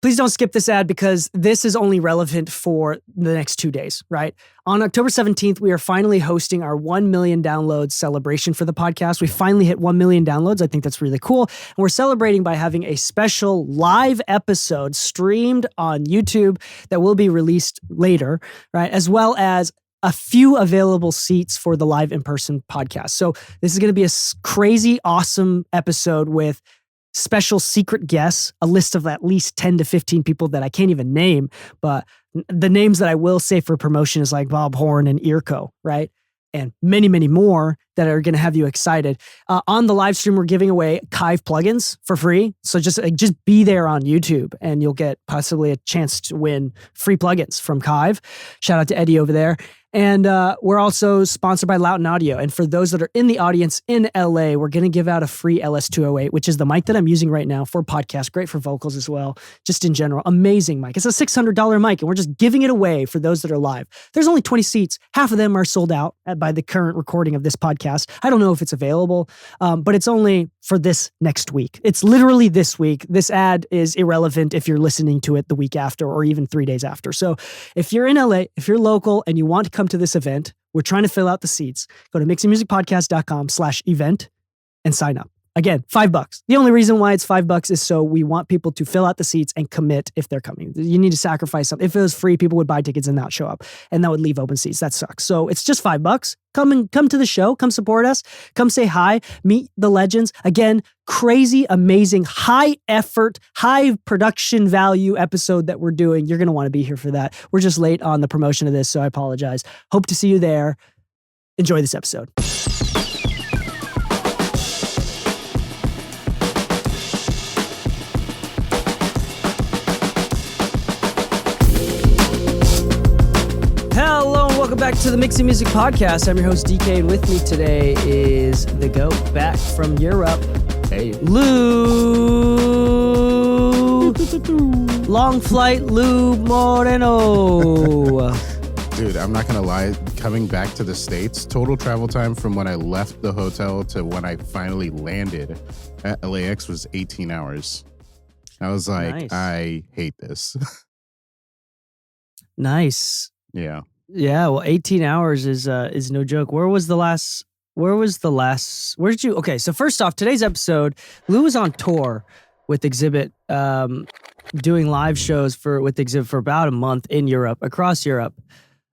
please don't skip this ad because this is only relevant for the next 2 days, right? On October 17th, we are finally hosting our 1 million downloads celebration for the podcast. We finally hit 1 million downloads. I think that's really cool. And we're celebrating by having a special live episode streamed on YouTube that will be released later, right? As well as a few available seats for the live in-person podcast. So this is going to be a crazy, awesome episode with special secret guests, a list of at least 10 to 15 people that I can't even name, but the names that I will say for promotion is like Bob Horn and Earco, right? And many, many more that are going to have you excited. On the live stream, we're giving away Kive plugins for free. So just be there on YouTube and you'll get possibly a chance to win free plugins from Kive. Shout out to Eddie over there. And we're also sponsored by Loughton Audio. And for those that are in the audience in LA, we're going to give out a free LS208, which is the mic that I'm using right now for podcast. Great for vocals as well. Just in general, amazing mic. It's a $600 mic and we're just giving it away for those that are live. There's only 20 seats. Half of them are sold out by the current recording of this podcast. I don't know if it's available, but it's only for this next week. It's literally this week. This ad is irrelevant if you're listening to it the week after or even 3 days after. So if you're in LA, if you're local and you want to come to this event, we're trying to fill out the seats. Go to mixingmusicpodcast.com/event and sign up. Again, $5. The only reason why it's $5 is so we want people to fill out the seats and commit if they're coming. You need to sacrifice something. If it was free, people would buy tickets and not show up, and that would leave open seats. That sucks. So it's just $5. Come to the show. Come support us. Come say hi. Meet the legends. Again, crazy, amazing, high effort, high production value episode that we're doing. You're going to want to be here for that. We're just late on the promotion of this, so I apologize. Hope to see you there. Enjoy this episode. Hello and welcome back to the Mixing Music Podcast. I'm your host, Dee Kei, and with me today is the GOAT back from Europe. Hey. Lou. Long flight, Lou Moreno. Dude, I'm not going to lie. Coming back to the States, total travel time from when I left the hotel to when I finally landed at LAX was 18 hours. I was like, nice. I hate this. Nice. Yeah. Yeah, well, 18 hours is no joke. Where did you, okay, so first off, today's episode, Lou was on tour with Xzibit, doing live shows with Xzibit for about a month in Europe, across Europe.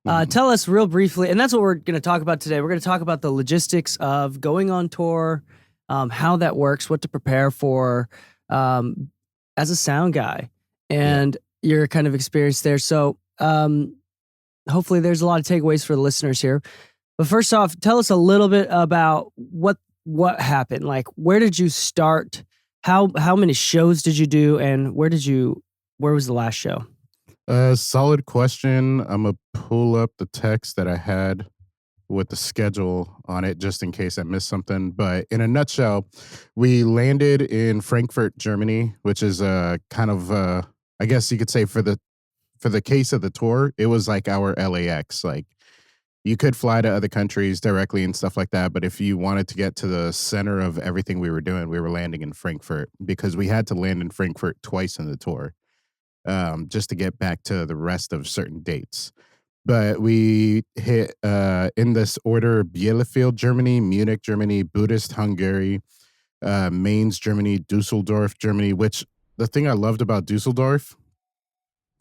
Tell us real briefly, and that's what we're going to talk about today. We're going to talk about the logistics of going on tour, how that works, what to prepare for as a sound guy, and your kind of experience there. So, hopefully there's a lot of takeaways for the listeners here. But first off, tell us a little bit about what happened. Like, where did you start? How many shows did you do? And where was the last show? Solid question. I'm going to pull up the text that I had with the schedule on it just in case I missed something. But in a nutshell, we landed in Frankfurt, Germany, which is kind of, I guess you could say for the case of the tour, it was like our LAX. Like, you could fly to other countries directly and stuff like that, but if you wanted to get to the center of everything we were doing, we were landing in Frankfurt because we had to land in Frankfurt twice in the tour, just to get back to the rest of certain dates. But we hit, in this order, Bielefeld, Germany, Munich, Germany, Budapest, Hungary, Mainz, Germany, Dusseldorf, Germany, which the thing I loved about Dusseldorf,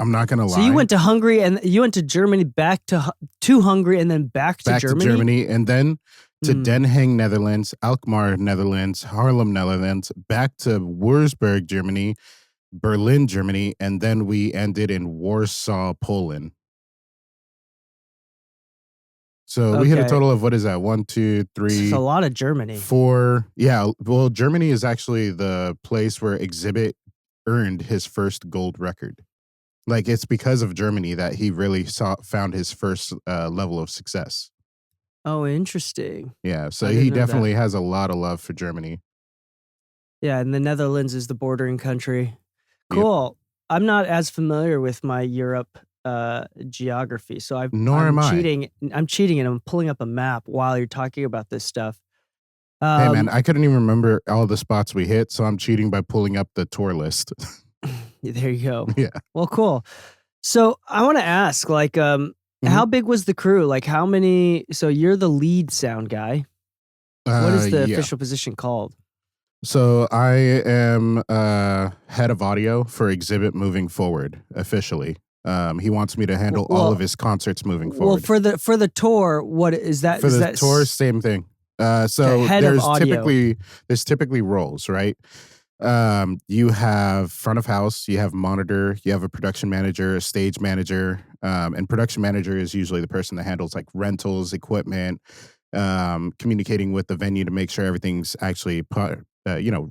I'm not going to lie. So you went to Hungary and you went to Germany, back to Hungary and then back to Germany? And then to Den Haag, Netherlands, Alkmaar, Netherlands, Haarlem, Netherlands, back to Würzburg, Germany, Berlin, Germany, and then we ended in Warsaw, Poland. So we hit a total of, what is that? 1, 2, 3. It's a lot of Germany. 4. Yeah. Well, Germany is actually the place where Xzibit earned his first gold record. Like, it's because of Germany that he really found his first level of success. Oh, interesting. Yeah, so he definitely has a lot of love for Germany. Yeah, and the Netherlands is the bordering country. Cool. Yep. I'm not as familiar with my Europe geography, so I'm cheating and I'm pulling up a map while you're talking about this stuff. Hey, man, I couldn't even remember all the spots we hit, so I'm cheating by pulling up the tour list. There you go. Yeah. Well, cool. So I want to ask, like, how big was the crew? Like, how many? So you're the lead sound guy. What is the official position called? So I am head of audio for Xzibit moving forward officially. He wants me to handle all of his concerts moving forward. Well, for the tour, what is that? For the tour, same thing. So there's typically roles, right? You have front of house, you have monitor, you have a production manager, a stage manager, and production manager is usually the person that handles like rentals, equipment, communicating with the venue to make sure everything's actually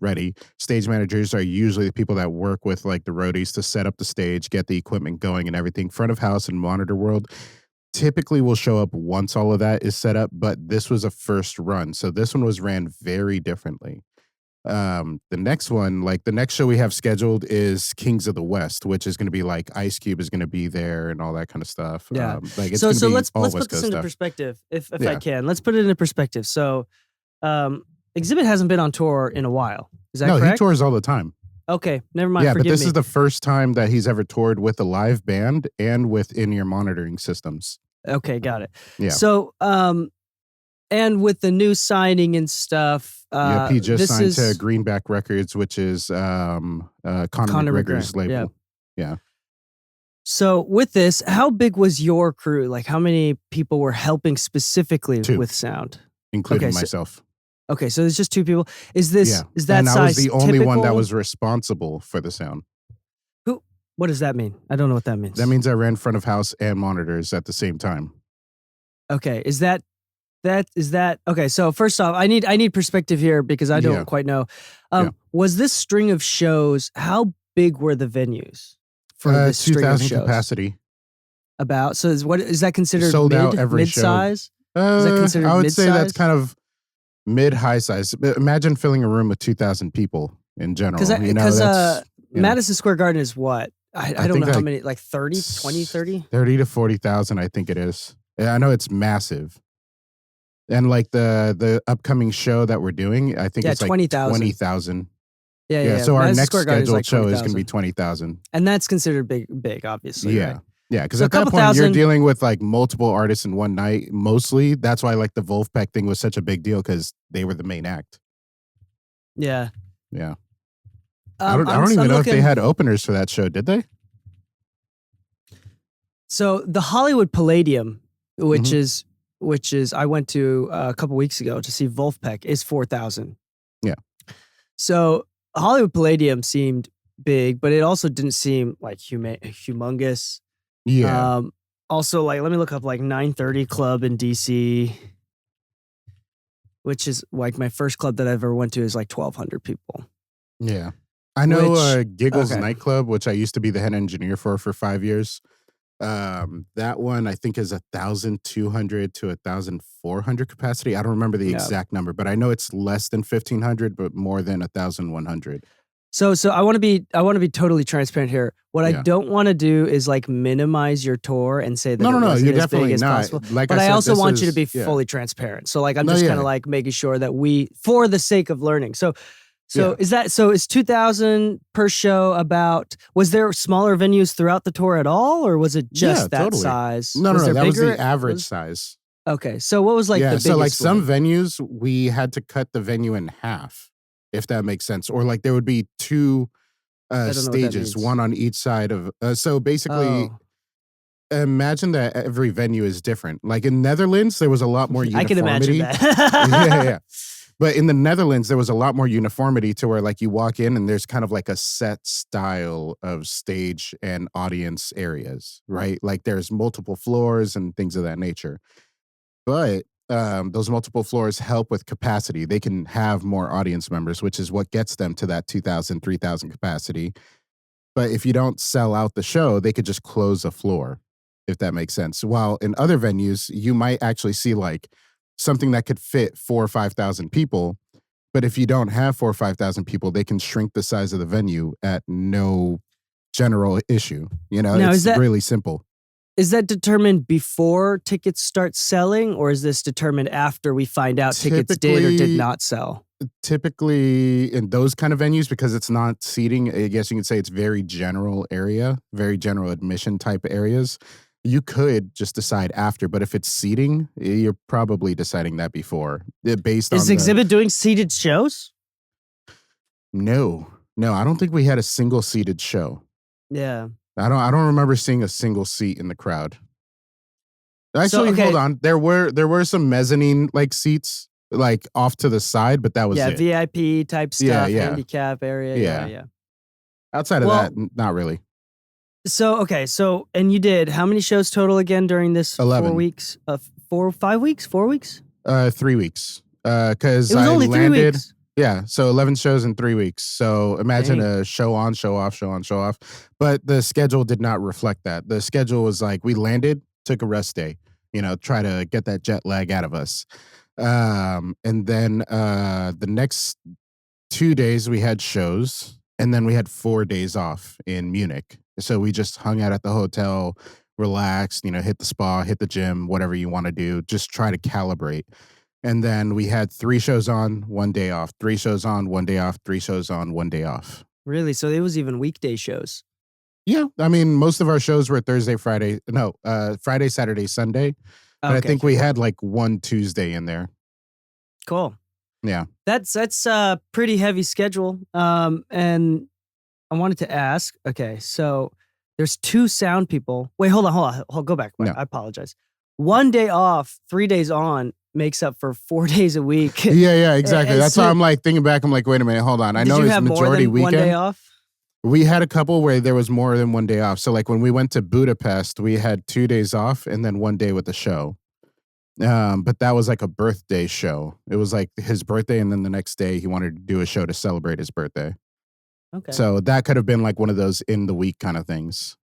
ready. Stage managers are usually the people that work with like the roadies to set up the stage, get the equipment going and everything. Front of house and monitor world typically will show up once all of that is set up, but this was a first run. So this one was ran very differently. The next one, like the next show we have scheduled is Kings of the West, which is going to be like Ice Cube is going to be there and all that kind of stuff. Yeah. So let's put this into perspective, if I can. Let's put it into perspective. So, Xzibit hasn't been on tour in a while. Is that correct? No, he tours all the time. Okay, never mind. Yeah, but this me. is the first time that he's ever toured with a live band and with in-ear monitoring systems. Okay, got it. Yeah. So, and with the new signing and stuff, he just signed to Greenback Records, which is Conor McGregor's label. Yeah. So with this, how big was your crew? Like, how many people were helping specifically with sound, including myself? Okay, so there's just 2 people. Is that and I was size the only typical? one that was responsible for the sound. What does that mean? I don't know what that means. That means I ran front of house and monitors at the same time. Okay, is that okay? So first off, I need perspective here because I don't quite know. Was this string of shows? How big were the venues for this string of shows? 2,000 capacity. About is that considered sold out every mid-size? Is that considered I would say that's kind of mid-high size. Imagine filling a room with 2,000 people in general. Because Madison Square Garden is what? I don't know how many, like 30, 20, 30? 30 to 40,000, I think it is. I know it's massive. And like the upcoming show that we're doing, I think it's like 20,000. Yeah. So our next scheduled show is going to be 20,000. And that's considered big, obviously. Yeah. Right? Yeah, because at that point, you're dealing with like multiple artists in one night, mostly. That's why like the Wolfpack thing was such a big deal because they were the main act. Yeah. Yeah. I don't even know if they had openers for that show, did they? So the Hollywood Palladium, which is I went to a couple weeks ago to see Wolfpack, is 4,000. Yeah. So Hollywood Palladium seemed big, but it also didn't seem like humongous. Yeah. Also, like, let me look up like 930 Club in DC, which is like my first club that I ever went to is like 1,200 people. Yeah. I know Giggles nightclub, which I used to be the head engineer for 5 years. That one I think is 1,200 to 1,400 capacity. I don't remember the exact number, but I know it's less than 1,500, but more than 1,100. So I want to be totally transparent here. What I don't want to do is like minimize your tour and say that no, you're as definitely big as not. possible. Like but I also want you to be fully transparent. So like I'm just kind of like making sure that for the sake of learning. So is 2,000 per show about? Was there smaller venues throughout the tour at all, or was it just that size? No, that was the average size. Okay, so what was like the biggest? So like some venues we had to cut the venue in half, if that makes sense, or like there would be 2 stages, one on each side of. So basically, imagine that every venue is different. Like in Netherlands, there was a lot more uniformity. I can imagine that. yeah. But in the Netherlands, there was a lot more uniformity to where like you walk in and there's kind of like a set style of stage and audience areas, right? Like there's multiple floors and things of that nature. But those multiple floors help with capacity. They can have more audience members, which is what gets them to that 2,000, 3,000 capacity. But if you don't sell out the show, they could just close a floor, if that makes sense. While in other venues, you might actually see like something that could fit 4,000 or 5,000 people. But if you don't have 4,000 or 5,000 people, they can shrink the size of the venue at no general issue. Now, it's really simple. Is that determined before tickets start selling, or is this determined after we find out tickets did or did not sell? typically in those kind of venues, because it's not seating, I guess you could say it's very general area, very general admission type areas. You could just decide after, but if it's seating, you're probably deciding that before. Based Is on Xzibit doing seated shows? No, I don't think we had a single seated show. Yeah. I don't remember seeing a single seat in the crowd. Actually, okay. hold on. There were some mezzanine like seats like off to the side, but that was it. VIP type stuff, handicap area. Yeah. Outside of that, not really. So, and you did how many shows total again during this 11. 4 weeks? 5 weeks? 4 weeks? 3 weeks. Because it was only landed, 3 weeks. Yeah, so 11 shows in 3 weeks. So imagine a show on, show off, show on, show off. But the schedule did not reflect that. The schedule was like we landed, took a rest day, try to get that jet lag out of us. And then the next 2 days we had shows, and then we had 4 days off in Munich. So we just hung out at the hotel, relaxed, hit the spa, hit the gym, whatever you want to do, just try to calibrate. And then we had 3 shows on, 1 day off, 3 shows on, 1 day off, 3 shows on, 1 day off. Really? So it was even weekday shows? Yeah. I mean, most of our shows were Thursday, Friday. No, Friday, Saturday, Sunday. But I think we had like 1 Tuesday in there. Cool. Yeah. That's a pretty heavy schedule. And I wanted to ask, okay, so there's 2 sound people. Wait, hold on. Go back. Wait, no. I apologize. 1 day off, 3 days on makes up for 4 days a week. Yeah, exactly. That's why I'm like thinking back. I'm like, wait a minute, hold on. I know it's majority weekend. 1 day off? We had a couple where there was more than 1 day off. So like when we went to Budapest, we had 2 days off and then 1 day with the show. But that was like a birthday show. It was like his birthday, and then the next day he wanted to do a show to celebrate his birthday. Okay. So that could have been like one of those in the week kind of things.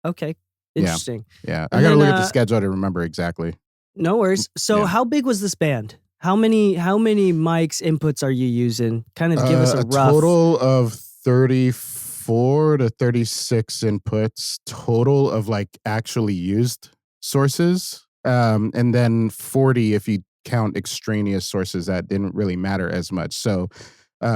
Okay. Interesting. Yeah. I got to look at the schedule to remember exactly. No worries. So how big was this band? How many mics inputs are you using? Kind of give us a rough. Total of 34 to 36 inputs total of like actually used sources. And then 40 if you count extraneous sources that didn't really matter as much. So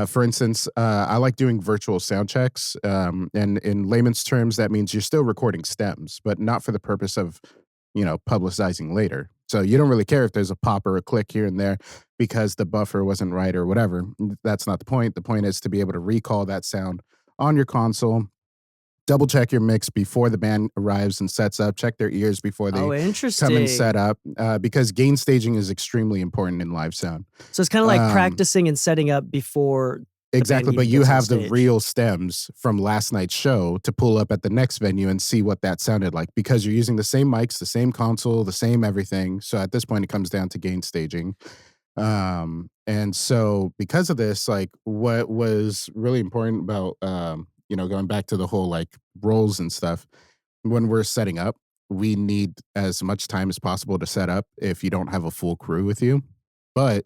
for instance, I like doing virtual sound checks. And in layman's terms, that means you're still recording stems, but not for the purpose of, publicizing later. So you don't really care if there's a pop or a click here and there because the buffer wasn't right or whatever. That's not the point. The point is to be able to recall that sound on your console, double check your mix before the band arrives and sets up, check their ears before they come and set up, because gain staging is extremely important in live sound. So it's kind of like practicing and setting up before. Exactly, but you have the real stems from last night's show to pull up at the next venue and see what that sounded like, because you're using the same mics, the same console, the same everything. So at this point, it comes down to gain staging. And so because of this, like what was really important about, going back to the whole like roles and stuff, when we're setting up, we need as much time as possible to set up if you don't have a full crew with you. But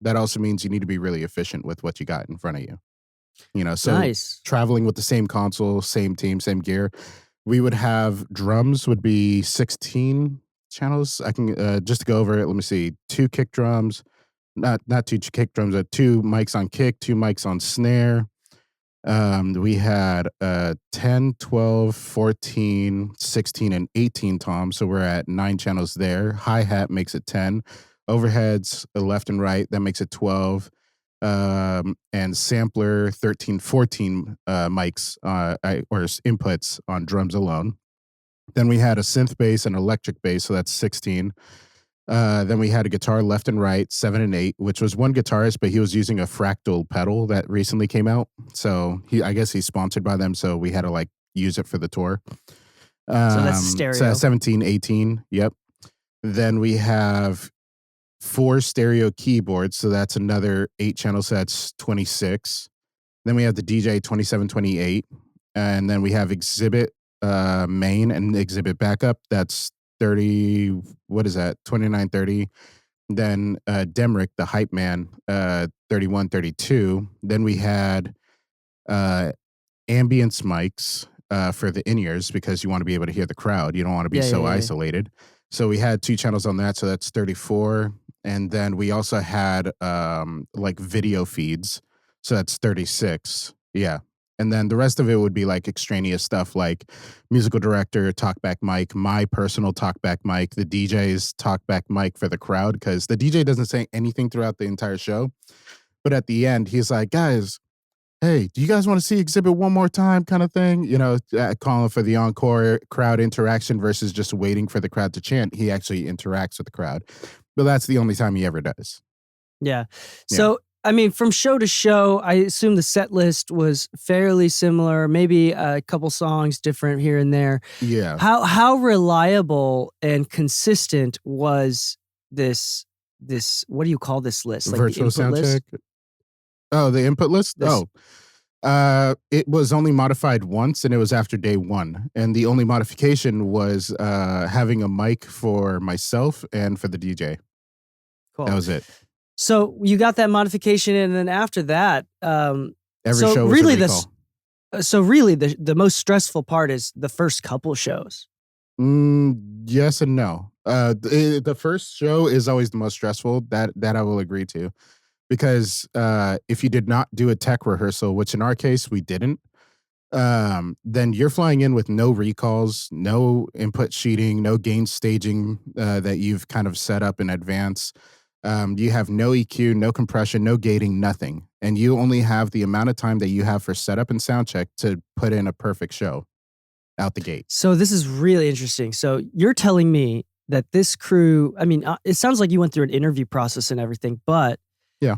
that also means you need to be really efficient with what you got in front of you. So nice. Traveling with the same console, same team, same gear, we would have drums would be 16 channels. I can just to go over it. Let me see. 2 kick drums, not 2 kick drums, but 2 mics on kick, 2 mics on snare. We had 10, 12, 14, 16, and 18 toms. So we're at 9 channels there. Hi-hat makes it 10. Overheads, left and right, that makes it 12. And sampler, 13, 14 mics or inputs on drums alone. Then we had a synth bass and electric bass, so that's 16. Then we had a guitar left and right, 7 and 8, which was one guitarist, but he was using a fractal pedal that recently came out. So I guess he's sponsored by them, so we had to like use it for the tour. So that's stereo. So 17, 18, yep. Then we have 4 stereo keyboards, so that's another 8 channels, so that's 26. Then we have the DJ 27, 28. And then we have Xzibit main and Xzibit backup, that's 30, what is that, 29, 30. Then Demrick, the hype man, 31, 32. Then we had ambience mics for the in-ears, because you want to be able to hear the crowd. You don't want to be isolated. So we had 2 channels on that, so that's 34. And then we also had like video feeds. So that's 36. Yeah. And then the rest of it would be like extraneous stuff like musical director, talkback mic, my personal talkback mic, the DJ's talkback mic for the crowd, because the DJ doesn't say anything throughout the entire show. But at the end, he's like, guys, hey, do you guys want to see Xzibit one more time kind of thing? You know, calling for the encore crowd interaction versus just waiting for the crowd to chant. He actually interacts with the crowd. But that's the only time he ever does. Yeah. So, I mean, from show to show, I assume the set list was fairly similar, maybe a couple songs different here and there. Yeah. How reliable and consistent was this what do you call this list? Like virtual the input sound list? check? Oh, the input list? It was only modified once, and it was after day one. And the only modification was having a mic for myself and for the DJ. Cool. That was it. So you got that modification, and then after that, Every so show was really a recall. so really the most stressful part is the first couple shows. Yes and no. The first show is always the most stressful. That I will agree to, because if you did not do a tech rehearsal, which in our case we didn't, then you're flying in with no recalls, no input sheeting, no gain staging that you've kind of set up in advance. You have no EQ, no compression, no gating, nothing. And you only have the amount of time that you have for setup and sound check to put in a perfect show out the gate. So this is really interesting. So you're telling me that this crew, I mean, it sounds like you went through an interview process and everything, but yeah,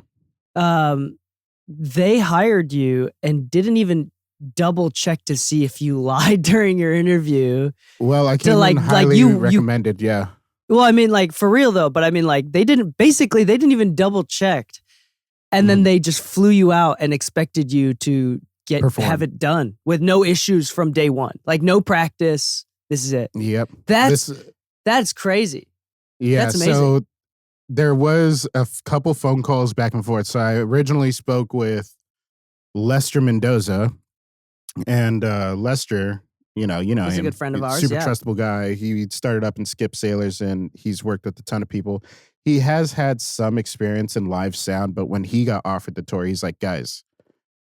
they hired you and didn't even double check to see if you lied during your interview. Well, I came in highly recommended, yeah. Well, I mean, like, for real though, but I mean, like, they didn't even double checked, and then they just flew you out and expected you to have it done with no issues from day one, like no practice. This is it. Yep. That's crazy. Yeah. That's amazing. So there was a couple phone calls back and forth. So I originally spoke with Lester Mendoza, and Lester, you know he's him. A good friend of ours. Super trustable guy. He started up in Skip Sailors, and he's worked with a ton of people. He has had some experience in live sound, but when he got offered the tour, he's like, guys,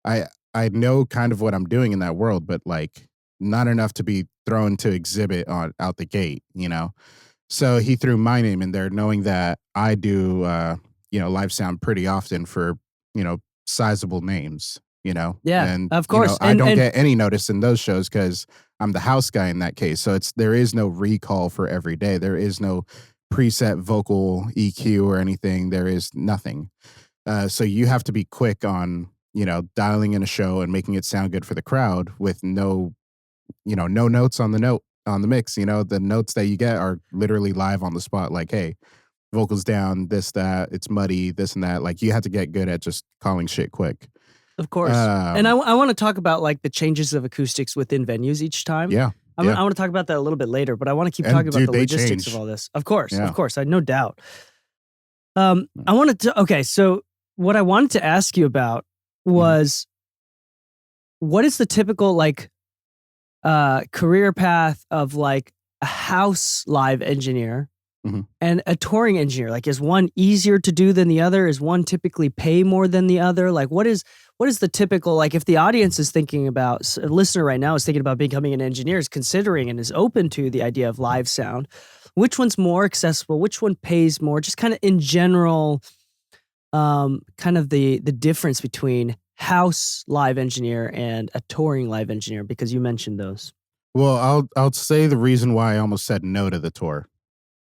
I know kind of what I'm doing in that world, but like not enough to be thrown to Xzibit out the gate, you know? So he threw my name in there, knowing that I do, live sound pretty often for, sizable names, Yeah. And of course. I don't get any notice in those shows because I'm the house guy in that case. So there is no recall for every day. There is no preset vocal EQ or anything. There is nothing. So you have to be quick on, dialing in a show and making it sound good for the crowd with no notes on the mix. The notes that you get are literally live on the spot. Like, hey, vocals down, this, that, it's muddy, this and that. Like, you have to get good at just calling shit quick. Of course. And I want to talk about like the changes of acoustics within venues each time. Yeah. I want to talk about that a little bit later, but I want to keep talking about the logistics of all this. Of course. I had no doubt. So what I wanted to ask you about was what is the typical like career path of like a house live engineer and a touring engineer? Like, is one easier to do than the other? Is one typically pay more than the other? Like, what is the typical, like, if the audience is thinking about, a listener right now is thinking about becoming an engineer, is considering and is open to the idea of live sound, which one's more accessible? Which one pays more? Just kind of in general, kind of the difference between house live engineer and a touring live engineer, because you mentioned those. Well, I'll say the reason why I almost said no to the tour,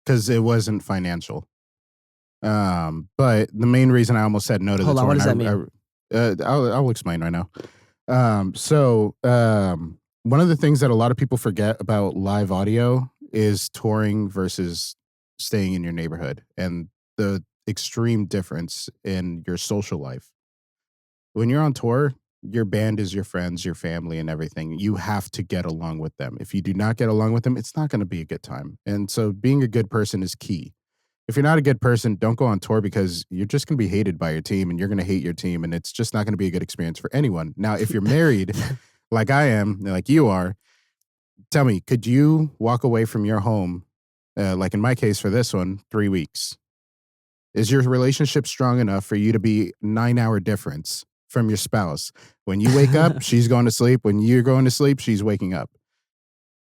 because it wasn't financial. But the main reason I almost said no to the tour. What does that mean? I'll explain right now. So one of the things that a lot of people forget about live audio is touring versus staying in your neighborhood, and the extreme difference in your social life. When you're on tour, your band is your friends, your family, and everything. You have to get along with them. If you do not get along with them, it's not going to be a good time. And so being a good person is key. If you're not a good person, don't go on tour, because you're just going to be hated by your team and you're going to hate your team, and it's just not going to be a good experience for anyone. Now, if you're married, like I am, like you are, tell me, could you walk away from your home, like in my case for this one, 3 weeks? Is your relationship strong enough for you to be 9-hour difference from your spouse? When you wake up, she's going to sleep. When you're going to sleep, she's waking up.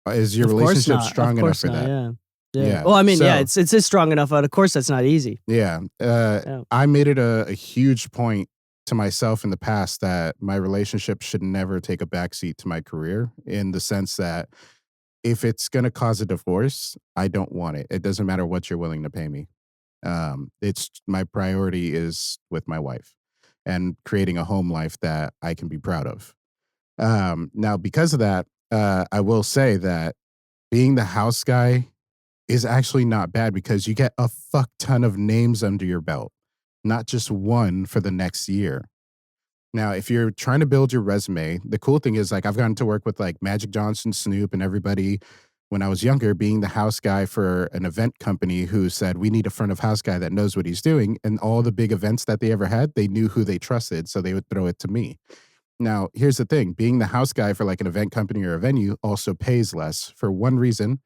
Is your Of course relationship not. strong Of enough course for not. that? Yeah. Yeah. Yeah. Well, I mean, yeah, So, it's strong enough, but of course that's not easy. yeah. Yeah. I made it a huge point to myself in the past that my relationship should never take a backseat to my career, in the sense that if it's going to cause a divorce, I don't want it. It doesn't matter what you're willing to pay me. It's my priority is with my wife and creating a home life that I can be proud of. Now, because of that, I will say that being the house guy is actually not bad, because you get a fuck ton of names under your belt, not just one for the next year. Now, if you're trying to build your resume, the cool thing is, like, I've gotten to work with like Magic Johnson, Snoop, and everybody when I was younger, being the house guy for an event company who said, we need a front of house guy that knows what he's doing. And all the big events that they ever had, they knew who they trusted. So they would throw it to me. Now, here's the thing, being the house guy for like an event company or a venue also pays less, for one reason: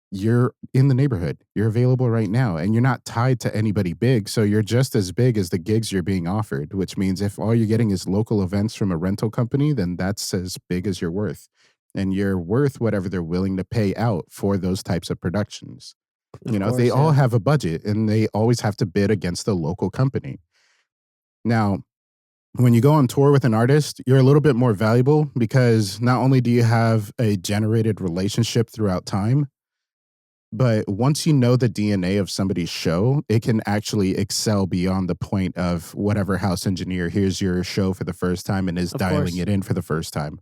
you're in the neighborhood, you're available right now, and you're not tied to anybody big. So you're just as big as the gigs you're being offered, which means if all you're getting is local events from a rental company, then that's as big as you're worth. And you're worth whatever they're willing to pay out for those types of productions. Of They course, all yeah. have a budget, and they always have to bid against the local company. Now, when you go on tour with an artist, you're a little bit more valuable, because not only do you have a generated relationship throughout time, but once you know the DNA of somebody's show, it can actually excel beyond the point of whatever house engineer hears your show for the first time and is Of dialing course. it in for the first time.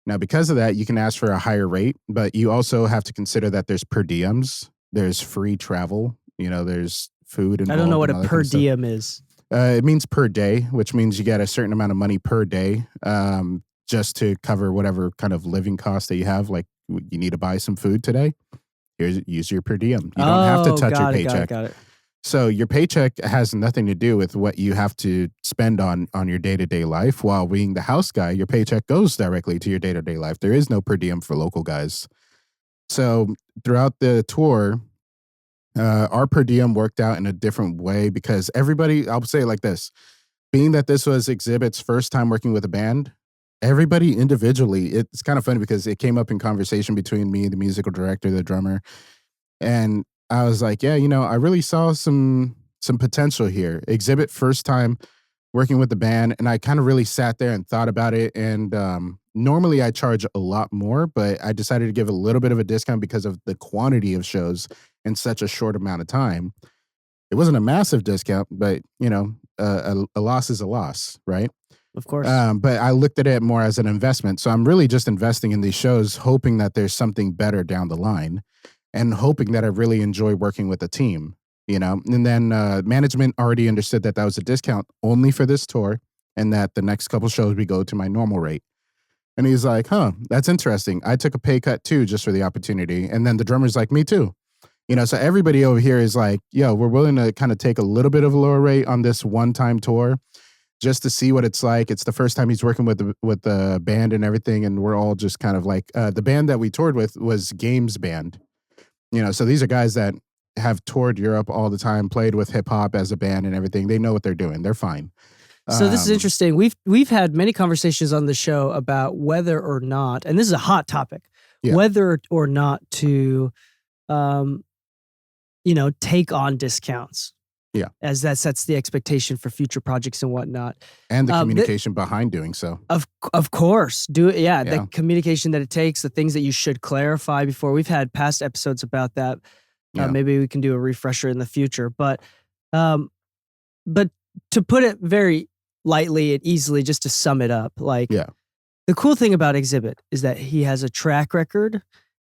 Now, because of that, you can ask for a higher rate, but you also have to consider that there's per diems, there's free travel, there's food I don't know involved what and a all that per kind of stuff. diem is. It means per day, which means you get a certain amount of money per day, just to cover whatever kind of living costs that you have. Like, you need to buy some food today. Use your per diem. You don't have to touch your got it, paycheck. got it. So your paycheck has nothing to do with what you have to spend on your day-to-day life. While being the house guy, your paycheck goes directly to your day-to-day life. There is no per diem for local guys. So throughout the tour, our per diem worked out in a different way, because everybody, I'll say it like this: being that this was Xzibit's first time working with a band, everybody individually, it's kind of funny because it came up in conversation between me, the musical director, the drummer, and I was like, yeah, I really saw some potential here. Xzibit first time working with the band, and I kind of really sat there and thought about it. And normally I charge a lot more, but I decided to give a little bit of a discount because of the quantity of shows in such a short amount of time. It wasn't a massive discount, but a loss is a loss, right? Of course. But I looked at it more as an investment. So I'm really just investing in these shows, hoping that there's something better down the line, and hoping that I really enjoy working with a team, And then management already understood that that was a discount only for this tour, and that the next couple shows we go to my normal rate. And he's like, huh, that's interesting. I took a pay cut too, just for the opportunity. And then the drummer's like, me too. So everybody over here is like, yo, we're willing to kind of take a little bit of a lower rate on this one-time tour, just to see what it's like. It's the first time he's working with the band and everything, and we're all just kind of like, the band that we toured with was Games Band. So these are guys that have toured Europe all the time, played with hip hop as a band and everything. They know what they're doing. They're fine. So this is interesting. We've had many conversations on the show about whether or not, and this is a hot topic, Yeah. whether or not to, take on discounts. Yeah. As that sets the expectation for future projects and whatnot. And the communication behind doing so. Of course. Yeah. The communication that it takes, the things that you should clarify before. We've had past episodes about that. Yeah. Maybe we can do a refresher in the future. But to put it very lightly and easily, just to sum it up, the cool thing about Xzibit is that he has a track record,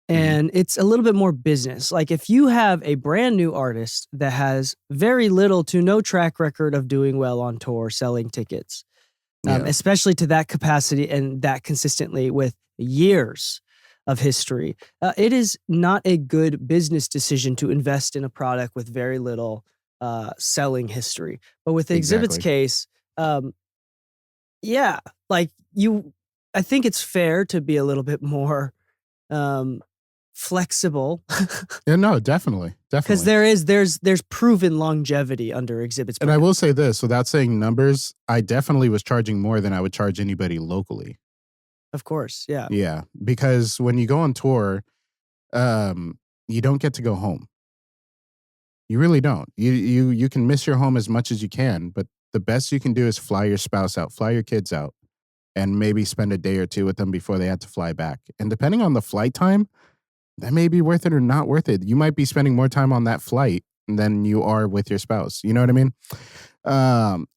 and it's a little bit more business. Like, if you have a brand new artist that has very little to no track record of doing well on tour, selling tickets, especially to that capacity and that consistently with years of history, it is not a good business decision to invest in a product with very little selling history. But with Xzibit's case, I think it's fair to be a little bit more flexible. Yeah, no, definitely. Because there's proven longevity under Xzibit's brand. And I will say this, without saying numbers, I definitely was charging more than I would charge anybody locally. Of course, yeah. Yeah, because when you go on tour, you don't get to go home. You really don't. You can miss your home as much as you can, but the best you can do is fly your spouse out, fly your kids out, and maybe spend a day or two with them before they have to fly back. And depending on the flight time, that may be worth it or not worth it. You might be spending more time on that flight than you are with your spouse. You know what I mean?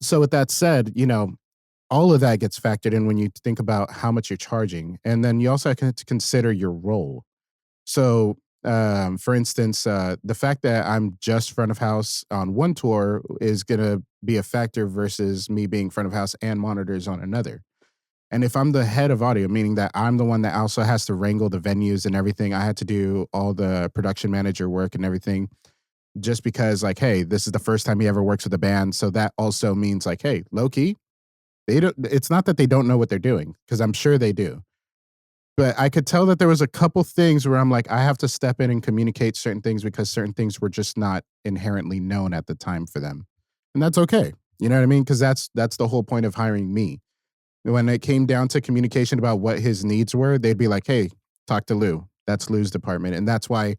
So with that said, all of that gets factored in when you think about how much you're charging. And then you also have to consider your role. So, for instance, the fact that I'm just front of house on one tour is going to be a factor versus me being front of house and monitors on another. And if I'm the head of audio, meaning that I'm the one that also has to wrangle the venues and everything, I had to do all the production manager work and everything just because, like, hey, this is the first time he ever works with a band. So that also means, like, hey, low key, it's not that they don't know what they're doing, because I'm sure they do. But I could tell that there was a couple things where I'm like, I have to step in and communicate certain things because certain things were just not inherently known at the time for them. And that's okay. You know what I mean? Because that's the whole point of hiring me. When it came down to communication about what his needs were, they'd be like, hey, talk to Lou. That's Lou's department. And that's why,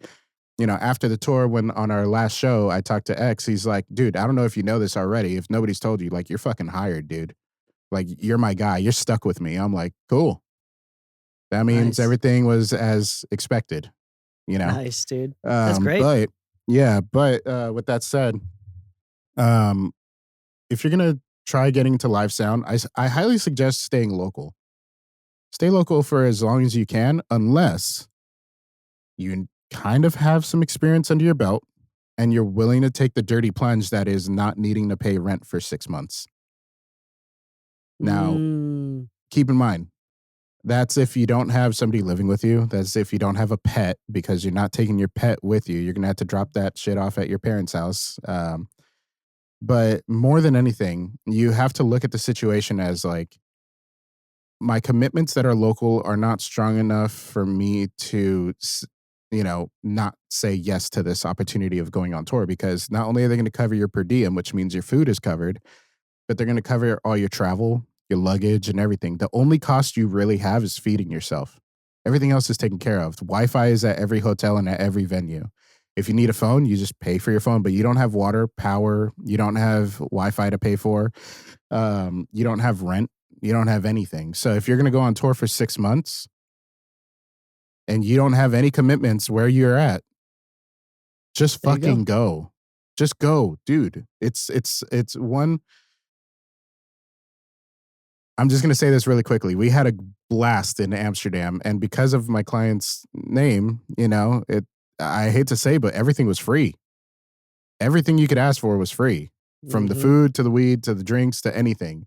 after the tour, when on our last show, I talked to X, he's like, dude, I don't know if you know this already. If nobody's told you, like, you're fucking hired, dude. Like, you're my guy. You're stuck with me. I'm like, cool. That means everything was as expected, Nice, dude. That's great. But with that said, if you're going to try getting into live sound, I highly suggest staying local. Stay local for as long as you can, unless you kind of have some experience under your belt and you're willing to take the dirty plunge that is not needing to pay rent for 6 months. Now, keep in mind, that's if you don't have somebody living with you. That's if you don't have a pet, because you're not taking your pet with you. You're going to have to drop that shit off at your parents' house. But more than anything, you have to look at the situation as, like, my commitments that are local are not strong enough for me to, not say yes to this opportunity of going on tour, because not only are they going to cover your per diem, which means your food is covered, but they're going to cover all your travel, your luggage, and everything. The only cost you really have is feeding yourself. Everything else is taken care of. Wi-Fi is at every hotel and at every venue. If you need a phone, you just pay for your phone, but you don't have water, power, you don't have Wi-Fi to pay for, you don't have rent, you don't have anything. So if you're going to go on tour for 6 months and you don't have any commitments where you're at, just fucking go. Just go, dude. It's one. I'm just going to say this really quickly. We had a blast in Amsterdam, and because of my client's name, I hate to say, but everything was free. Everything you could ask for was free, from the food to the weed to the drinks to anything.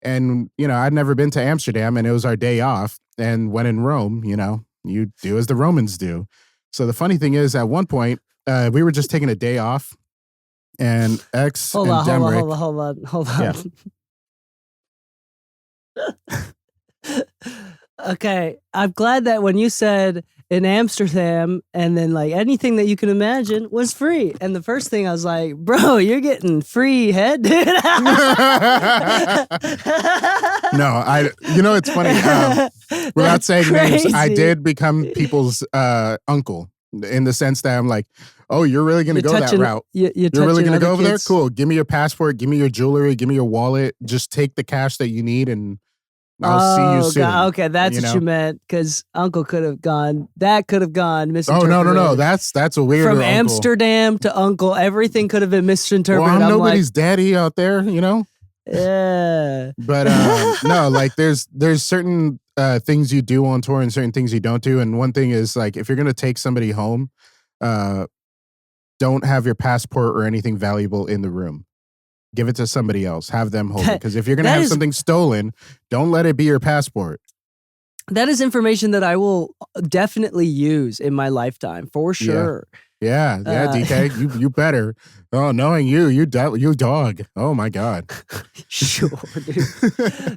And, I'd never been to Amsterdam, and it was our day off. And when in Rome, you do as the Romans do. So the funny thing is, at one point, we were just taking a day off, and X hold and on. Yeah. Okay, I'm glad that when you said in Amsterdam and then, like, anything that you can imagine was free, and the first thing I was like, bro, you're getting free head, dude. No, it's funny. Without saying names, I did become people's uncle, in the sense that I'm like, oh, you're really going to go that route? You're really going to go over there? Cool. Give me your passport. Give me your jewelry. Give me your wallet. Just take the cash that you need, and I'll see you soon. God, okay, that's what you meant, because Uncle could have gone. That could have gone misinterpreted. Oh, no. That's a weird From uncle. Amsterdam to Uncle, everything could have been misinterpreted. Well, I'm nobody's daddy out there, Yeah. But no, like, there's certain things you do on tour and certain things you don't do. And one thing is, like, if you're going to take somebody home, don't have your passport or anything valuable in the room. Give it to somebody else. Have them hold it. Because if you're going to have something stolen, don't let it be your passport. That is information that I will definitely use in my lifetime, for sure. Yeah, DK, you better. Oh, knowing you dog. Oh my God. Sure,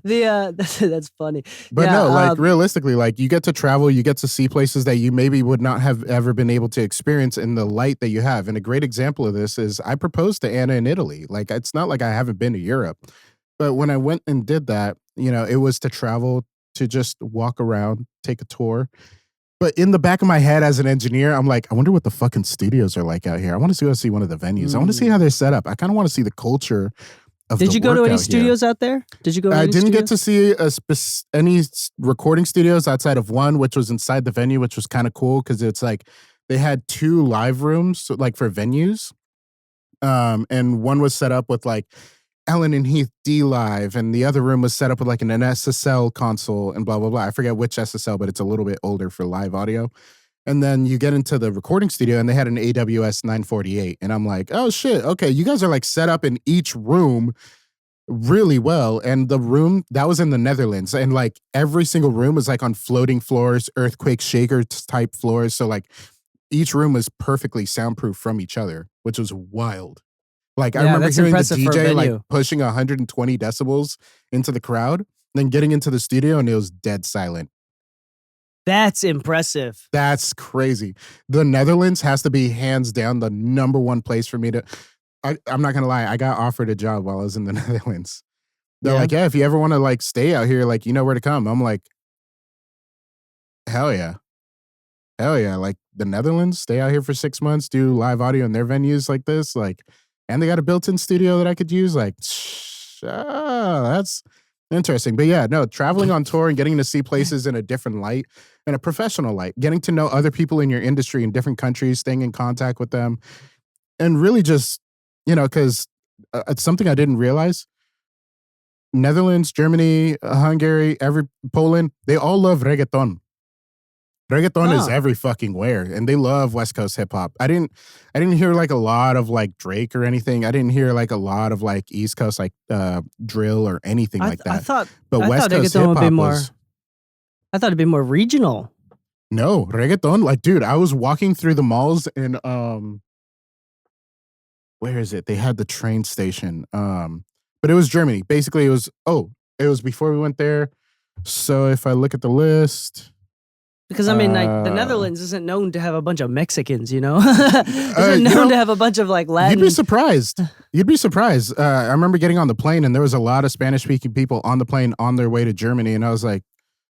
dude. That's funny. But Yeah, no, like realistically, like you get to travel, you get to see places that you maybe would not have ever been able to experience in the light that you have. And a great example of this is I proposed to Anna in Italy. Like it's not like I haven't been to Europe, but when I went and did that, it was to travel, to just walk around, take a tour. But in the back of my head as an engineer, I'm like, I wonder what the fucking studios are like out here. I want to go see one of the venues. I want to see how they're set up. I kind of want to see the culture of Did the you go to work any out studios out there? Did you go to here. I any didn't get studios? to see any recording studios outside of one, which was inside the venue, which was kind of cool because it's like they had 2 live rooms like for venues. And one was set up with like Ellen and Heath D Live, and the other room was set up with like an SSL console and blah, blah, blah. I forget which SSL, but it's a little bit older for live audio. And then you get into the recording studio and they had an AWS 948. And I'm like, oh shit, okay, you guys are like set up in each room really well. And the room, that was in the Netherlands. And like every single room was like on floating floors, earthquake shaker type floors. So like each room was perfectly soundproof from each other, which was wild. Like I remember that's hearing the impressive for a DJ like venue. pushing 120 decibels into the crowd, then getting into the studio and it was dead silent. That's impressive. That's crazy. The Netherlands has to be hands down the number one place for me to. I'm not gonna lie, I got offered a job while I was in the Netherlands. They're like, yeah, if you ever want to like stay out here, like you know where to come. I'm like, hell yeah. Hell yeah. Like the Netherlands, stay out here for 6 months, do live audio in their venues like this. Like, and they got a built-in studio that I could use. Like, that's interesting. But yeah, no, traveling on tour and getting to see places in a different light, in a professional light, getting to know other people in your industry in different countries, staying in contact with them, and really just, because it's something I didn't realize. Netherlands, Germany, Hungary, Poland, they all love reggaeton. Reggaeton is every fucking where, and they love West Coast hip hop. I didn't hear like a lot of like Drake or anything. I didn't hear like a lot of like East Coast like drill or anything like that. I thought West Coast hip hop was. I thought it'd be more regional. No, reggaeton. Like, dude, I was walking through the malls in where is it? They had the train station. But it was Germany. Basically, it was before we went there. So if I look at the list. Because I mean, like the Netherlands isn't known to have a bunch of Mexicans, Isn't known to have a bunch of like Latin. You'd be surprised. I remember getting on the plane and there was a lot of Spanish-speaking people on the plane on their way to Germany, and I was like,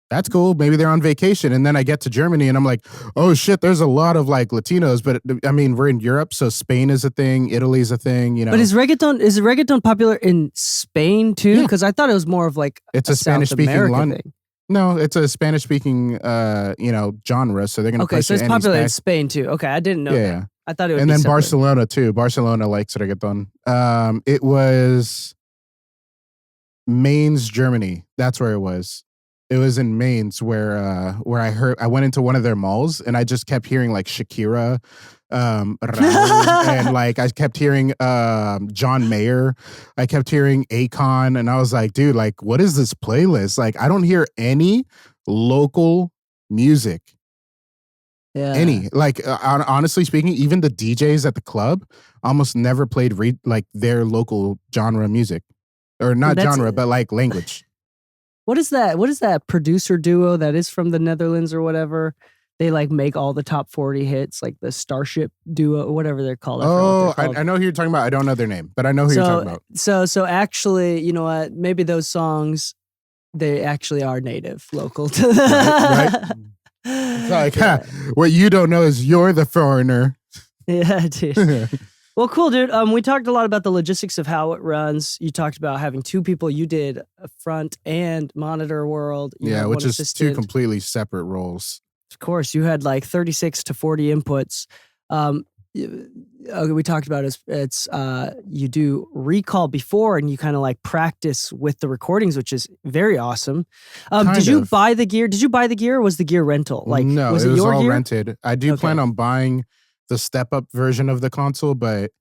"That's cool. Maybe they're on vacation." And then I get to Germany and I'm like, "Oh shit, there's a lot of like Latinos." But I mean, we're in Europe, so Spain is a thing, Italy is a thing, But is reggaeton popular in Spain too? Because I thought it was more of like it's a Spanish-speaking thing. No, it's a Spanish-speaking, genre. So they're gonna okay. So it's popular in Spain too. Okay, I didn't know that. Yeah. I thought it would. And then separate. Barcelona too. Barcelona likes reggaeton. It was Mainz, Germany. That's where it was. It was in Mainz where I went into one of their malls and I just kept hearing like Shakira, Raul, and like I kept hearing John Mayer. I kept hearing Akon, and I was like, dude, like what is this playlist? Like I don't hear any local music. Yeah. Any like honestly speaking, even the DJs at the club almost never played like their local genre music, or not genre, but like language. What is that? What is that producer duo that is from the Netherlands or whatever? They like make all the top 40 hits, like the Starship duo or whatever they're called. I know who you're talking about. I don't know their name, but I know who you're talking about. So actually, you know what? Maybe those songs, they actually are native, local to right? It's like, what you don't know is you're the foreigner. Yeah, dude. Well, cool, dude. We talked a lot about the logistics of how it runs. You talked about having 2 people. You did a front and monitor world. Which is 2 completely separate roles. Of course, you had like 36 to 40 inputs. We talked about it's you do recall before and you kind of like practice with the recordings, which is very awesome. Did you buy the gear? Did you buy the gear or was the gear rental? Like, no, was it was your all gear? rented. I do plan on buying the step-up version of the console, but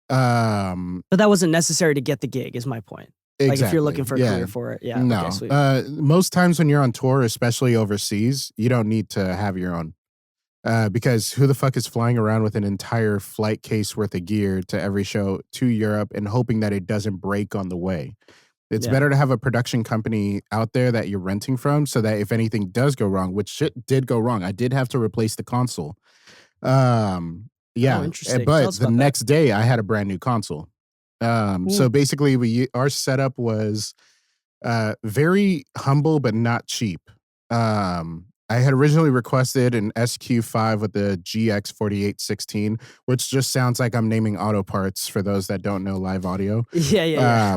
that wasn't necessary to get the gig, is my point. Exactly. Like if you're looking for a career for it. Yeah. No. Okay, most times when you're on tour, especially overseas, you don't need to have your own. because who the fuck is flying around with an entire flight case worth of gear to every show to Europe and hoping that it doesn't break on the way? It's better to have a production company out there that you're renting from so that if anything does go wrong, which shit did go wrong, I did have to replace the console. Interesting. Tell But us the about that. next day I had a brand new console. So basically our setup was very humble but not cheap. I had originally requested an SQ5 with the GX4816, which just sounds like I'm naming auto parts for those that don't know live audio. Yeah.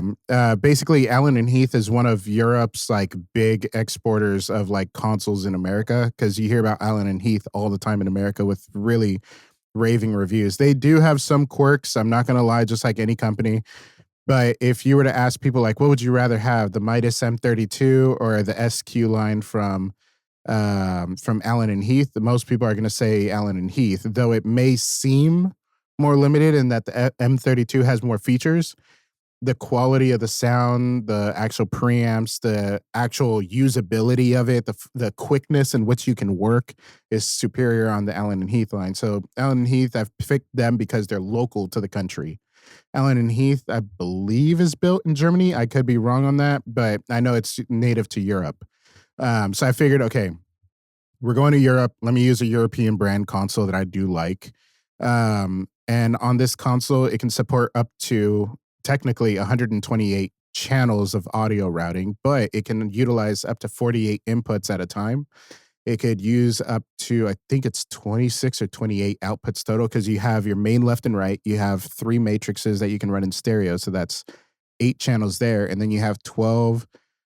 Basically, Allen and Heath is one of Europe's like big exporters of like consoles in America, because you hear about Allen and Heath all the time in America with really raving reviews. They do have some quirks, I'm not gonna lie, just like any company. But if you were to ask people like, what would you rather have, the Midas M32 or the SQ line from Allen and Heath, most people are going to say Allen and Heath, though it may seem more limited in that the M32 has more features. The quality of the sound, the actual preamps, the actual usability of it, the quickness in which you can work is superior on the Allen and Heath line. So Allen and Heath, I've picked them because they're local to the country. Allen and Heath, I believe, is built in Germany. I could be wrong on that, but I know it's native to Europe. So I figured, okay, we're going to Europe. Let me use a European brand console that I do like. And on this console, it can support up to technically 128 channels of audio routing, but it can utilize up to 48 inputs at a time. It could use up to, I think it's 26 or 28 outputs total, because you have your main left and right. You have 3 matrices that you can run in stereo. So that's 8 channels there. And then you have 12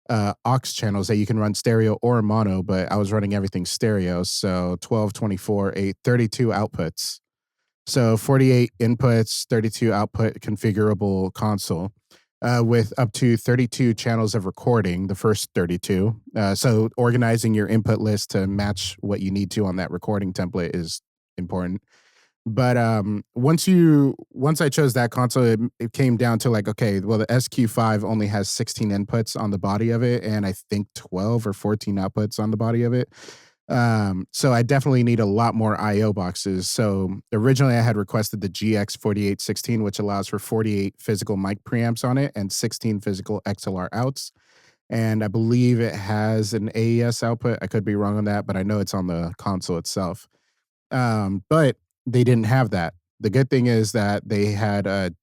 aux channels that you can run stereo or mono, but I was running everything stereo. So 12, 24, 8, 32 outputs. So 48 inputs, 32 output configurable console with up to 32 channels of recording, the first 32. So organizing your input list to match what you need to on that recording template is important. But once I chose that console, it came down to like, okay, well, the SQ5 only has 16 inputs on the body of it, and I think 12 or 14 outputs on the body of it. So I definitely need a lot more IO boxes. So originally I had requested the GX4816, which allows for 48 physical mic preamps on it and 16 physical XLR outs. And I believe it has an AES output. I could be wrong on that, but I know it's on the console itself. But they didn't have that. The good thing is that they had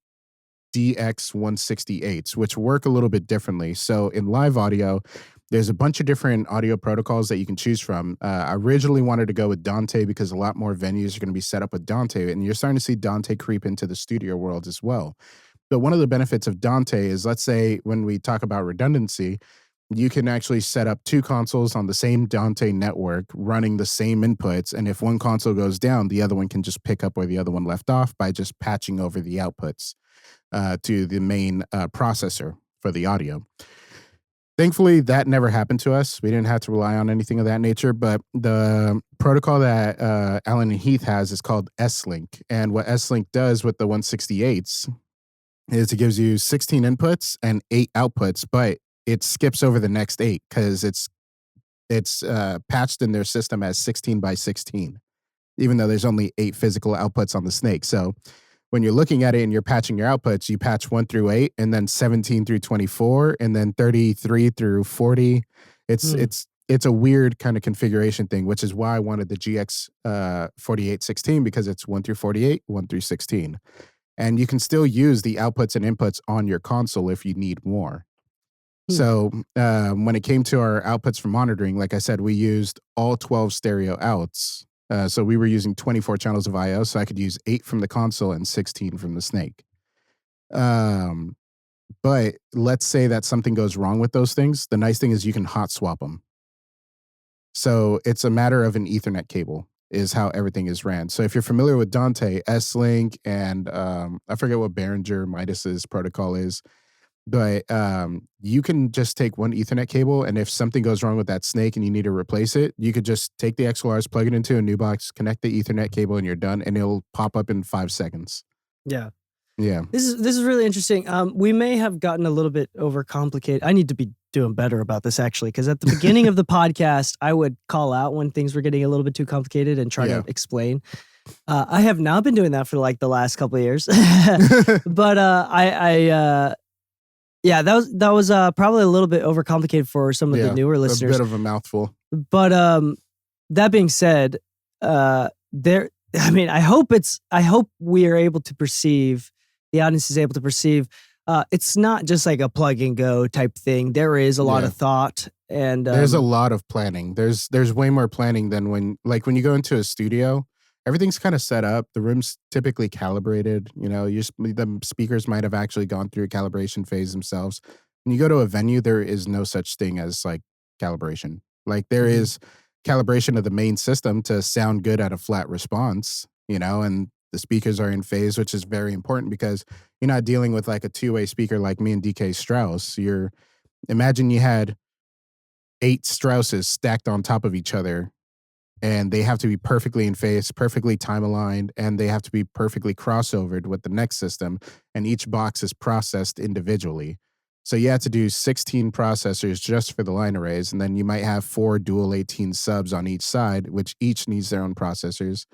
DX168s, which work a little bit differently. So in live audio, there's a bunch of different audio protocols that you can choose from. I originally wanted to go with Dante because a lot more venues are going to be set up with Dante, and you're starting to see Dante creep into the studio world as well. But one of the benefits of Dante is, let's say when we talk about redundancy, you can actually set up 2 consoles on the same Dante network running the same inputs. And if one console goes down, the other one can just pick up where the other one left off by just patching over the outputs to the main processor for the audio. Thankfully, that never happened to us. We didn't have to rely on anything of that nature. But the protocol that Allen and Heath has is called S-Link. And what S-Link does with the 168s is it gives you 16 inputs and 8 outputs, but it skips over the next 8 because it's patched in their system as 16 by 16, even though there's only 8 physical outputs on the Snake. So when you're looking at it and you're patching your outputs, you patch 1 through 8, and then 17 through 24, and then 33 through 40. It's a weird kind of configuration thing, which is why I wanted the GX 4816, because it's 1 through 48, 1 through 16. And you can still use the outputs and inputs on your console if you need more. So when it came to our outputs for monitoring, like I said, we used all 12 stereo outs. So we were using 24 channels of I/O, so I could use 8 from the console and 16 from the Snake. But let's say that something goes wrong with those things. The nice thing is you can hot swap them. So it's a matter of an Ethernet cable is how everything is ran. So if you're familiar with Dante, S-Link, and I forget what Behringer Midas's protocol is, but you can just take one Ethernet cable, and if something goes wrong with that Snake and you need to replace it, you could just take the XLRs, plug it into a new box, connect the Ethernet cable, and you're done, and it'll pop up in 5 seconds. Yeah. Yeah. This is really interesting. We may have gotten a little bit overcomplicated. I need to be doing better about this actually, because at the beginning of the podcast, I would call out when things were getting a little bit too complicated and try to explain. I have now been doing that for like the last couple of years, but that was probably a little bit overcomplicated for some of the newer listeners. A bit of a mouthful. But that being said, I hope we are able to perceive, the audience is able to perceive, it's not just like a plug and go type thing. There is a lot of thought, and there's a lot of planning. There's way more planning than when you go into a studio. Everything's kind of set up. The room's typically calibrated. You know, the speakers might have actually gone through a calibration phase themselves. When you go to a venue, there is no such thing as like calibration. Like there is calibration of the main system to sound good at a flat response, you know, and the speakers are in phase, which is very important because you're not dealing with like a two-way speaker like me and DK Strauss. Imagine you had 8 Strausses stacked on top of each other, and they have to be perfectly in phase, perfectly time aligned, and they have to be perfectly crossovered with the next system, and each box is processed individually. So you have to do 16 processors just for the line arrays, and then you might have 4 dual 18 subs on each side, which each needs their own processors.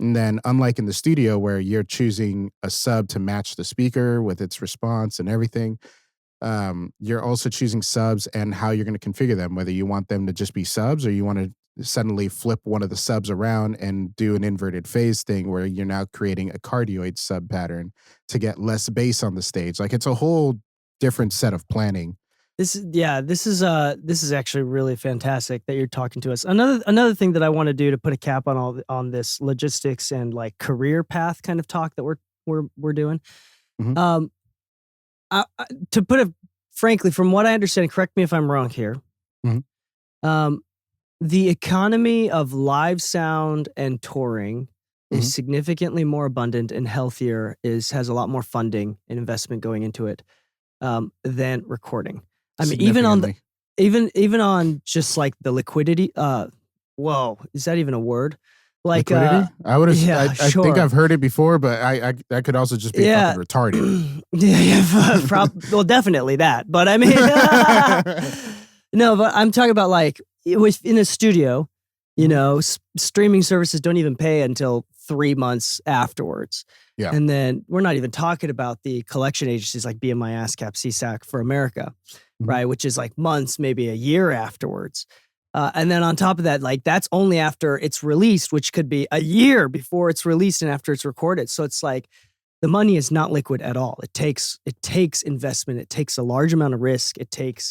And then unlike in the studio where you're choosing a sub to match the speaker with its response and everything, you're also choosing subs and how you're going to configure them, whether you want them to just be subs or you want to suddenly flip one of the subs around and do an inverted phase thing where you're now creating a cardioid sub pattern to get less bass on the stage. Like it's a whole different set of planning. This is actually really fantastic that you're talking to us. Another thing that I want to do to put a cap on this logistics and like career path kind of talk that we're doing. To put it frankly, from what I understand, correct me if I'm wrong here. The economy of live sound and touring is significantly more abundant and healthier, has a lot more funding and investment going into it than recording. I mean, even on just like the liquidity. Whoa, is that even a word? Like liquidity? I would have. Yeah, I think I've heard it before, but I could also just be fucking retarded. Well, definitely that. But I mean, no. But I'm talking about like it was in a studio. You know, streaming services don't even pay until 3 months afterwards. Yeah. And then we're not even talking about the collection agencies like BMI, ASCAP, CSAC for America, right? Which is like months, maybe a year afterwards. And then on top of that, like that's only after it's released, which could be a year before it's released and after it's recorded. So it's like the money is not liquid at all. It takes investment. It takes a large amount of risk.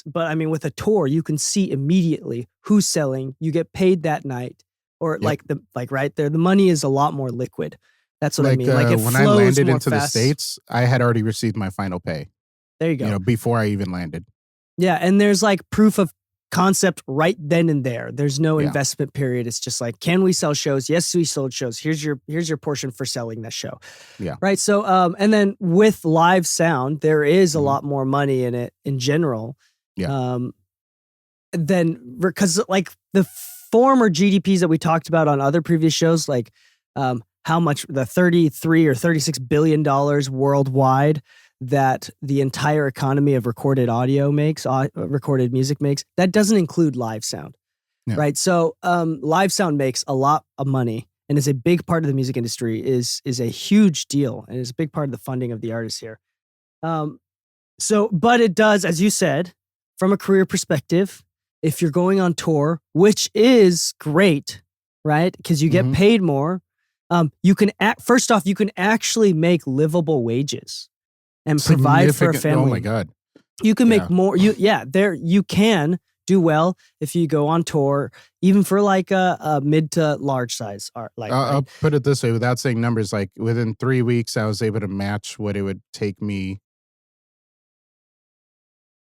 But I mean, with a tour, you can see immediately who's selling. You get paid that night, or right there, the money is a lot more liquid. That's what I mean. Like when I landed into the States, I had already received my final pay. There you go. You know, before I even landed. Yeah, and there's like proof of concept right then and there. There's no investment period. It's just like, can we sell shows? Yes, we sold shows. Here's your portion for selling that show. Yeah. Right. So and then with live sound, there is a lot more money in it in general. Yeah. Then because like the former GDPs that we talked about on other previous shows, like how much the 33 or 36 billion dollars worldwide that the entire economy of recorded audio makes, recorded music makes, that doesn't include live sound, right? So live sound makes a lot of money and is a big part of the music industry, is a huge deal, and is a big part of the funding of the artists here. But it does, as you said, from a career perspective, if you're going on tour, which is great, right? Because you get paid more. You can first off, you can actually make livable wages and provide for a family. Oh my God. You can make more. You can do well if you go on tour, even for like a mid to large size art. Like I'll put it this way, without saying numbers, like within 3 weeks, I was able to match what it would take me.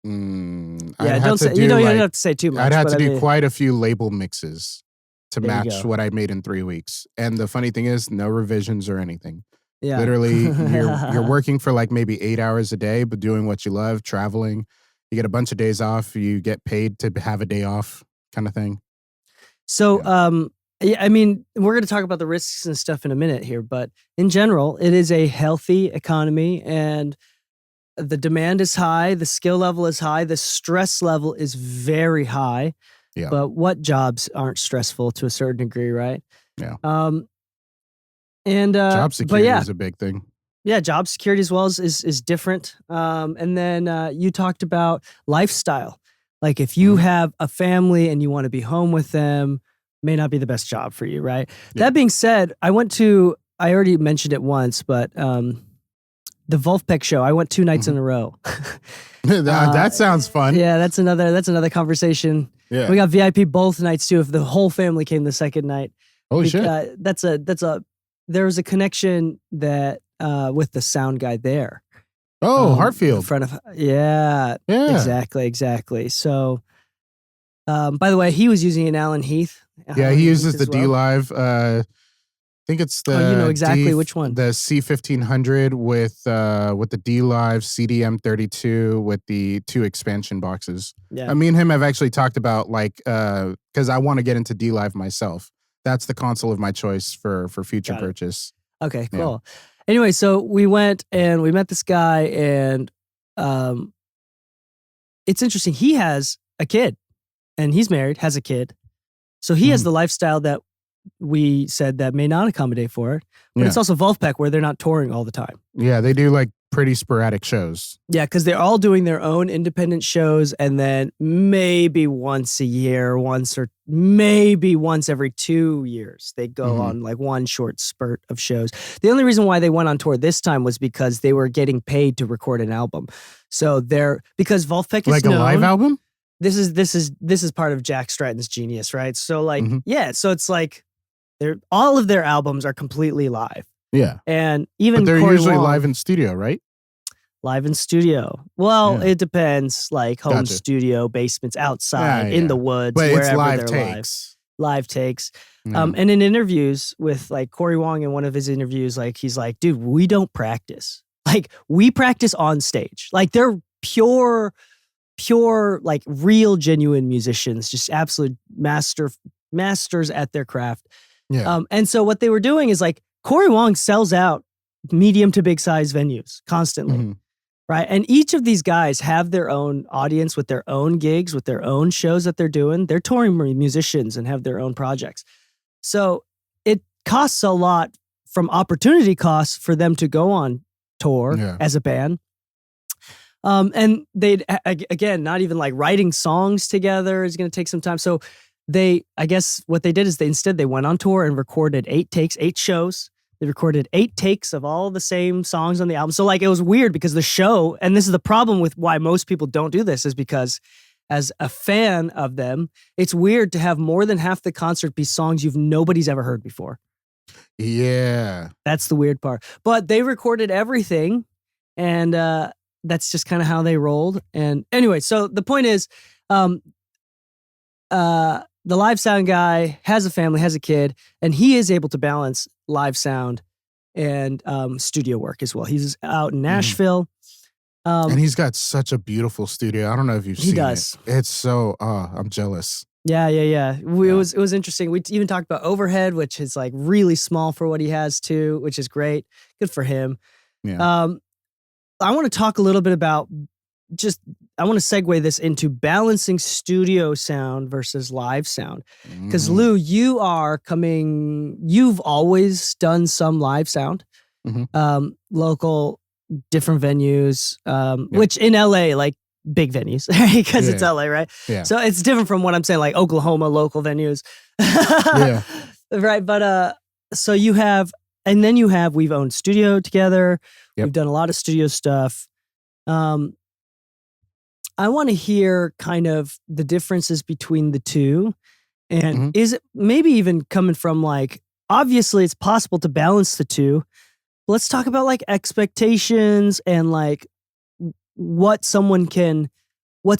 Don't say. You don't have to say too much. I'd have to do quite a few label mixes to match what I made in 3 weeks. And the funny thing is, no revisions or anything. Yeah. Literally, you're working for like maybe 8 hours a day, but doing what you love, traveling. You get a bunch of days off. You get paid to have a day off, kind of thing. So, Yeah, I mean, we're going to talk about the risks and stuff in a minute here, but in general, it is a healthy economy and the demand is high, the skill level is high, the stress level is very high. Yeah. But what jobs aren't stressful to a certain degree, right? Yeah. And job security but yeah, is a big thing. Yeah, job security as well is different. And then you talked about lifestyle. Like if you have a family and you want to be home with them, may not be the best job for you, right? Yeah. That being said, I already mentioned it once, but the Wolfpack show, I went 2 nights in a row. That sounds fun. Yeah, that's another conversation. Yeah. We got VIP both nights too. If the whole family came the second night. Holy shit. There was a connection that with the sound guy there. Oh, Hartfield. In front of exactly. So by the way, he was using an Alan Heath. Yeah, he uses the D Live. I think it's the you know exactly which one. The C1500 with the D Live CDM32 with the 2 expansion boxes. Yeah. Me and him have actually talked about because I want to get into D Live myself. That's the console of my choice for future purchase. Okay, cool. Yeah. Anyway, so we went and we met this guy, and it's interesting. He has a kid, and he's married, has a kid. So he has the lifestyle that we said that may not accommodate for it. But it's also Wolfpack where they're not touring all the time. Yeah, they do like pretty sporadic shows. Yeah, because they're all doing their own independent shows, and then maybe once a year, or maybe once every 2 years, they go on like one short spurt of shows. The only reason why they went on tour this time was because they were getting paid to record an album. So because Wolfpack is like a live album. This is part of Jack Stratton's genius, right? So like so it's like all of their albums are completely live. Yeah. And even but they're Corey usually Wong, live in studio, right? Live in studio. Well, it depends. Like home studio, basements, outside, in the woods, but wherever it's live they're takes. Live takes. And in interviews with like Corey Wong, in one of his interviews, like he's like, dude, we don't practice. Like we practice on stage. Like they're pure, like real, genuine musicians, just absolute masters at their craft. Yeah. And so what they were doing is like Corey Wong sells out medium to big size venues constantly. Right. And each of these guys have their own audience with their own gigs, with their own shows that they're doing. They're touring musicians and have their own projects. So it costs a lot from opportunity costs for them to go on tour as a band. And they'd, again, not even like writing songs together is going to take some time. So I guess what they did is they went on tour and recorded 8 shows. They recorded 8 takes of all the same songs on the album. So like it was weird because the show, and this is the problem with why most people don't do this, is because as a fan of them, it's weird to have more than half the concert be songs nobody's ever heard before. Yeah. That's the weird part. But they recorded everything, and that's just kind of how they rolled. And anyway, so the point is, the live sound guy has a family, has a kid, and he is able to balance live sound and studio work as well. He's out in Nashville. And he's got such a beautiful studio. I don't know if you've seen it. It's so, I'm jealous. Yeah. It was interesting. We even talked about Overhead, which is like really small for what he has too, which is great. Good for him. Yeah. I want to talk a little bit about I want to segue this into balancing studio sound versus live sound. Because Lu, you've always done some live sound, local, different venues, which in LA, like big venues, because it's LA, right? Yeah. So it's different from what I'm saying, like Oklahoma, local venues. Right. But so you have, and then we've owned studio together. Yep. We've done a lot of studio stuff. I want to hear kind of the differences between the two. And is it maybe even coming from like, obviously it's possible to balance the two. Let's talk about like expectations and like what's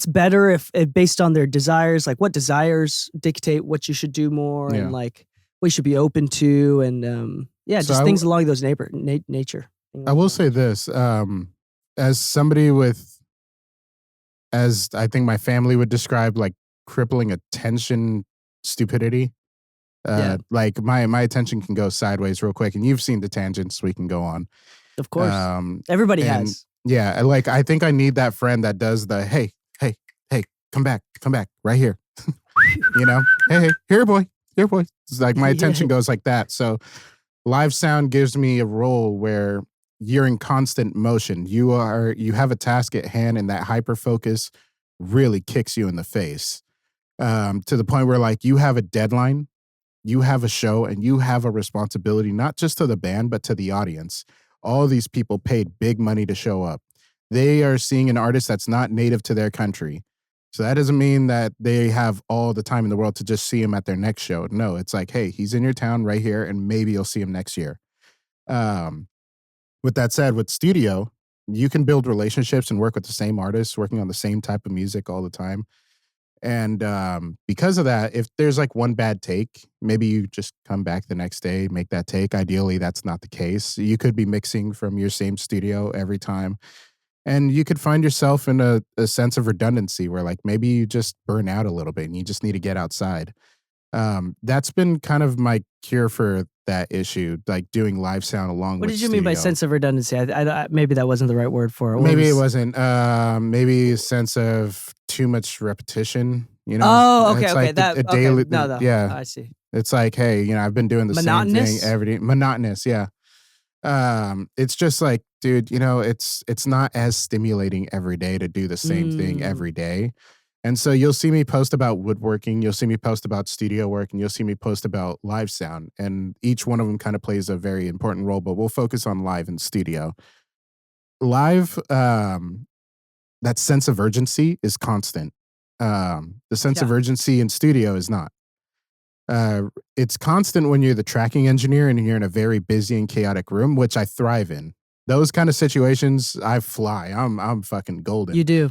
better if based on their desires, like what desires dictate what you should do more and like what you should be open to. And just things along those nature. I will say this, as somebody as I think my family would describe, like crippling attention stupidity. Yeah. Like my attention can go sideways real quick, and you've seen the tangents we can go on. Of course. Everybody and has. yeah, like I think I need that friend that does the hey, come back, right here. You know, hey, here boy. It's like my attention goes like that. So live sound gives me a role where you're in constant motion. You have a task at hand, and that hyper focus really kicks you in the face. To the point where like you have a deadline, you have a show, and you have a responsibility, not just to the band, but to the audience. All these people paid big money to show up. They are seeing an artist that's not native to their country. So that doesn't mean that they have all the time in the world to just see him at their next show. No, it's like, hey, he's in your town right here, and maybe you'll see him next year. With that said, with studio, you can build relationships and work with the same artists, working on the same type of music all the time. And because of that, if there's like one bad take, maybe you just come back the next day, make that take. Ideally, that's not the case. You could be mixing from your same studio every time. And you could find yourself in a sense of redundancy where like maybe you just burn out a little bit and you just need to get outside. That's been kind of my cure for that issue, like doing live sound along with What did you mean by studio. sense of redundancy? Maybe that wasn't the right word for it. Maybe it wasn't. Maybe a sense of too much repetition. You know? Oh, okay, It's okay. like That a daily. okay. No, Yeah, I see. it's like, hey, I've been doing the same thing Monotonous? every day. Monotonous, yeah. It's just like, dude, it's not as stimulating every day to do the same thing every day. And so you'll see me post about woodworking, you'll see me post about studio work, and you'll see me post about live sound. And each one of them kind of plays a very important role, but we'll focus on live and studio. Live, that sense of urgency is constant. The sense of Yeah. urgency in studio is not. It's constant when you're the tracking engineer and you're in a very busy and chaotic room, which I thrive in. Those kind of situations, I fly. I'm fucking golden. You do.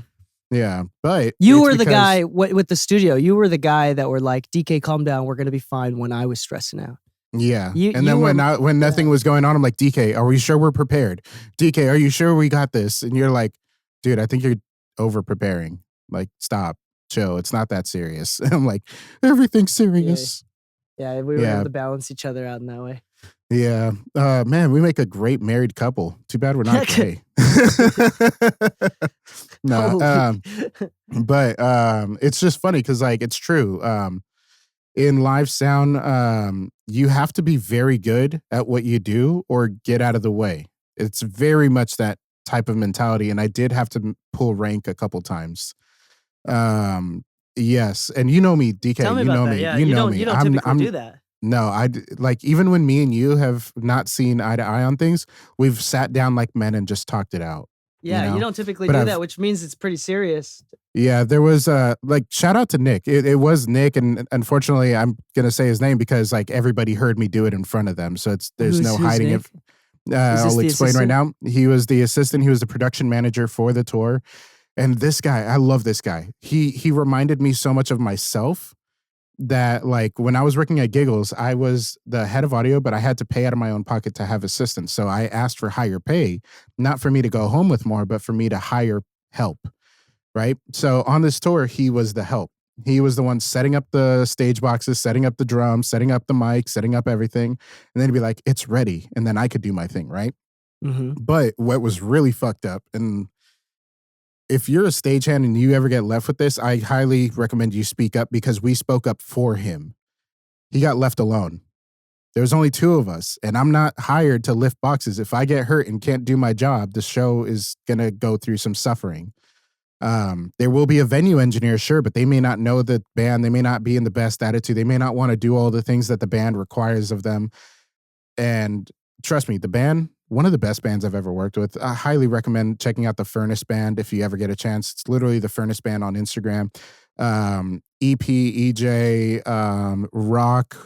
Yeah, but You it's were the because- guy with the studio. You were the guy that were like, DK, calm down. We're going to be fine when I was stressing out. Yeah, You- and you then were- when nothing was going on, I'm like, DK, are we sure we're prepared? DK, are you sure we got this? And you're like, dude, I think you're over preparing. Like, stop, chill. It's not that serious. I'm like, everything's serious. Yeah, we were Yeah. able to balance each other out in that way. Yeah. Man, we make a great married couple. Too bad we're not gay. No, Holy. but it's just funny because like it's true. In live sound, you have to be very good at what you do or get out of the way. It's very much that type of mentality, and I did have to pull rank a couple times. Yes, and you know me, DK. Tell me you about know that. me. Yeah, you know don't, me. you don't typically do that. No, like even when me and you have not seen eye to eye on things, we've sat down like men and just talked it out. Yeah, know? you don't typically But do I've- that, which means it's pretty serious. Yeah, there was like shout out to Nick. It was Nick, and unfortunately, I'm gonna say his name because like everybody heard me do it in front of them, so there's Who's no hiding Nick? it. this I'll the explain right assistant? now. He was the assistant. He was the production manager for the tour, and this guy, I love this guy. He reminded me so much of myself. That like when I was working at Giggles, I was the head of audio, but I had to pay out of my own pocket to have assistants. So I asked for higher pay, not for me to go home with more, but for me to hire help. Right. So on this tour, he was the help. He was the one setting up the stage boxes, setting up the drums, setting up the mic, setting up everything. And then he'd be like, it's ready. And then I could do my thing. Right. Mm-hmm. But what was really fucked up, and if you're a stagehand and you ever get left with this, I highly recommend you speak up because we spoke up for him. He got left alone. There's only two of us, and I'm not hired to lift boxes. If I get hurt and can't do my job, the show is going to go through some suffering. There will be a venue engineer, sure, but they may not know the band. They may not be in the best attitude. They may not want to do all the things that the band requires of them. And trust me, the band, one of the best bands I've ever worked with. I highly recommend checking out the Furnace Band if you ever get a chance. It's literally the Furnace Band on Instagram. EP, EJ, Rock.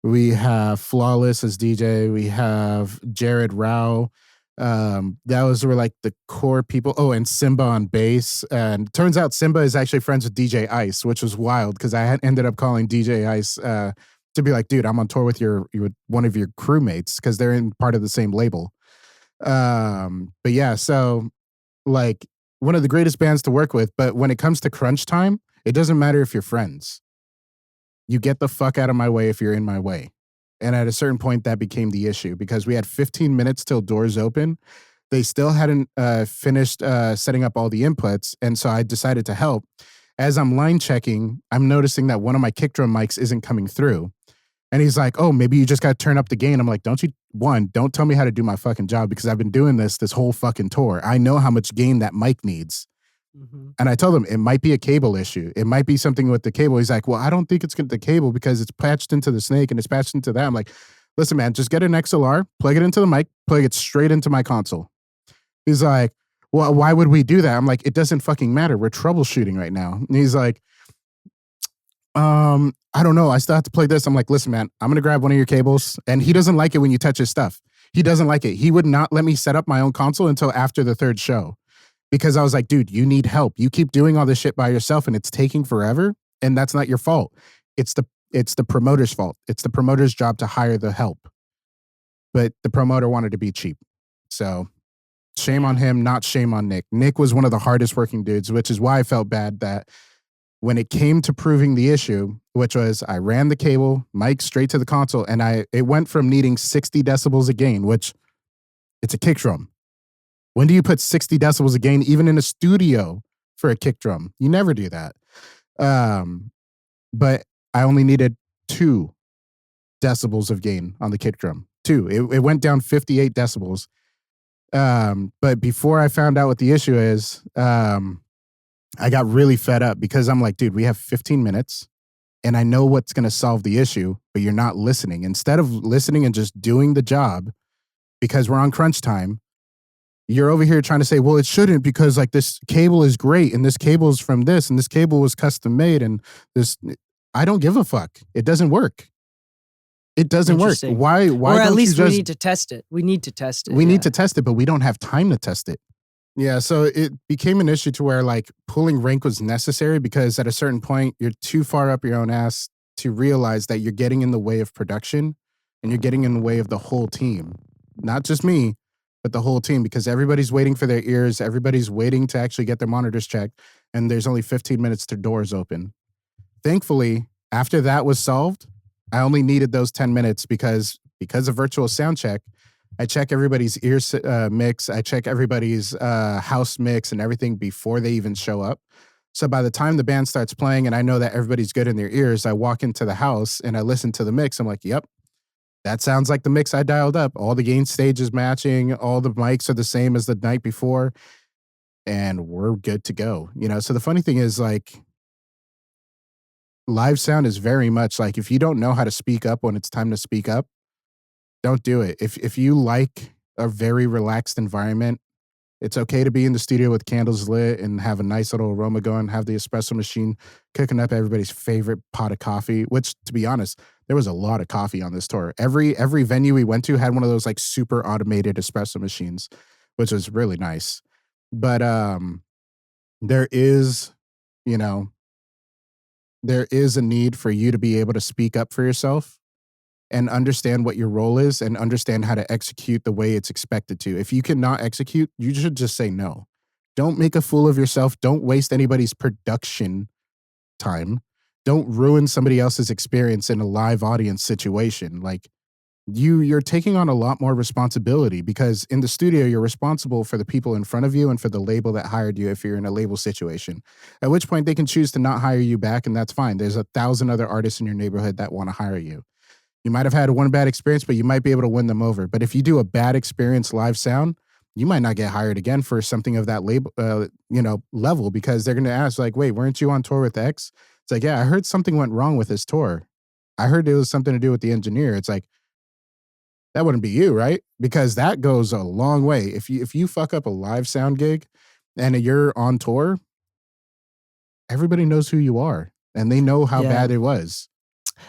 We have Flawless as DJ. We have Jared Rao. Those were like the core people. Oh, and Symba on bass. And turns out Symba is actually friends with DJ Ice, which was wild because I had ended up calling DJ Ice to be like, dude, I'm on tour with one of your crewmates because they're in part of the same label. But yeah, so like one of the greatest bands to work with. But when it comes to crunch time, it doesn't matter if you're friends. you get the fuck out of my way if you're in my way. And at a certain point, that became the issue because we had 15 minutes till doors open. They still hadn't finished setting up all the inputs. And so I decided to help. As I'm line checking, I'm noticing that one of my kick drum mics isn't coming through. And he's like, oh, maybe you just got to turn up the gain. I'm like, don't tell me how to do my fucking job because I've been doing this whole fucking tour. I know how much gain that mic needs. Mm-hmm. And I told him it might be a cable issue. It might be something with the cable. He's like, well, I don't think it's the cable because it's patched into the snake and it's patched into that. I'm like, listen, man, just get an XLR, plug it into the mic, plug it straight into my console. He's like, well, why would we do that? I'm like, it doesn't fucking matter. We're troubleshooting right now. And he's like, I don't know. I still have to play this. I'm like, listen, man, I'm going to grab one of your cables. And he doesn't like it when you touch his stuff. He doesn't like it. He would not let me set up my own console until after the third show. Because I was like, dude, you need help. You keep doing all this shit by yourself and it's taking forever. And that's not your fault. It's the promoter's fault. It's the promoter's job to hire the help. But the promoter wanted to be cheap. So shame on him, not shame on Nick. Nick was one of the hardest working dudes, which is why I felt bad that when it came to proving the issue, which was I ran the cable, mic straight to the console, and it went from needing 60 decibels a gain, which it's a kick drum. When do you put 60 decibels a gain, even in a studio for a kick drum? You never do that. But I only needed 2 decibels of gain on the kick drum. 2. It went down 58 decibels. But before I found out what the issue is, I got really fed up because I'm like, dude, we have 15 minutes and I know what's going to solve the issue, but you're not listening. Instead of listening and just doing the job because we're on crunch time, you're over here trying to say, well, it shouldn't because like this cable is great and this cable is from this and this cable was custom made and this, I don't give a fuck. It doesn't work. It doesn't work. Why? Or at least we need to test it. We need to test it. We need to test it, but we don't have time to test it. Yeah, so it became an issue to where like pulling rank was necessary because at a certain point, you're too far up your own ass to realize that you're getting in the way of production and you're getting in the way of the whole team. Not just me, but the whole team because everybody's waiting for their ears. Everybody's waiting to actually get their monitors checked. And there's only 15 minutes to doors open. Thankfully, after that was solved, I only needed those 10 minutes because of virtual sound check, I check everybody's ear mix. I check everybody's house mix and everything before they even show up. So by the time the band starts playing and I know that everybody's good in their ears, I walk into the house and I listen to the mix. I'm like, yep, that sounds like the mix I dialed up. All the gain stage is matching. All the mics are the same as the night before. And we're good to go. You know, so the funny thing is like, live sound is very much like if you don't know how to speak up when it's time to speak up, don't do it. If you like a very relaxed environment, it's okay to be in the studio with candles lit and have a nice little aroma going, have the espresso machine cooking up everybody's favorite pot of coffee, which to be honest, there was a lot of coffee on this tour. Every venue we went to had one of those like super automated espresso machines, which was really nice. But there is, you know, there is a need for you to be able to speak up for yourself and understand what your role is and understand how to execute the way it's expected to. If you cannot execute, you should just say no. Don't make a fool of yourself. Don't waste anybody's production time. Don't ruin somebody else's experience in a live audience situation. Like you're taking on a lot more responsibility because in the studio, you're responsible for the people in front of you and for the label that hired you if you're in a label situation, at which point they can choose to not hire you back and that's fine. There's 1,000 other artists in your neighborhood that want to hire you. You might have had one bad experience, but you might be able to win them over. But if you do a bad experience live sound, you might not get hired again for something of that label, level because they're going to ask like, wait, weren't you on tour with X? It's like, yeah, I heard something went wrong with his tour. I heard it was something to do with the engineer. It's like, that wouldn't be you, right? Because that goes a long way. If you fuck up a live sound gig and you're on tour, everybody knows who you are and they know how bad it was.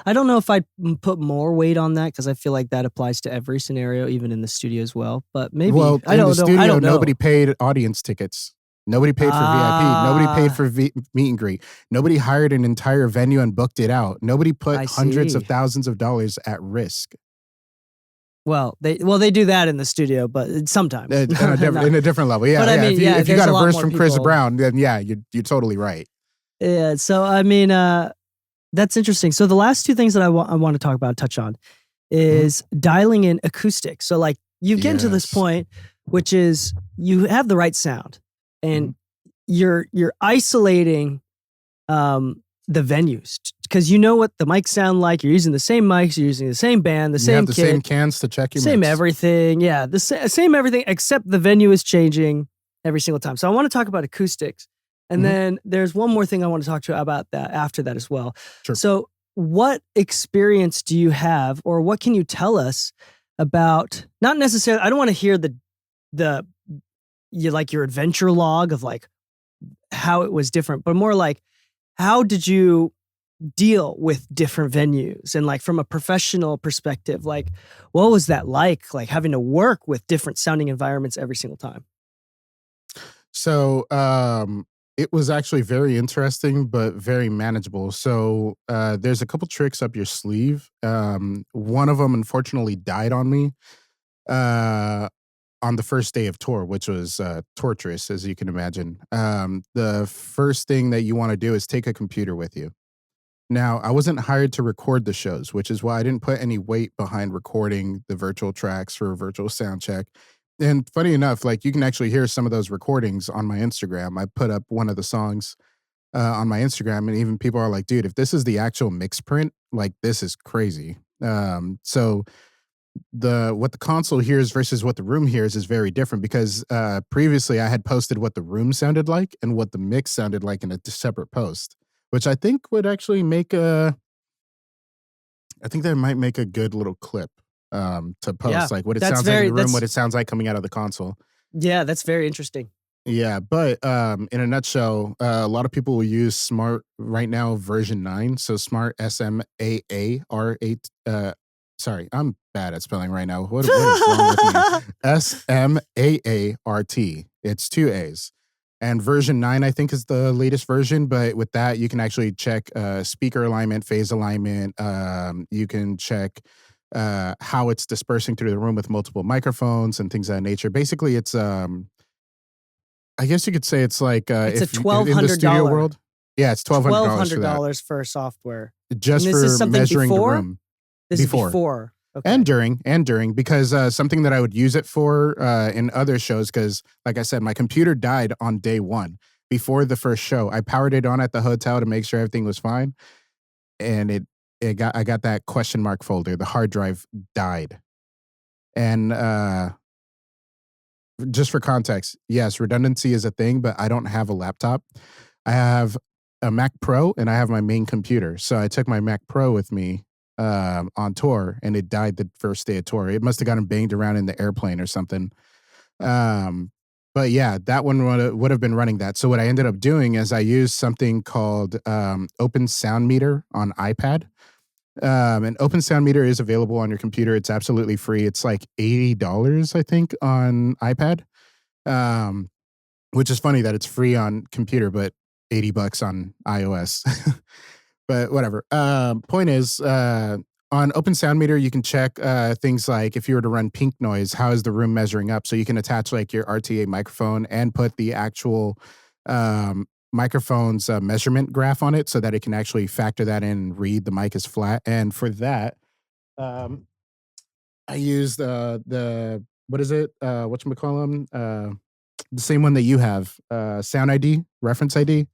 I don't know if I'd put more weight on that because I feel like that applies to every scenario, even in the studio as well. But maybe I don't know. Nobody paid audience tickets. Nobody paid for VIP. Nobody paid for meet and greet. Nobody hired an entire venue and booked it out. Nobody put hundreds of thousands of dollars at risk. Well, they do that in the studio, but sometimes in a different level. Yeah, but I mean, if you got a verse from Chris Brown, then yeah, you're totally right. Yeah. So I mean, That's interesting. So the last two things that I want to talk about, touch on, is dialing in acoustic. So like you've gotten to this point, which is you have the right sound, and you're isolating the venues because you know what the mics sound like. You're using the same mics, you're using the same band, the same kit, same cans to check your same mix. everything. Yeah, the same everything except the venue is changing every single time. So I want to talk about acoustics. And then there's one more thing I want to talk to you about that after that as well. Sure. So what experience do you have, or what can you tell us about, not necessarily, I don't want to hear your adventure log of like how it was different, but more like, how did you deal with different venues? And like from a professional perspective, like what was that like having to work with different sounding environments every single time? So, it was actually very interesting, but very manageable. So there's a couple tricks up your sleeve. One of them, unfortunately, died on me on the first day of tour, which was torturous, as you can imagine. The first thing that you want to do is take a computer with you. Now, I wasn't hired to record the shows, which is why I didn't put any weight behind recording the virtual tracks for a virtual sound check. And funny enough, like you can actually hear some of those recordings on my Instagram. I put up one of the songs on my Instagram, and even people are like, dude, if this is the actual mix print, like this is crazy. So what the console hears versus what the room hears is very different because previously I had posted what the room sounded like and what the mix sounded like in a separate post, which I think would actually I think that might make a good little clip. To post, like what it sounds like in the room, what it sounds like coming out of the console. Yeah, that's very interesting. Yeah, but in a nutshell, a lot of people will use Smart right now, version 9. So Smart SMAAR8. Sorry, I'm bad at spelling right now. What is wrong with me? SMAART. It's 2 A's. And version 9, I think, is the latest version. But with that, you can actually check speaker alignment, phase alignment. You can check how it's dispersing through the room with multiple microphones and things of that nature. Basically, it's I guess you could say it's like it's if a $1,200 in the studio world. Yeah, it's $1,200 for software. Just for measuring the room. This is before. Okay. And during, because something that I would use it for in other shows, because like I said, my computer died on day one before the first show. I powered it on at the hotel to make sure everything was fine, and I got that question mark folder. The hard drive died. And just for context, yes, redundancy is a thing, but I don't have a laptop. I have a Mac Pro and I have my main computer. So I took my Mac Pro with me on tour, and it died the first day of tour. It must have gotten banged around in the airplane or something. But yeah, that one would have been running that. So what I ended up doing is I used something called Open Sound Meter on iPad. And Open Sound Meter is available on your computer. It's absolutely free. It's like $80, I think, on iPad. Which is funny that it's free on computer, but $80 on iOS. But whatever. Point is, on Open Sound Meter, you can check things like if you were to run pink noise, how is the room measuring up? So you can attach like your RTA microphone and put the actual microphone's measurement graph on it so that it can actually factor that in and read the mic is flat. And for that, I used the what is it? Whatchamacallem? The same one that you have, Sound ID, Reference ID.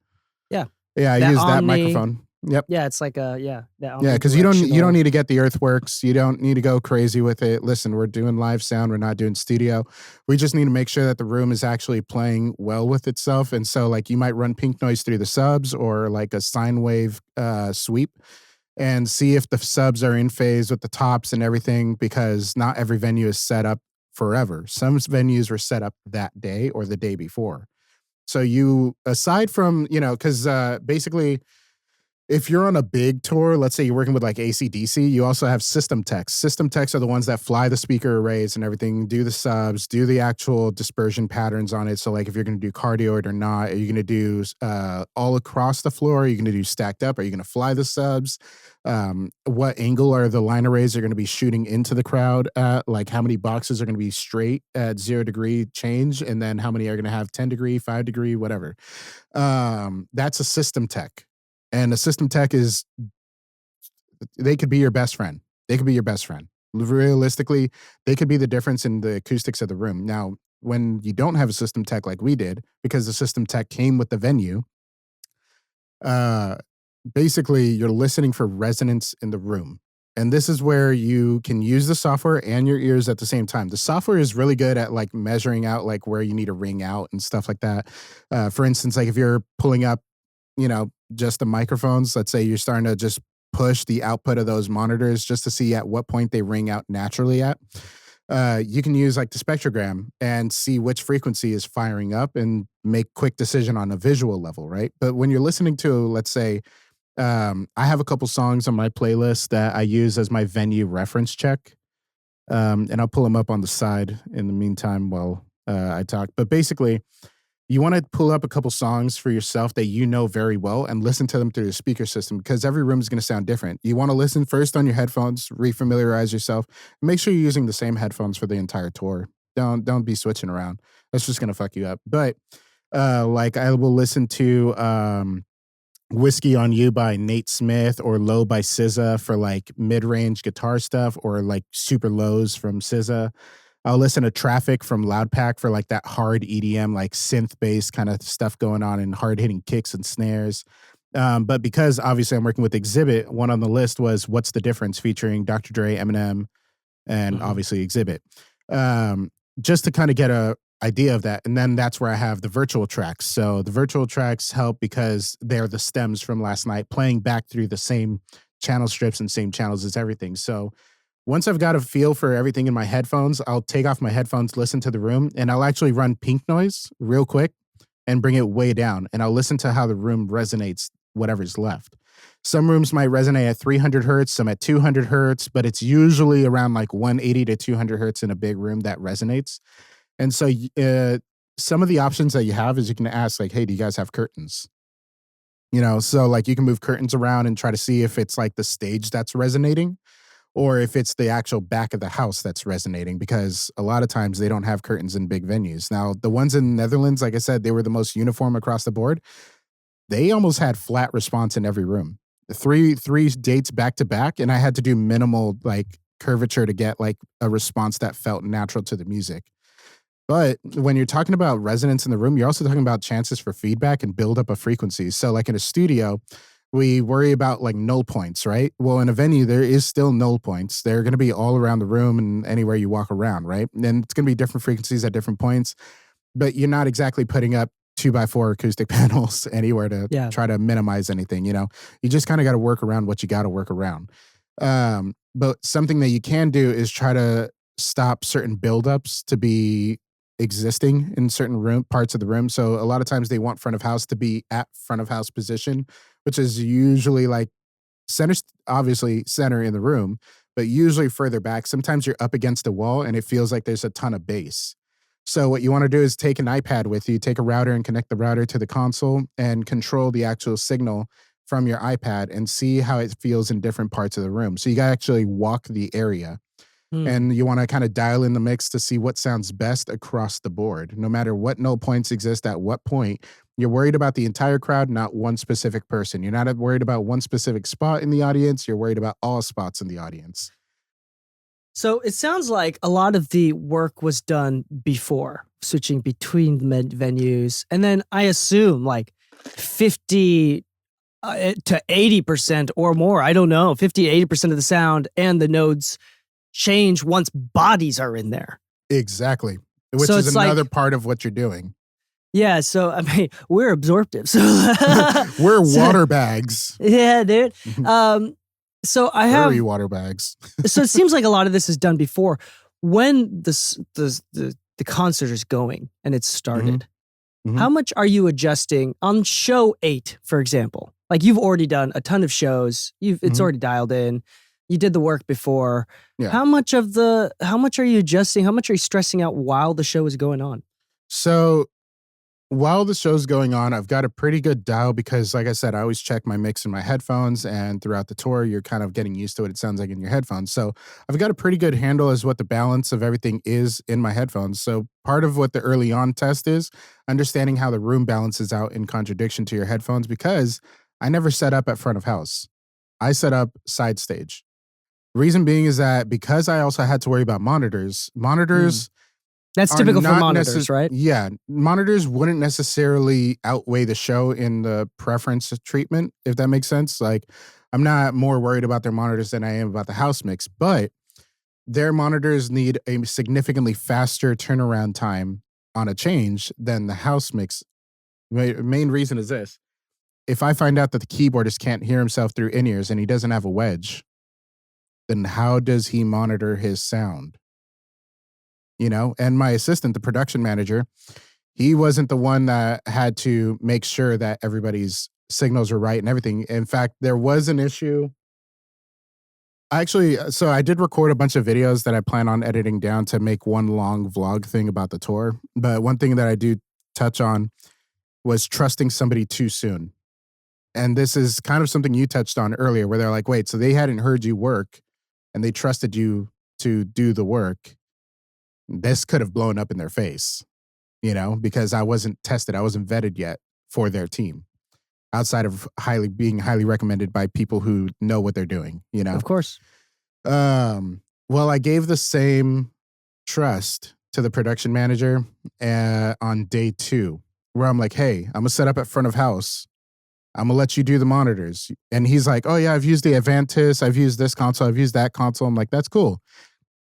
Yeah. Yeah, I use that microphone. Yep. Yeah, it's like yeah, because you don't need to get the earthworks. You don't need to go crazy with it. Listen, we're doing live sound. We're not doing studio. We just need to make sure that the room is actually playing well with itself. And so, like, you might run pink noise through the subs or like a sine wave sweep, and see if the subs are in phase with the tops and everything. Because not every venue is set up forever. Some venues were set up that day or the day before. So you, aside from because basically, if you're on a big tour, let's say you're working with like AC/DC, you also have system techs. System techs are the ones that fly the speaker arrays and everything, do the subs, do the actual dispersion patterns on it. So like if you're going to do cardioid or not, are you going to do all across the floor? Are you going to do stacked up? Are you going to fly the subs? What angle are the line arrays are going to be shooting into the crowd at? Like how many boxes are going to be straight at 0 degree change? And then how many are going to have 10 degree, 5 degree, whatever. That's a system tech. And a system tech is They could be your best friend. They could be your best friend. Realistically, they could be the difference in the acoustics of the room. Now, when you don't have a system tech like we did, because the system tech came with the venue, uh, basically you're listening for resonance in the room. And this is where you can use the software and your ears at the same time. The software is really good at like measuring out like where you need to ring out and stuff like that. For instance, like if you're pulling up, just the microphones, let's say you're starting to just push the output of those monitors just to see at what point they ring out naturally at. You can use like the spectrogram and see which frequency is firing up and make quick decision on a visual level, right? But when you're listening to, let's say, I have a couple songs on my playlist that I use as my venue reference check. And I'll pull them up on the side in the meantime while I talk. But basically, you want to pull up a couple songs for yourself that you know very well and listen to them through the speaker system because every room is going to sound different. You want to listen first on your headphones, refamiliarize yourself. Make sure you're using the same headphones for the entire tour. Don't be switching around. That's just going to fuck you up. But like I will listen to Whiskey on You by Nate Smith or Low by SZA for like mid-range guitar stuff or like super lows from SZA. I'll listen to Traffic from Loudpack for like that hard EDM, like synth bass kind of stuff going on and hard hitting kicks and snares. But because obviously I'm working with Xzibit, one on the list was What's the Difference featuring Dr. Dre, Eminem, and obviously Xzibit. Just to kind of get a idea of that. And then that's where I have the virtual tracks. So the virtual tracks help because they're the stems from last night playing back through the same channel strips and same channels as everything. So once I've got a feel for everything in my headphones, I'll take off my headphones, listen to the room, and I'll actually run pink noise real quick and bring it way down. And I'll listen to how the room resonates, whatever's left. Some rooms might resonate at 300 hertz, some at 200 hertz, but it's usually around like 180 to 200 hertz in a big room that resonates. And so some of the options that you have is you can ask like, hey, do you guys have curtains? So like you can move curtains around and try to see if it's like the stage that's resonating or if it's the actual back of the house that's resonating, because a lot of times they don't have curtains in big venues. Now, the ones in the Netherlands, like I said, they were the most uniform across the board. They almost had flat response in every room. Three dates back to back, and I had to do minimal like curvature to get like a response that felt natural to the music. But when you're talking about resonance in the room, you're also talking about chances for feedback and build up of frequencies. So like in a studio, we worry about like null points, right? Well, in a venue, there is still null points. They're going to be all around the room and anywhere you walk around, right? And it's going to be different frequencies at different points, but you're not exactly putting up 2x4 acoustic panels anywhere to try to minimize anything, You just kind of got to work around what you got to work around. But something that you can do is try to stop certain buildups to be existing in certain parts of the room. So a lot of times they want front of house to be at front of house position, which is usually like obviously center in the room, but usually further back. Sometimes you're up against a wall and it feels like there's a ton of bass. So what you want to do is take an iPad with you, take a router and connect the router to the console and control the actual signal from your iPad and see how it feels in different parts of the room. So you got to actually walk the area. And you want to kind of dial in the mix to see what sounds best across the board. No matter what null points exist at what point, you're worried about the entire crowd, not one specific person. You're not worried about one specific spot in the audience. You're worried about all spots in the audience. So it sounds like a lot of the work was done before, switching between the venues. And then I assume like 50 to 80% or more, I don't know, 50, 80% of the sound and the nodes change once bodies are in there. Exactly. Which so is another part of what you're doing. Yeah, so I mean, we're absorptive. So we're water bags. Yeah, dude. So I have furry water bags. So it seems like a lot of this is done before. When the concert is going and it's started, how much are you adjusting on show 8, for example? Like you've already done a ton of shows. It's already dialed in. You did the work before. Yeah. How much are you adjusting? How much are you stressing out while the show is going on? So while the show's going on, I've got a pretty good dial because, like I said, I always check my mix in my headphones, and throughout the tour, you're kind of getting used to what it sounds like in your headphones. So I've got a pretty good handle as what the balance of everything is in my headphones. So part of what the early on test is understanding how the room balances out in contradiction to your headphones, because I never set up at front of house. I set up side stage. Reason being is that because I also had to worry about monitors. That's typical for monitors, right? Yeah. Monitors wouldn't necessarily outweigh the show in the preference treatment, if that makes sense. Like, I'm not more worried about their monitors than I am about the house mix, but their monitors need a significantly faster turnaround time on a change than the house mix. Main reason is this. If I find out that the keyboardist can't hear himself through in-ears and he doesn't have a wedge, then how does he monitor his sound? You know, and my assistant, the production manager, he wasn't the one that had to make sure that everybody's signals were right and everything. In fact, there was an issue. So I did record a bunch of videos that I plan on editing down to make one long vlog thing about the tour. But one thing that I do touch on was trusting somebody too soon. And this is kind of something you touched on earlier, where they're like, wait, so they hadn't heard you work and they trusted you to do the work. This could have blown up in their face, you know, because I wasn't tested. I wasn't vetted yet for their team outside of being highly recommended by people who know what they're doing, you know? Of course. Well, I gave the same trust to the production manager on day 2, where I'm like, hey, I'm going to set up at front of house. I'm going to let you do the monitors. And he's like, oh yeah, I've used the Avantis. I've used this console. I've used that console. I'm like, that's cool.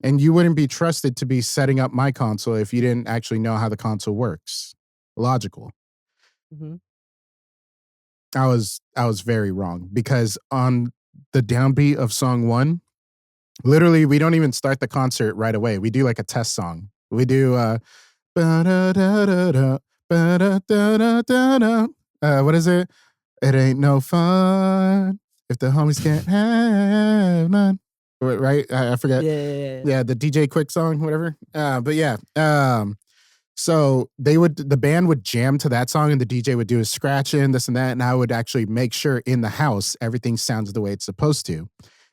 And you wouldn't be trusted to be setting up my console if you didn't actually know how the console works. Logical. Mm-hmm. I was very wrong, because on the downbeat of song 1, literally we don't even start the concert right away. We do like a test song. We do what is it? It ain't no fun if the homies can't have none. Right? I forget. Yeah, the DJ Quick song, whatever. But yeah. So the band would jam to that song and the DJ would do his scratching, this and that, and I would actually make sure in the house everything sounds the way it's supposed to.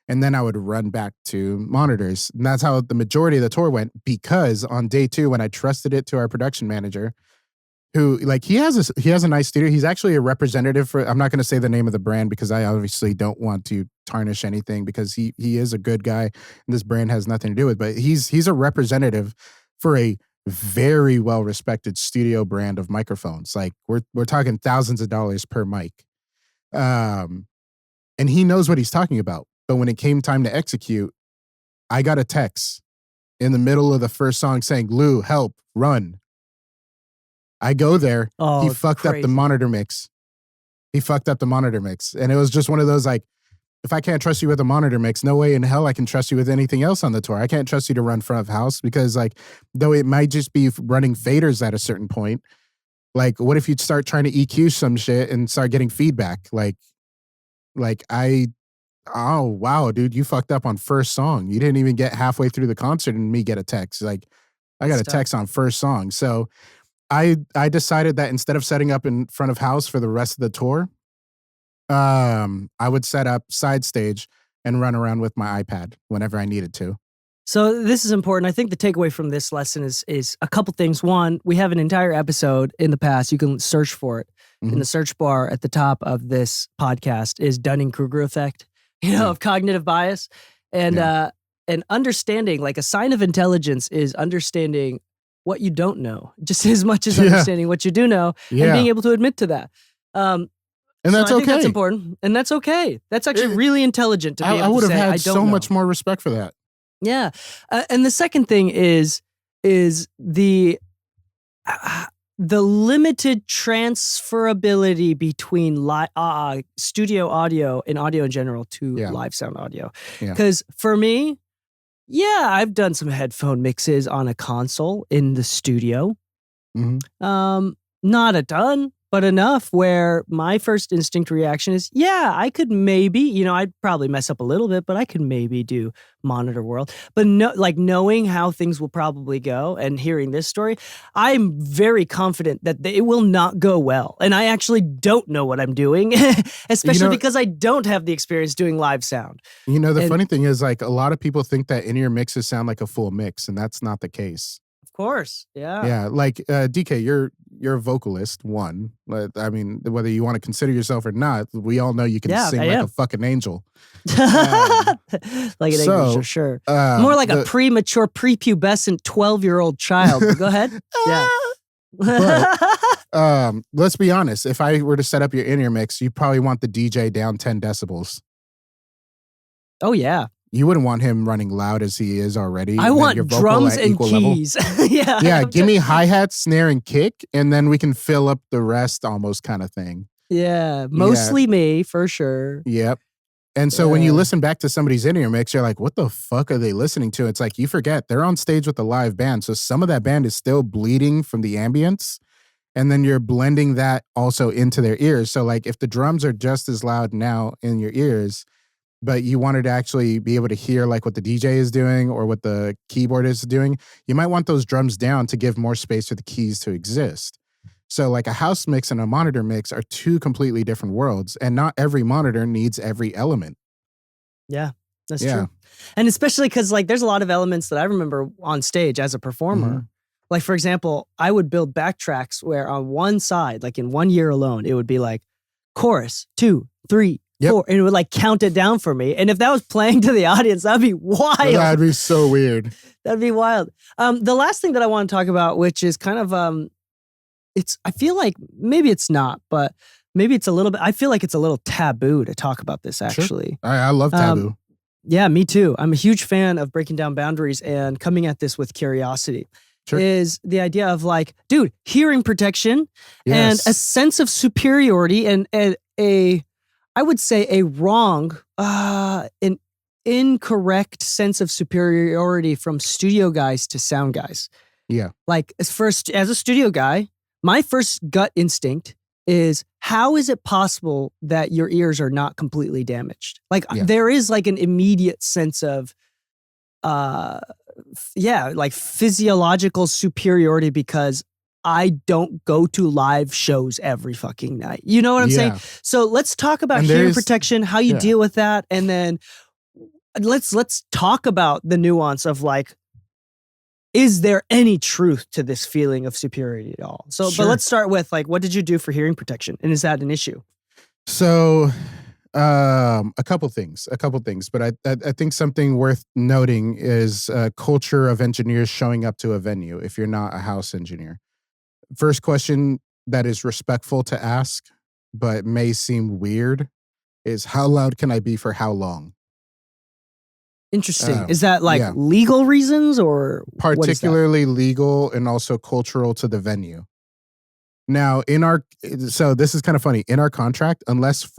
And then I would run back to monitors. And that's how the majority of the tour went, because on day 2, when I trusted it to our production manager, who, like, he has a nice studio. He's actually a representative for, I'm not going to say the name of the brand because I obviously don't want to tarnish anything, because he is a good guy and this brand has nothing to do with, but he's a representative for a very well-respected studio brand of microphones. Like, we're talking thousands of dollars per mic. And he knows what he's talking about. But when it came time to execute, I got a text in the middle of the first song saying, Lu, help, run. I go there. He fucked up the monitor mix. And it was just one of those, like, if I can't trust you with a monitor mix, no way in hell I can trust you with anything else on the tour. I can't trust you to run front of house, because, like, though it might just be running faders at a certain point, like, what if you start trying to EQ some shit and start getting feedback? Oh, wow, dude, you fucked up on first song. You didn't even get halfway through the concert and me get a text. Like, I got a text on first song. So I decided that instead of setting up in front of house for the rest of the tour, I would set up side stage and run around with my iPad whenever I needed to. So this is important. I think the takeaway from this lesson is a couple things. One, we have an entire episode in the past. You can search for it in the search bar at the top of this podcast, is Dunning-Kruger effect, of cognitive bias. And understanding, like, a sign of intelligence is understanding what you don't know, just as much as understanding what you do know, and being able to admit to that. And that's I okay. think that's important. And that's okay. That's actually really intelligent to be able to say, I would have had I don't so know. much more respect for that. Yeah. And the second thing is the limited transferability between studio audio and audio in general to live sound audio. Because for me, I've done some headphone mixes on a console in the studio. Not a ton, but enough where my first instinct reaction is, I could maybe, I'd probably mess up a little bit, but I could maybe do monitor world. But knowing how things will probably go and hearing this story, I'm very confident that it will not go well. And I actually don't know what I'm doing, especially because I don't have the experience doing live sound. The funny thing is, like, a lot of people think that in-ear mixes sound like a full mix, and that's not the case. Of course. Yeah. Yeah, like DK, you're a vocalist. One, I mean, whether you want to consider yourself or not, we all know you can sing I like am. a fucking angel. Like an English, for sure. More like a premature, prepubescent 12-year-old child. Go ahead. Yeah. But, let's be honest. If I were to set up your in-ear mix, you probably want the DJ down 10 decibels. Oh yeah. You wouldn't want him running loud as he is already. I want drums and keys. Yeah. Yeah. Give me hi-hat, snare, and kick, and then we can fill up the rest almost kind of thing. Yeah. Mostly me, for sure. Yep. And so when you listen back to somebody's in-ear mix, you're like, what the fuck are they listening to? It's like, you forget they're on stage with a live band. So some of that band is still bleeding from the ambience. And then you're blending that also into their ears. So like if the drums are just as loud now in your ears, but you wanted to actually be able to hear like what the DJ is doing or what the keyboard is doing, you might want those drums down to give more space for the keys to exist. So like a house mix and a monitor mix are two completely different worlds, and not every monitor needs every element. Yeah, that's true. And especially because like there's a lot of elements that I remember on stage as a performer. Mm-hmm. Like for example, I would build backtracks where on one side, like in 1 year alone, it would be like chorus 2, 3, 4, and it would like count it down for me. And if that was playing to the audience, that'd be wild. That'd be so weird. That'd be wild. The last thing that I want to talk about, which is kind of I feel like maybe it's not, but maybe it's a little bit, I feel like it's a little taboo to talk about this actually. Sure. I love taboo. Yeah, me too. I'm a huge fan of breaking down boundaries and coming at this with curiosity. Sure. Is the idea of like, dude, hearing protection and a sense of superiority and I would say a wrong, an incorrect sense of superiority from studio guys to sound guys. Yeah. Like as a studio guy, my first gut instinct is how is it possible that your ears are not completely damaged? Like there is like an immediate sense of, like physiological superiority because I don't go to live shows every fucking night. You know what I'm saying? So let's talk about hearing protection, how you deal with that, and then let's talk about the nuance of like, is there any truth to this feeling of superiority at all? So, but let's start with like, what did you do for hearing protection, and is that an issue? So, a couple things, but I think something worth noting is culture of engineers showing up to a venue if you're not a house engineer. First question that is respectful to ask, but may seem weird, is how loud can I be for how long? Interesting. Is that like legal reasons or particularly legal and also cultural to the venue? Now, so this is kind of funny. In our contract, unless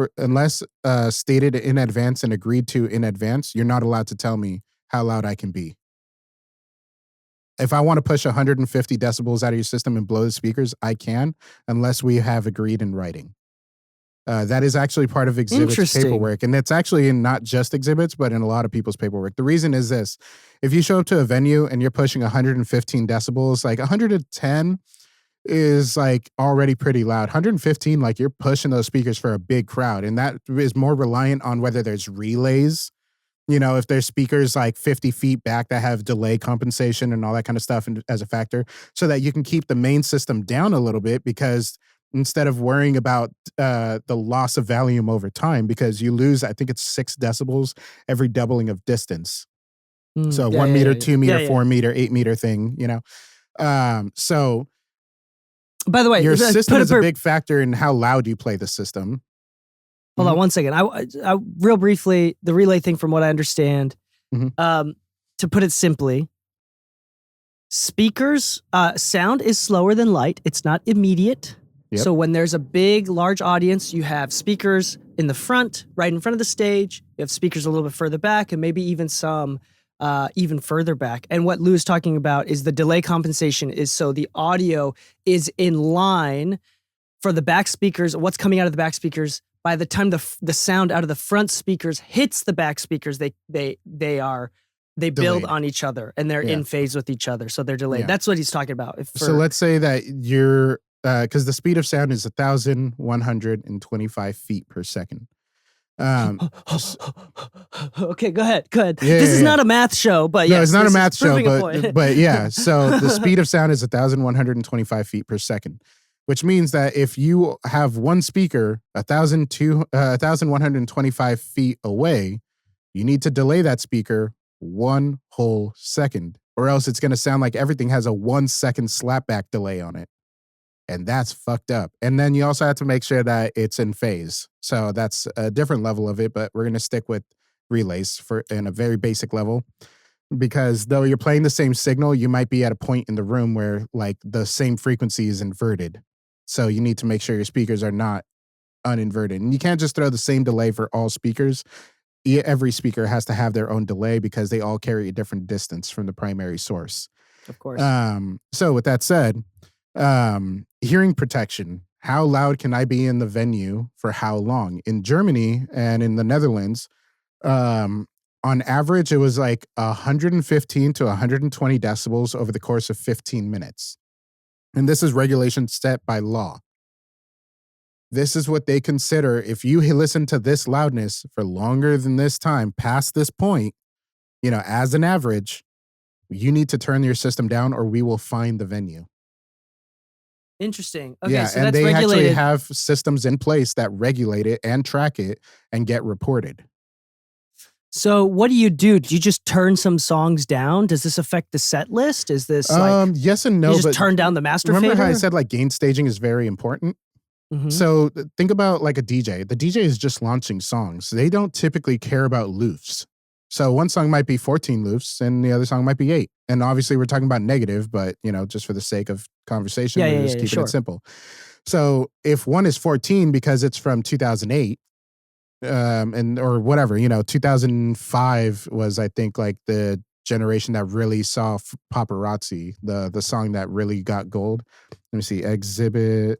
stated in advance and agreed to in advance, you're not allowed to tell me how loud I can be. If I want to push 150 decibels out of your system and blow the speakers, I can, unless we have agreed in writing. That is actually part of Xzibit's paperwork. And it's actually in not just Xzibit's, but in a lot of people's paperwork. The reason is this. If you show up to a venue and you're pushing 115 decibels, like 110 is like already pretty loud. 115, like you're pushing those speakers for a big crowd. And that is more reliant on whether there's relays. You know, if there's speakers like 50 feet back that have delay compensation and all that kind of stuff as a factor, so that you can keep the main system down a little bit, because instead of worrying about the loss of volume over time, because you lose, I think it's 6 decibels every doubling of distance. So 1 meter, 2 meter, 4 meter, 8 meter thing, you know? So by the way, your system is a big factor in how loud you play the system. Hold on 1 second. I real briefly, the relay thing, from what I understand, to put it simply, speakers, sound is slower than light. It's not immediate. Yep. So when there's a big, large audience, you have speakers in the front, right in front of the stage. You have speakers a little bit further back, and maybe even some even further back. And what Lou is talking about is the delay compensation is so the audio is in line for the back speakers, what's coming out of the back speakers. By the time the sound out of the front speakers hits the back speakers, they build on each other and they're in phase with each other. So they're delayed. Yeah. That's what he's talking about. So let's say that you're, because the speed of sound is 1,125 feet per second. Um, Okay, go ahead. Yeah, This is yeah. not a math show, but No, yes, it's not a this is math show, proving a point. but yeah. So the speed of sound is 1,125 feet per second, which means that if you have one speaker 1,125 feet away, you need to delay that speaker one whole second, or else it's going to sound like everything has a 1 second slapback delay on it. And that's fucked up. And then you also have to make sure that it's in phase. So that's a different level of it, but we're going to stick with relays for in a very basic level, because though you're playing the same signal, you might be at a point in the room where like the same frequency is inverted. So you need to make sure your speakers are not uninverted. And you can't just throw the same delay for all speakers. Every speaker has to have their own delay because they all carry a different distance from the primary source. Of course. So with that said, hearing protection. How loud can I be in the venue for how long? In Germany and in the Netherlands, on average, it was like 115 to 120 decibels over the course of 15 minutes. And this is regulation set by law. This is what they consider. If you listen to this loudness for longer than this time, past this point, as an average, you need to turn your system down or we will fine the venue. Interesting. Okay, Yeah, so and that's they regulated. actually have systems in place that regulate it and track it and get reported. So what do? Do you just turn some songs down? Does this affect the set list? Is this like Yes and no, you just but turn down the master remember fader? how I said like gain staging is very important? Mhm. So think about like a DJ. The DJ is just launching songs. They don't typically care about loofs. So one song might be 14 loofs and the other song might be 8. And obviously we're talking about negative, but just for the sake of conversation, we're just keeping sure. it simple. So if one is 14 because it's from 2008, or whatever, 2005 was, I think, like the generation that really saw Paparazzi, the song that really got gold. Let me see, Xzibit,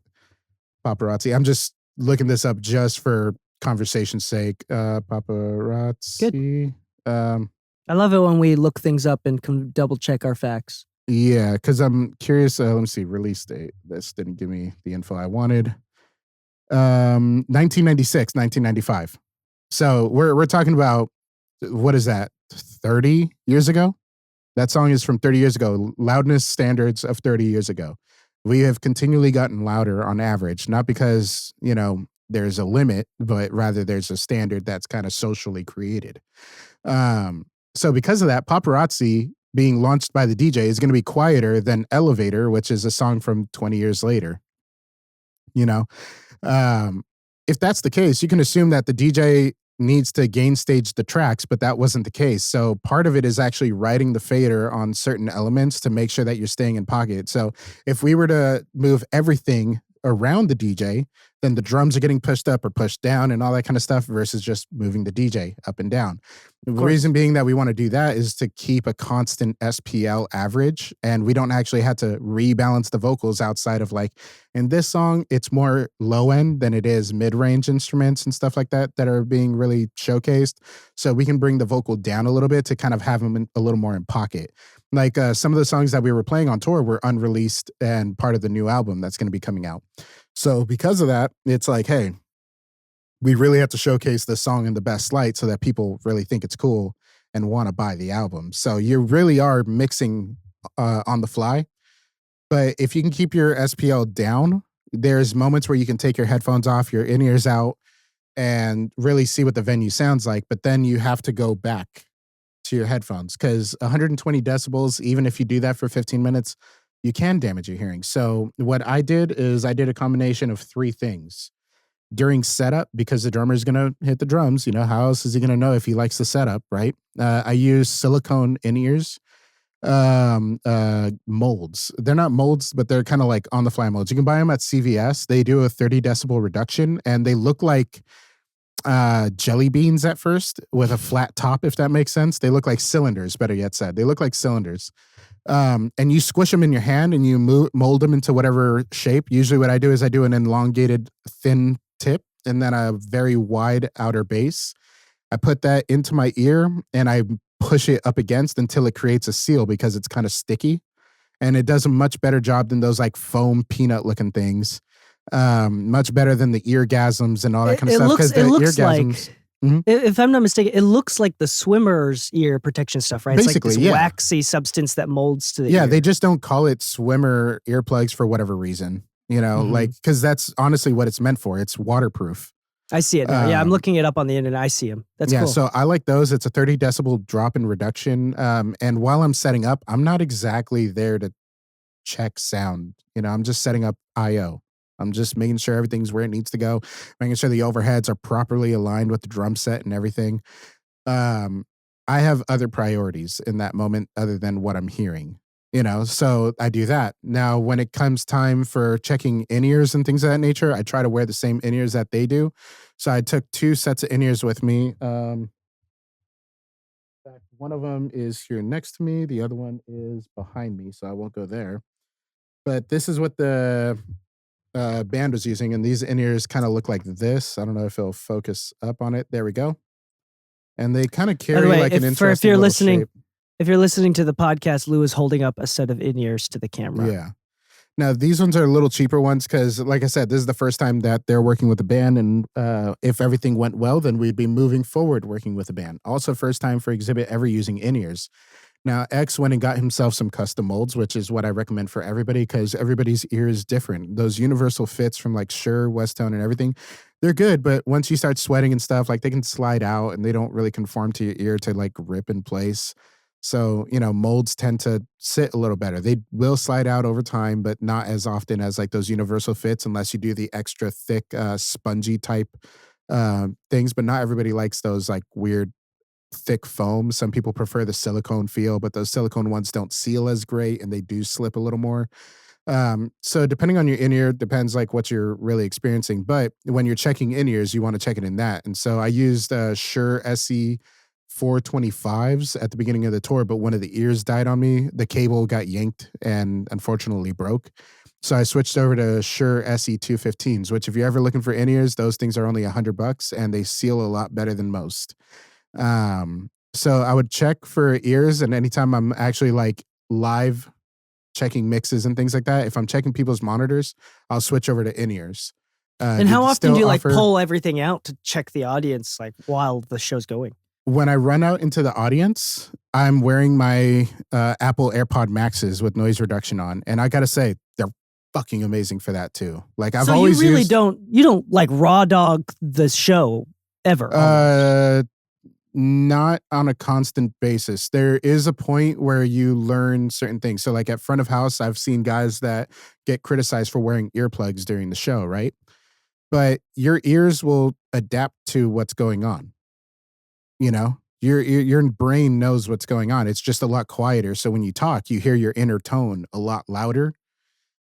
Paparazzi. I'm just looking this up just for conversation's sake. Paparazzi. Good. I love it when we look things up and can double check our facts. Yeah, because I'm curious. Let me see, release date. This didn't give me the info I wanted. 1996, 1995. So we're talking about, what is that, 30 years ago? That song is from 30 years ago. Loudness standards of 30 years ago. We have continually gotten louder on average, not because, there's a limit, but rather there's a standard that's kind of socially created. So because of that, Paparazzi being launched by the DJ is going to be quieter than Elevator, which is a song from 20 years later. If that's the case, you can assume that the DJ needs to gain stage the tracks, but that wasn't the case. So part of it is actually writing the fader on certain elements to make sure that you're staying in pocket. So if we were to move everything around the DJ, then the drums are getting pushed up or pushed down and all that kind of stuff versus just moving the DJ up and down. The reason being that we want to do that is to keep a constant SPL average, and we don't actually have to rebalance the vocals outside of, like, in this song, it's more low end than it is mid-range instruments and stuff like that are being really showcased. So we can bring the vocal down a little bit to kind of have them a little more in pocket. Like some of the songs that we were playing on tour were unreleased and part of the new album that's going to be coming out. So because of that, it's like, hey, we really have to showcase this song in the best light so that people really think it's cool and want to buy the album. So you really are mixing on the fly. But if you can keep your SPL down, there's moments where you can take your headphones off, your in-ears out, and really see what the venue sounds like. But then you have to go back to your headphones because 120 decibels, even if you do that for 15 minutes, you can damage your hearing. So what I did is I did a combination of 3 things. During setup, because the drummer is going to hit the drums, how else is he going to know if he likes the setup, right? I use silicone in-ears molds. They're not molds, but they're kind of like on-the-fly molds. You can buy them at CVS. They do a 30 decibel reduction, and they look like jelly beans at first with a flat top, if that makes sense. They look like cylinders, better yet said. They look like cylinders. And you squish them in your hand and you mold them into whatever shape. Usually what I do is I do an elongated thin tip and then a very wide outer base. I put that into my ear and I push it up against until it creates a seal because it's kind of sticky. And it does a much better job than those like foam peanut looking things. Much better than the eargasms and all that kind of stuff. Because the eargasms, If I'm not mistaken, it looks like the swimmer's ear protection stuff, right? Basically, it's like this waxy substance that molds to the ear. They just don't call it swimmer earplugs for whatever reason. Like, because that's honestly what it's meant for. It's waterproof. I see it now. I'm looking it up on the internet. I see them. That's cool. So I like those. It's a 30 decibel drop in reduction. And while I'm setting up, I'm not exactly there to check sound. I'm just setting up I/O. I'm just making sure everything's where it needs to go, making sure the overheads are properly aligned with the drum set and everything. I have other priorities in that moment other than what I'm hearing. So I do that. Now, when it comes time for checking in-ears and things of that nature, I try to wear the same in-ears that they do. So I took 2 sets of in-ears with me. One of them is here next to me. The other one is behind me, so I won't go there. But this is what the band was using, and these in-ears kind of look like this. I don't know if it'll focus up on it. There we go. And they kind of carry like an interesting little shape. If you're listening to the podcast, Lou is holding up a set of in-ears to the camera. Yeah. Now, these ones are a little cheaper ones because, like I said, this is the first time that they're working with a band. And if everything went well, then we'd be moving forward working with a band. Also, first time for Xzibit ever using in-ears. Now, X went and got himself some custom molds, which is what I recommend for everybody because everybody's ear is different. Those universal fits from like Shure, Westone, and everything, they're good. But once you start sweating and stuff, like they can slide out and they don't really conform to your ear to like rip in place. So, molds tend to sit a little better. They will slide out over time, but not as often as like those universal fits unless you do the extra thick, spongy type things. But not everybody likes those like weird thick foam. Some people prefer the silicone feel, but those silicone ones don't seal as great and they do slip a little more. So depending on your in-ear, depends like what you're really experiencing. But when you're checking in-ears, you want to check it in that. And so I used Shure SE 425s at the beginning of the tour, but one of the ears died on me. The cable got yanked and unfortunately broke. So I switched over to Shure SE 215s, which if you're ever looking for in-ears, those things are only $100 and they seal a lot better than most. So I would check for ears, and anytime I'm actually like live checking mixes and things like that, if I'm checking people's monitors, I'll switch over to in-ears. And how often do you like pull everything out to check the audience like while the show's going? When I run out into the audience, I'm wearing my Apple AirPod Maxes with noise reduction on. And I got to say, they're fucking amazing for that too. Like I've always you really don't like raw dog the show ever. Not on a constant basis. There is a point where you learn certain things. So like at front of house, I've seen guys that get criticized for wearing earplugs during the show, right? But your ears will adapt to what's going on. Your brain knows what's going on. It's just a lot quieter. So when you talk, you hear your inner tone a lot louder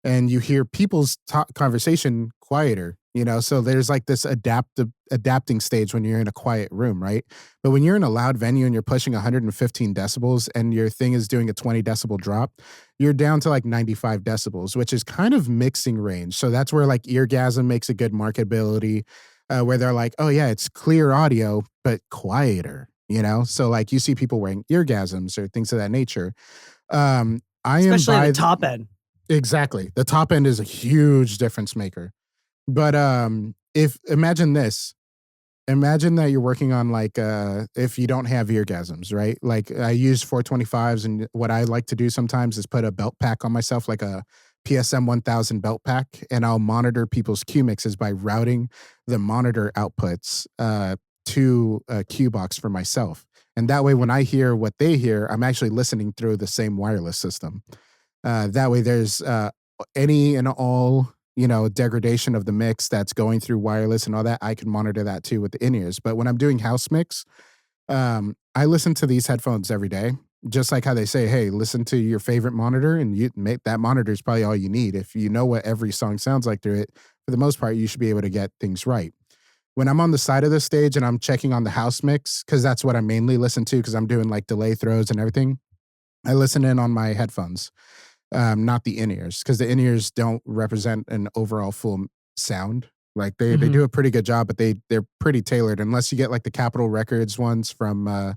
and you hear people's conversation quieter, so there's like this adapting stage when you're in a quiet room, right? But when you're in a loud venue and you're pushing 115 decibels and your thing is doing a 20 decibel drop, you're down to like 95 decibels, which is kind of mixing range. So that's where like Eargasm makes a good marketability. Where they're like, oh yeah, it's clear audio, but quieter, So like you see people wearing eargasms or things of that nature. Especially at the top end. Exactly. The top end is a huge difference maker. But imagine this. Imagine that you're working on like, if you don't have eargasms, right? Like I use 425s and what I like to do sometimes is put a belt pack on myself, like a PSM 1000 belt pack, and I'll monitor people's Q mixes by routing the monitor outputs to a Q box for myself. And that way, when I hear what they hear, I'm actually listening through the same wireless system. That way, there's any and all, degradation of the mix that's going through wireless and all that, I can monitor that too with the in-ears. But when I'm doing house mix, I listen to these headphones every day. Just like how they say, hey, listen to your favorite monitor and you make that monitor is probably all you need. If you know what every song sounds like through it, for the most part, you should be able to get things right. When I'm on the side of the stage and I'm checking on the house mix, because that's what I mainly listen to because I'm doing like delay throws and everything, I listen in on my headphones, not the in-ears, because the in-ears don't represent an overall full sound. Like they do a pretty good job, but they're pretty tailored unless you get like the Capitol Records ones from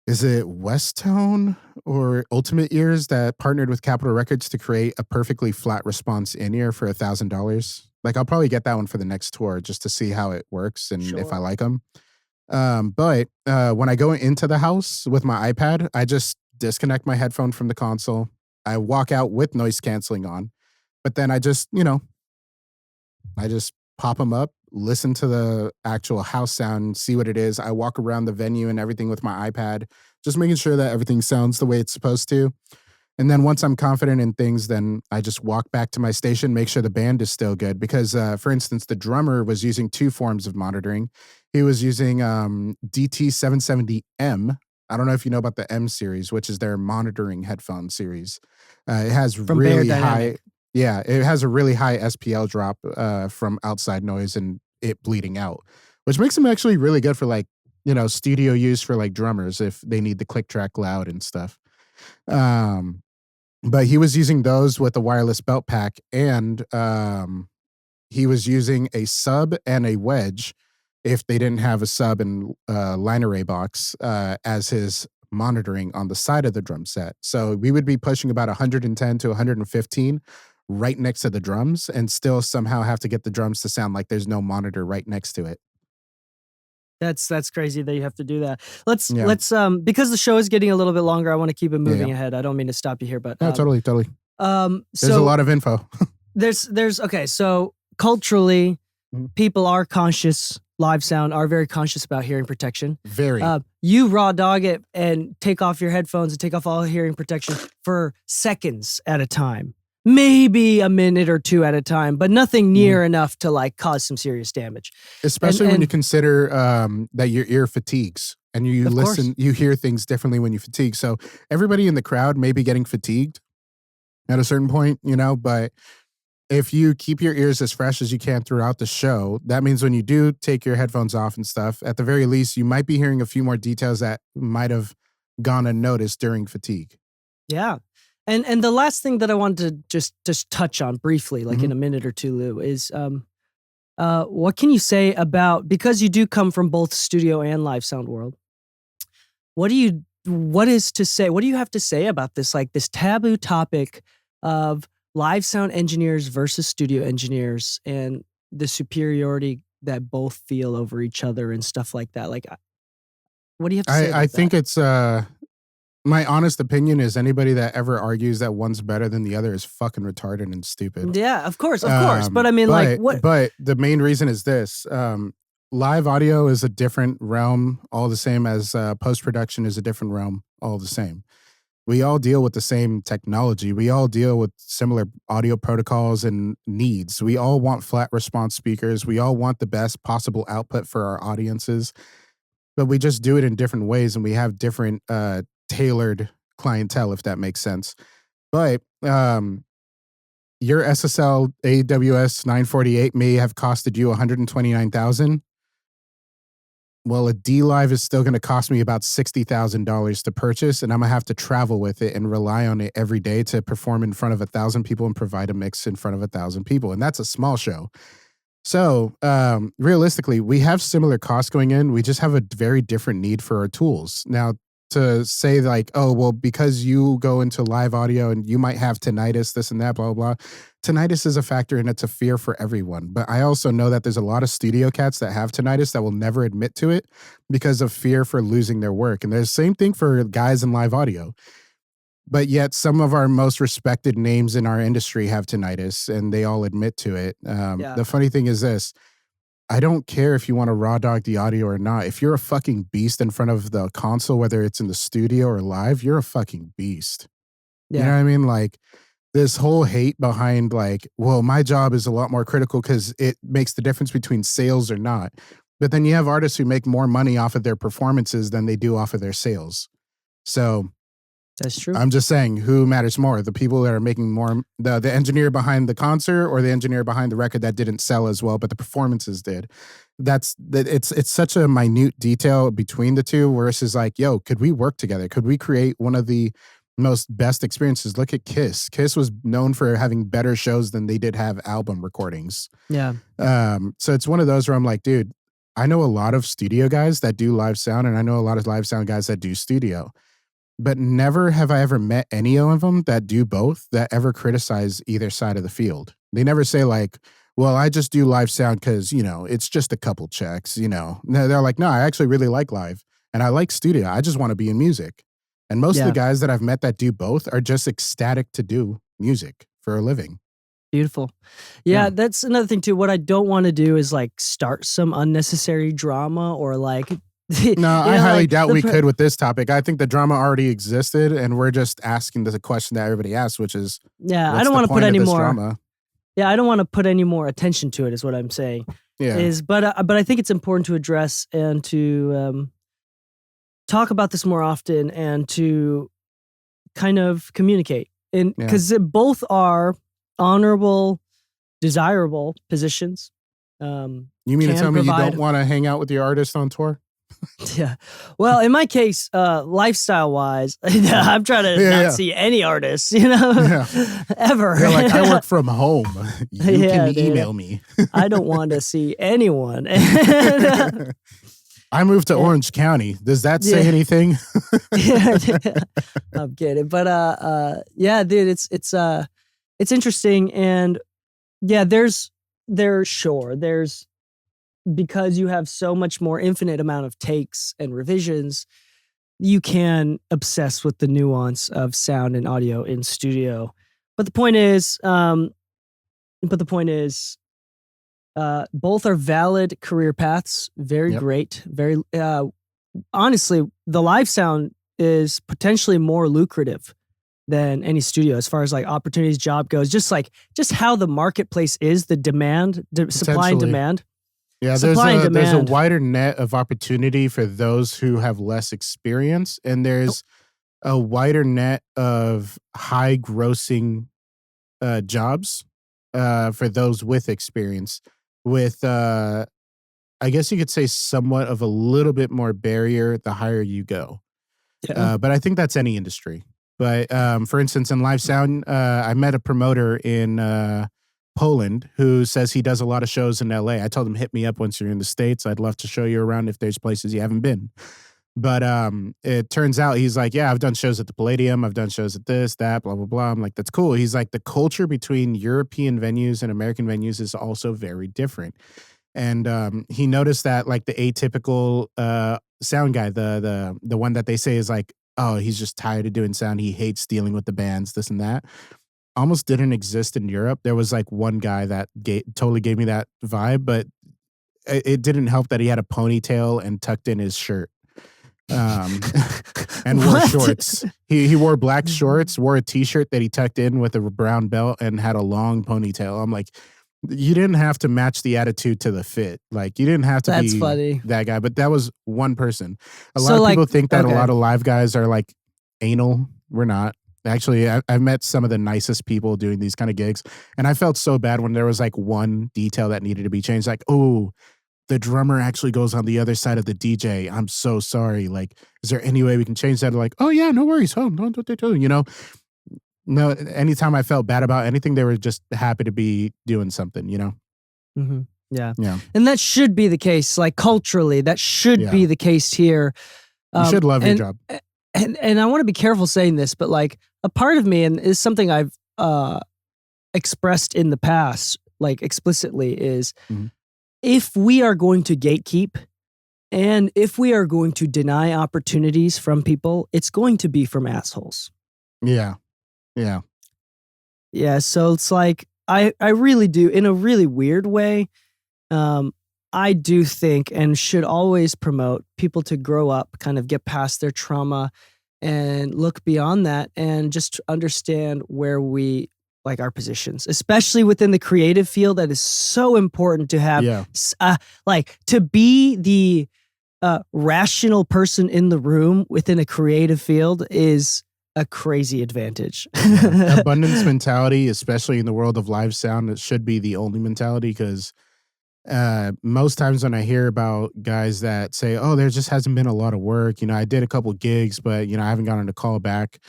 is it Westone or Ultimate Ears that partnered with Capitol Records to create a perfectly flat response in-ear for $1,000? Like I'll probably get that one for the next tour just to see how it works and if I Sure. like them. But when I go into the house with my iPad, I just disconnect my headphone from the console. I walk out with noise canceling on, but then I just, I just pop them up, listen to the actual house sound, see what it is. I walk around the venue and everything with my iPad, just making sure that everything sounds the way it's supposed to. And then once I'm confident in things, then I just walk back to my station, make sure the band is still good. Because, for instance, the drummer was using two forms of monitoring. He was using DT770M. I don't know if you know about the M series, which is their monitoring headphone series. It has From really Bear high, Dynamic. yeah, it has a really high SPL drop from outside noise and it bleeding out, which makes them actually really good for like, studio use for like drummers if they need the click track loud and stuff. Um, but he was using those with a wireless belt pack, and he was using a sub and a wedge if they didn't have a sub and line array box as his monitoring on the side of the drum set. So we would be pushing about 110 to 115 right next to the drums and still somehow have to get the drums to sound like there's no monitor right next to it. That's crazy that you have to do that. Let's Yeah. because the show is getting a little bit longer, I want to keep it moving Yeah. ahead. I don't mean to stop you here, but No, totally. There's so a lot of info. there's okay, so culturally Mhm. people are conscious, live sound are very conscious about hearing protection. Very. You raw dog it and take off your headphones and take off all hearing protection for seconds at a time. Maybe a minute or two at a time, but nothing near enough to like cause some serious damage. Especially when you and- consider that your ear fatigues and you Of course. listen, you hear things differently when you fatigue. So everybody in the crowd may be getting fatigued at a certain point, but if you keep your ears as fresh as you can throughout the show, that means when you do take your headphones off and stuff, at the very least, you might be hearing a few more details that might have gone unnoticed during fatigue. Yeah. And the last thing that I wanted to just touch on briefly, like in a minute or two, Lou, is what can you say about, because you do come from both studio and live sound world, what do you have to say about this, like this taboo topic of live sound engineers versus studio engineers and the superiority that both feel over each other and stuff like that? Like, what do you have to say about I think that? it's my honest opinion is anybody that ever argues that one's better than the other is fucking retarded and stupid. Yeah, of course. But I mean, like, what? But the main reason is this: live audio is a different realm, all the same as post production is a different realm, all the same. We all deal with the same technology. We all deal with similar audio protocols and needs. We all want flat response speakers. We all want the best possible output for our audiences, but we just do it in different ways, and we have different tailored clientele, if that makes sense. But your SSL AWS 948 may have costed you $129,000. Well, a D Live is still going to cost me about $60,000 to purchase, and I'm going to have to travel with it and rely on it every day to perform in front of 1,000 people and provide a mix in front of 1,000 people. And that's a small show. So realistically, we have similar costs going in. We just have a very different need for our tools. Now, to say like, oh, well, because you go into live audio and you might have tinnitus, this and that, blah, blah, blah. Tinnitus is a factor and it's a fear for everyone. But I also know that there's a lot of studio cats that have tinnitus that will never admit to it because of fear for losing their work. And there's the same thing for guys in live audio. But yet some of our most respected names in our industry have tinnitus and they all admit to it. The funny thing is this. I don't care if you want to raw dog the audio or not. If you're a fucking beast in front of the console, whether it's in the studio or live, you're a fucking beast. Yeah. You know what I mean? Like this whole hate behind like, well, my job is a lot more critical because it makes the difference between sales or not. But then you have artists who make more money off of their performances than they do off of their sales. So That's true. I'm just saying, who matters more? The people that are making more, the engineer behind the concert or the engineer behind the record that didn't sell as well, but the performances did. It's such a minute detail between the two versus like, yo, could we work together? Could we create one of the most best experiences? Look at Kiss. Kiss was known for having better shows than they did have album recordings. Yeah. So it's one of those where I'm like, dude, I know a lot of studio guys that do live sound, and I know a lot of live sound guys that do studio. But never have I ever met any of them that do both that ever criticize either side of the field. They never say like, well, I just do live sound because, it's just a couple checks, No, they're like, no, I actually really like live and I like studio. I just want to be in music. And most of the guys that I've met that do both are just ecstatic to do music for a living. Beautiful. Yeah, that's another thing too. What I don't want to do is like start some unnecessary drama or like. No, I highly doubt we could with this topic. I think the drama already existed, and we're just asking the question that everybody asks, which is, I don't want to put any more drama. Yeah, I don't want to put any more attention to it. Is what I'm saying. Yeah. But I think it's important to address and to talk about this more often and to kind of communicate, and because both are honorable, desirable positions. You mean to tell me you don't want to hang out with your artist on tour? Yeah. Well, in my case, lifestyle wise, I'm trying to not see any artists, ever. You're like, I work from home. You can email me. I don't want to see anyone. I moved to Orange County. Does that say anything? I'm kidding. But dude, it's interesting. And there's because you have so much more infinite amount of takes and revisions, you can obsess with the nuance of sound and audio in studio. But the point is, both are valid career paths. Very great. Very honestly, the live sound is potentially more lucrative than any studio as far as like opportunities, job goes. Just how the marketplace is, the demand, supply and demand. Yeah, there's a wider net of opportunity for those who have less experience, and there's a wider net of high grossing jobs for those with experience. With I guess you could say somewhat of a little bit more barrier the higher you go. Yeah. But I think that's any industry. But for instance, in live sound, I met a promoter in Poland who says he does a lot of shows in LA. I told him, hit me up once you're in the States. I'd love to show you around if there's places you haven't been. But it turns out he's like, yeah, I've done shows at the Palladium. I've done shows at this, that, blah, blah, blah. I'm like, that's cool. He's like, the culture between European venues and American venues is also very different. And he noticed that like the atypical sound guy, the one that they say is like, oh, he's just tired of doing sound. He hates dealing with the bands, this and that. Almost didn't exist in Europe. There was like one guy that totally gave me that vibe, but it didn't help that he had a ponytail and tucked in his shirt. And wore shorts. He wore black shorts, wore a t-shirt that he tucked in with a brown belt and had a long ponytail. I'm like, you didn't have to match the attitude to the fit. Like you didn't have to be that guy, but that was one person. A lot of people think that a lot of live guys are like anal. We're not. Actually, I've met some of the nicest people doing these kind of gigs, and I felt so bad when there was like one detail that needed to be changed. Like, oh, the drummer actually goes on the other side of the DJ. I'm so sorry. Like, is there any way we can change that? Like, oh yeah, no worries. Oh, no, no. Anytime I felt bad about anything, they were just happy to be doing something. Mm-hmm. Yeah. And that should be the case. Like culturally, that should be the case here. You should love your job. And I want to be careful saying this, but like a part of me, and is something I've expressed in the past, like explicitly, is if we are going to gatekeep and if we are going to deny opportunities from people, it's going to be from assholes. Yeah. So it's like, I really do, in a really weird way, I do think and should always promote people to grow up, kind of get past their trauma and look beyond that and just understand where we like our positions, especially within the creative field. That is so important to have, like to be the rational person in the room within a creative field is a crazy advantage. Abundance mentality, especially in the world of live sound, it should be the only mentality because most times when I hear about guys that say, oh, there just hasn't been a lot of work, I did a couple gigs, but I haven't gotten a call back.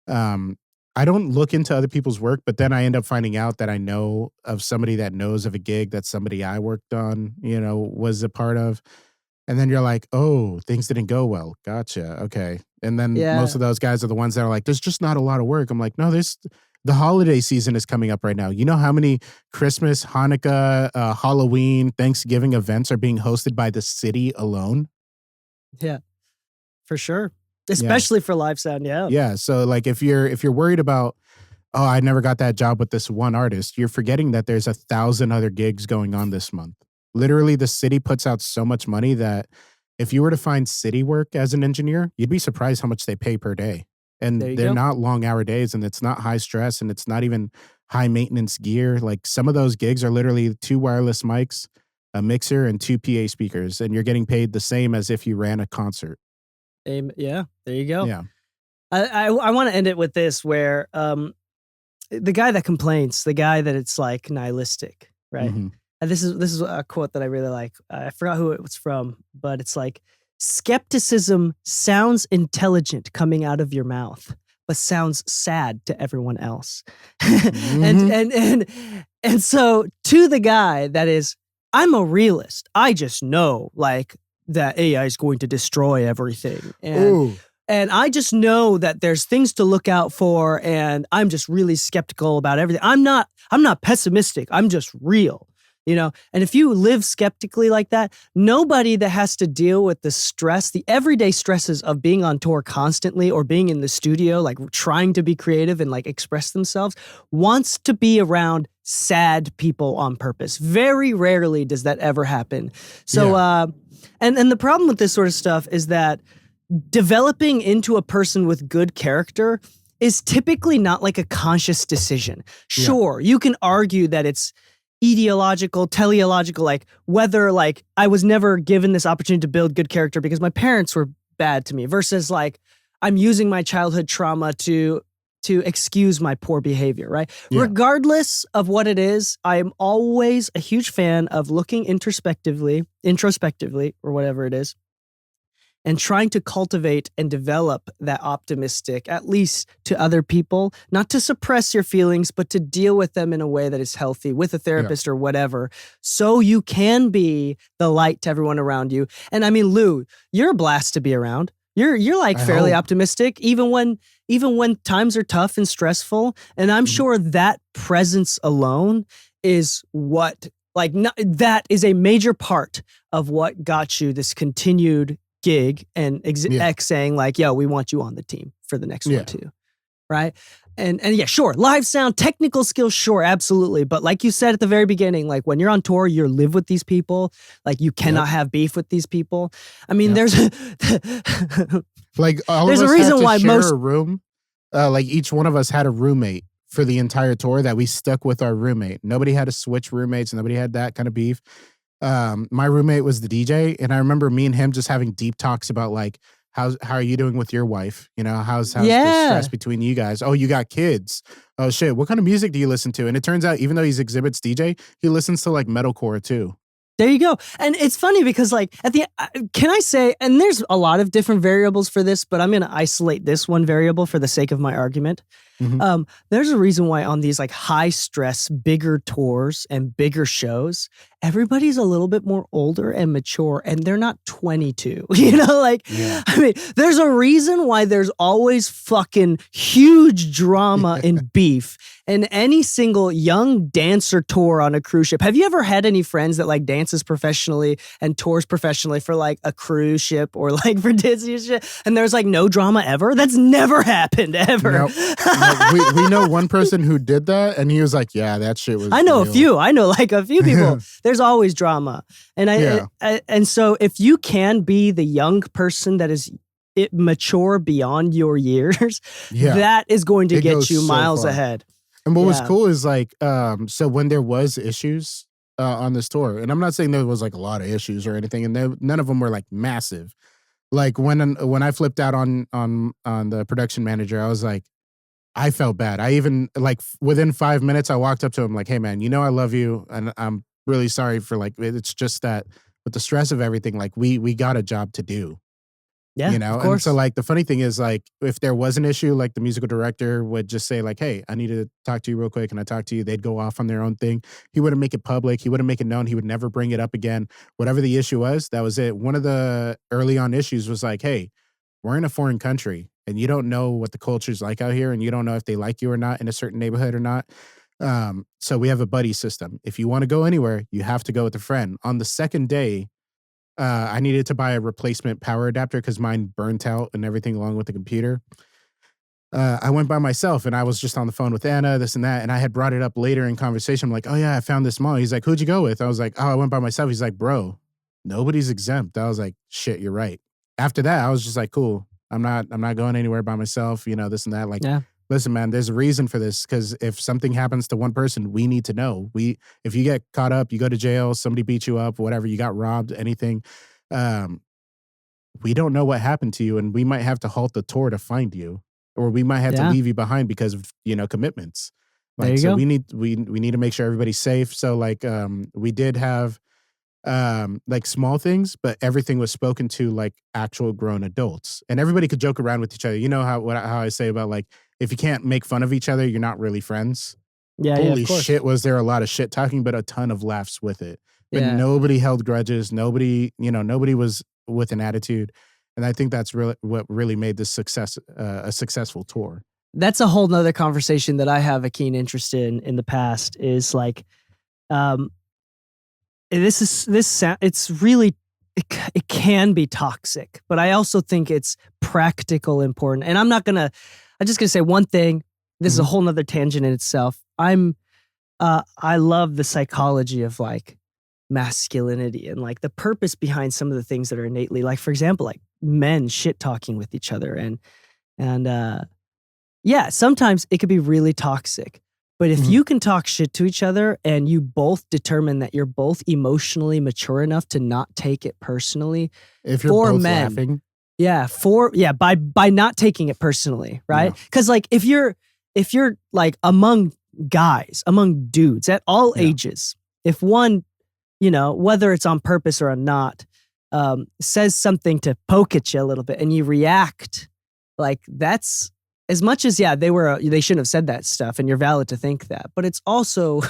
I don't look into other people's work, but then I end up finding out that I know of somebody that knows of a gig that somebody I worked on, was a part of. And then you're like, oh, things didn't go well. Gotcha. Okay. And then most of those guys are the ones that are like, there's just not a lot of work. I'm like, no, The holiday season is coming up right now. You know how many Christmas, Hanukkah, Halloween, Thanksgiving events are being hosted by the city alone? Yeah, for sure. Especially for live sound, yeah. Yeah. So like if you're worried about, oh, I never got that job with this one artist, you're forgetting that there's 1,000 other gigs going on this month. Literally, the city puts out so much money that if you were to find city work as an engineer, you'd be surprised how much they pay per day. And they're not long hour days, and it's not high stress, and it's not even high maintenance gear. Like some of those gigs are literally 2 wireless mics, a mixer, and 2 PA speakers, and you're getting paid the same as if you ran a concert. Yeah, there you go. Yeah. I want to end it with this where the guy that complains, the guy that it's like nihilistic, right? Mhm. And this is a quote that I really like. I forgot who it was from, but it's like, skepticism sounds intelligent coming out of your mouth, but sounds sad to everyone else. And so to the guy that is, I'm a realist. I just know like that AI is going to destroy everything. And I just know that there's things to look out for, and I'm just really skeptical about everything. I'm not pessimistic. I'm just real. You know, and if you live skeptically like that, nobody that has to deal with the stress, the everyday stresses of being on tour constantly or being in the studio, like trying to be creative and like express themselves, wants to be around sad people on purpose. Very rarely does that ever happen. So, and the problem with this sort of stuff is that developing into a person with good character is typically not like a conscious decision. Sure, you can argue that it's ideological, teleological, like whether like I was never given this opportunity to build good character because my parents were bad to me versus like I'm using my childhood trauma to excuse my poor behavior, right? Yeah. Regardless of what it is, I am always a huge fan of looking introspectively, or whatever it is, and trying to cultivate and develop that optimistic, at least to other people, not to suppress your feelings, but to deal with them in a way that is healthy with a therapist or whatever, so you can be the light to everyone around you. And I mean, Lu, you're a blast to be around. You're like fairly optimistic, even when times are tough and stressful. And I'm sure that presence alone is what, like, that is a major part of what got you this continued gig and X saying like, yo, we want you on the team for the next one too. Right. And yeah, sure. Live sound, technical skills. Sure. Absolutely. But like you said at the very beginning, like when you're on tour, you live with these people. Like you cannot have beef with these people. I mean, there's like all there's of us a reason had to why share most a room. Like each one of us had a roommate for the entire tour that we stuck with our roommate. Nobody had to switch roommates. Nobody had that kind of beef. My roommate was the DJ, and I remember me and him just having deep talks about like how are you doing with your wife? You know, how's the stress between you guys? Oh, you got kids. Oh shit, what kind of music do you listen to? And it turns out even though he's Xzibit's DJ, he listens to like metalcore too. There you go. And it's funny because like at the can I say, and there's a lot of different variables for this, but I'm going to isolate this one variable for the sake of my argument. Mm-hmm. There's a reason why on these like high stress, bigger tours and bigger shows, everybody's a little bit more older and mature, and they're not 22. You know, like, I mean, there's a reason why there's always fucking huge drama and beef in any single young dancer tour on a cruise ship. Have you ever had any friends that like dances professionally and tours professionally for like a cruise ship or like for Disney shit, and there's like no drama ever? That's never happened ever. Nope. We know one person who did that, and he was like, "Yeah, that shit was." I know real. a few. I know like a few people. There's always drama, and and so if you can be the young person that is mature beyond your years, that is going to get you miles ahead. And what was cool is like, so when there was issues on this tour, and I'm not saying there was like a lot of issues or anything, and none of them were like massive. Like when I flipped out on the production manager, I was like, I felt bad. I even like within 5 minutes, I walked up to him like, "Hey man, you know I love you, and I'm really sorry for like it's just that with the stress of everything, like we got a job to do." Yeah, you know. Of course. And so like the funny thing is like if there was an issue, like the musical director would just say like, "Hey, I need to talk to you real quick. Can I talk to you?" They'd go off on their own thing. He wouldn't make it public. He wouldn't make it known. He would never bring it up again. Whatever the issue was, that was it. One of the early on issues was like, "Hey, we're in a foreign country, and you don't know what the culture's like out here, and you don't know if they like you or not in a certain neighborhood or not. So we have a buddy system. If you want to go anywhere, you have to go with a friend. On the second day, I needed to buy a replacement power adapter because mine burnt out and everything along with the computer. I went by myself and I was just on the phone with Anna, this and that. And I had brought it up later in conversation. I'm like, oh yeah, I found this mall. He's like, who'd you go with? I was like, oh, I went by myself. He's like, bro, nobody's exempt. I was like, shit, you're right. After that, I was just like, cool. I'm not going anywhere by myself, this and that. Like, listen, man, there's a reason for this. Cause if something happens to one person, we need to know. If you get caught up, you go to jail, somebody beat you up, whatever, you got robbed, anything. We don't know what happened to you, and we might have to halt the tour to find you. Or we might have to leave you behind because of, commitments. Like, there you so go. we need to make sure everybody's safe. So like, we did have, like small things, but everything was spoken to like actual grown adults, and everybody could joke around with each other. You know how I say about like, if you can't make fun of each other, you're not really friends. Holy shit, was there a lot of shit talking, but a ton of laughs with it. But nobody held grudges. Nobody was with an attitude. And I think that's really what really made this a successful tour. That's a whole nother conversation that I have a keen interest in the past is like, it's really, it can be toxic, but I also think it's practical important. And I'm just going to say one thing. This is a whole nother tangent in itself. I love the psychology of like masculinity and like the purpose behind some of the things that are innately, like, for example, like men shit talking with each other. And sometimes it could be really toxic, but if you can talk shit to each other and you both determine that you're both emotionally mature enough to not take it personally, if you're both laughing, by not taking it personally, right? Because like if you're like among guys, among dudes at all ages, if one, whether it's on purpose or not, says something to poke at you a little bit and you react, like that's as much as, they shouldn't have said that stuff and you're valid to think that, but it's also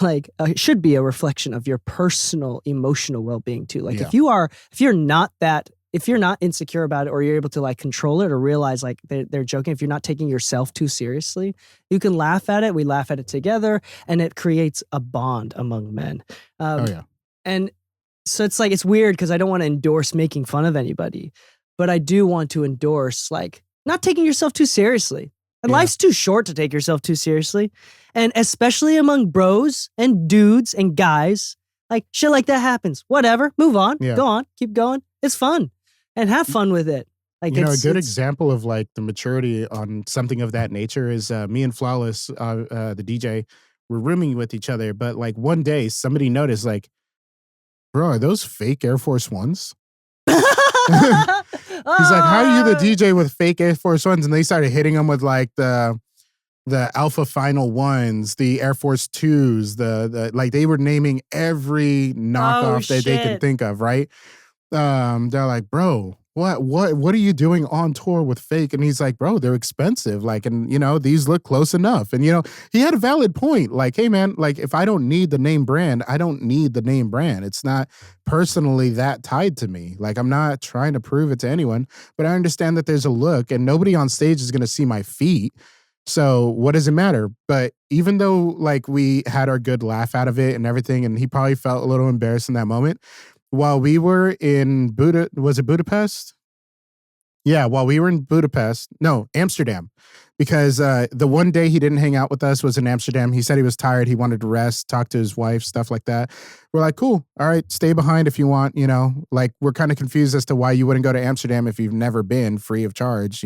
like, it should be a reflection of your personal emotional well-being too. Like if you're not insecure about it, or you're able to like control it or realize like they're joking, if you're not taking yourself too seriously, you can laugh at it. We laugh at it together and it creates a bond among men. And so it's like, it's weird because I don't want to endorse making fun of anybody, but I do want to endorse like not taking yourself too seriously. And life's too short to take yourself too seriously. And especially among bros and dudes and guys, like shit like that happens. Whatever, move on, go on, keep going. It's fun. And have fun with it. Like a good example of like the maturity on something of that nature is me and Flawless, the DJ, were rooming with each other. But like one day somebody noticed like, bro, are those fake Air Force Ones? He's like, how are you the DJ with fake Air Force Ones? And they started hitting him with like the Alpha Final Ones, the Air Force Twos, the like they were naming every knockoff that they could think of, right? They're like, bro, what are you doing on tour with fake? And he's like, bro, they're expensive. Like, and these look close enough. And he had a valid point. Like, hey man, like if I don't need the name brand, I don't need the name brand. It's not personally that tied to me. Like I'm not trying to prove it to anyone, but I understand that there's a look and nobody on stage is going to see my feet. So what does it matter? But even though like we had our good laugh out of it and everything, and he probably felt a little embarrassed in that moment, while we were in Budapest? Yeah, while we were in Amsterdam. Because the one day he didn't hang out with us was in Amsterdam. He said he was tired. He wanted to rest, talk to his wife, stuff like that. We're like, cool. All right, stay behind if you want, Like, we're kind of confused as to why you wouldn't go to Amsterdam if you've never been free of charge,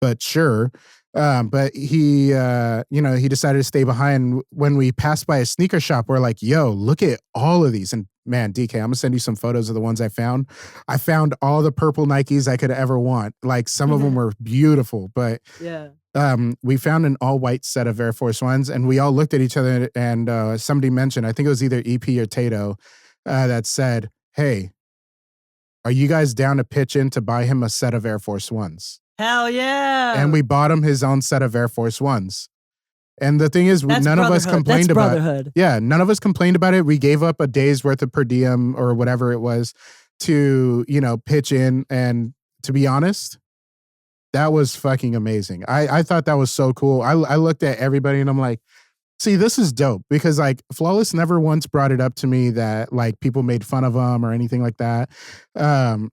But sure. But he, he decided to stay behind. When we passed by a sneaker shop, we're like, yo, look at all of these. And man, DK, I'm gonna send you some photos of the ones I found. I found all the purple Nikes I could ever want. Like some of them were beautiful, but we found an all white set of Air Force Ones and we all looked at each other and somebody mentioned, I think it was either EP or Tato, that said, hey, are you guys down to pitch in to buy him a set of Air Force Ones? Hell yeah. And we bought him his own set of Air Force Ones. And the thing is, none of us complained about it. Yeah, none of us complained about it. We gave up a day's worth of per diem or whatever it was to, pitch in. And to be honest, That was fucking amazing. I thought that was so cool. I looked at everybody and I'm like, see, this is dope because like Flawless never once brought it up to me that like people made fun of him or anything like that.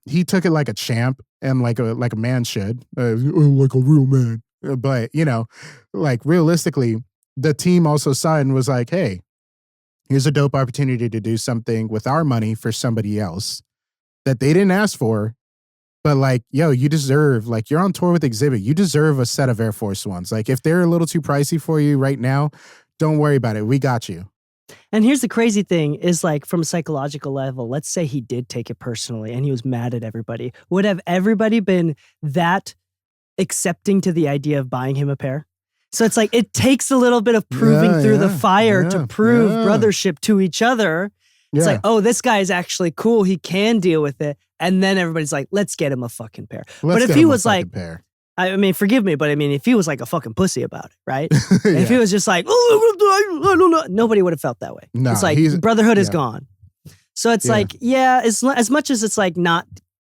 He took it like a champ and like a man should, like a real man. But you know, like realistically, the team also saw it and was like, hey, here's a dope opportunity to do something with our money for somebody else that they didn't ask for. But like, yo, you deserve, like you're on tour with Xzibit. You deserve a set of Air Force Ones. Like if they're a little too pricey for you right now, don't worry about it. We got you. And here's the crazy thing is like from a psychological level, let's say he did take it personally and he was mad at everybody. Would have everybody been that accepting to the idea of buying him a pair? So it's like it takes a little bit of proving through the fire to prove brothership to each other. It's like, oh, this guy is actually cool. He can deal with it. And then everybody's like, let's get him a fucking pair. But if he was like, I mean, forgive me, but I mean, if he was like a fucking pussy about it, right? If he was just like, I don't know, nobody would have felt that way. No, it's like brotherhood is gone. So it's like, as much as it's like not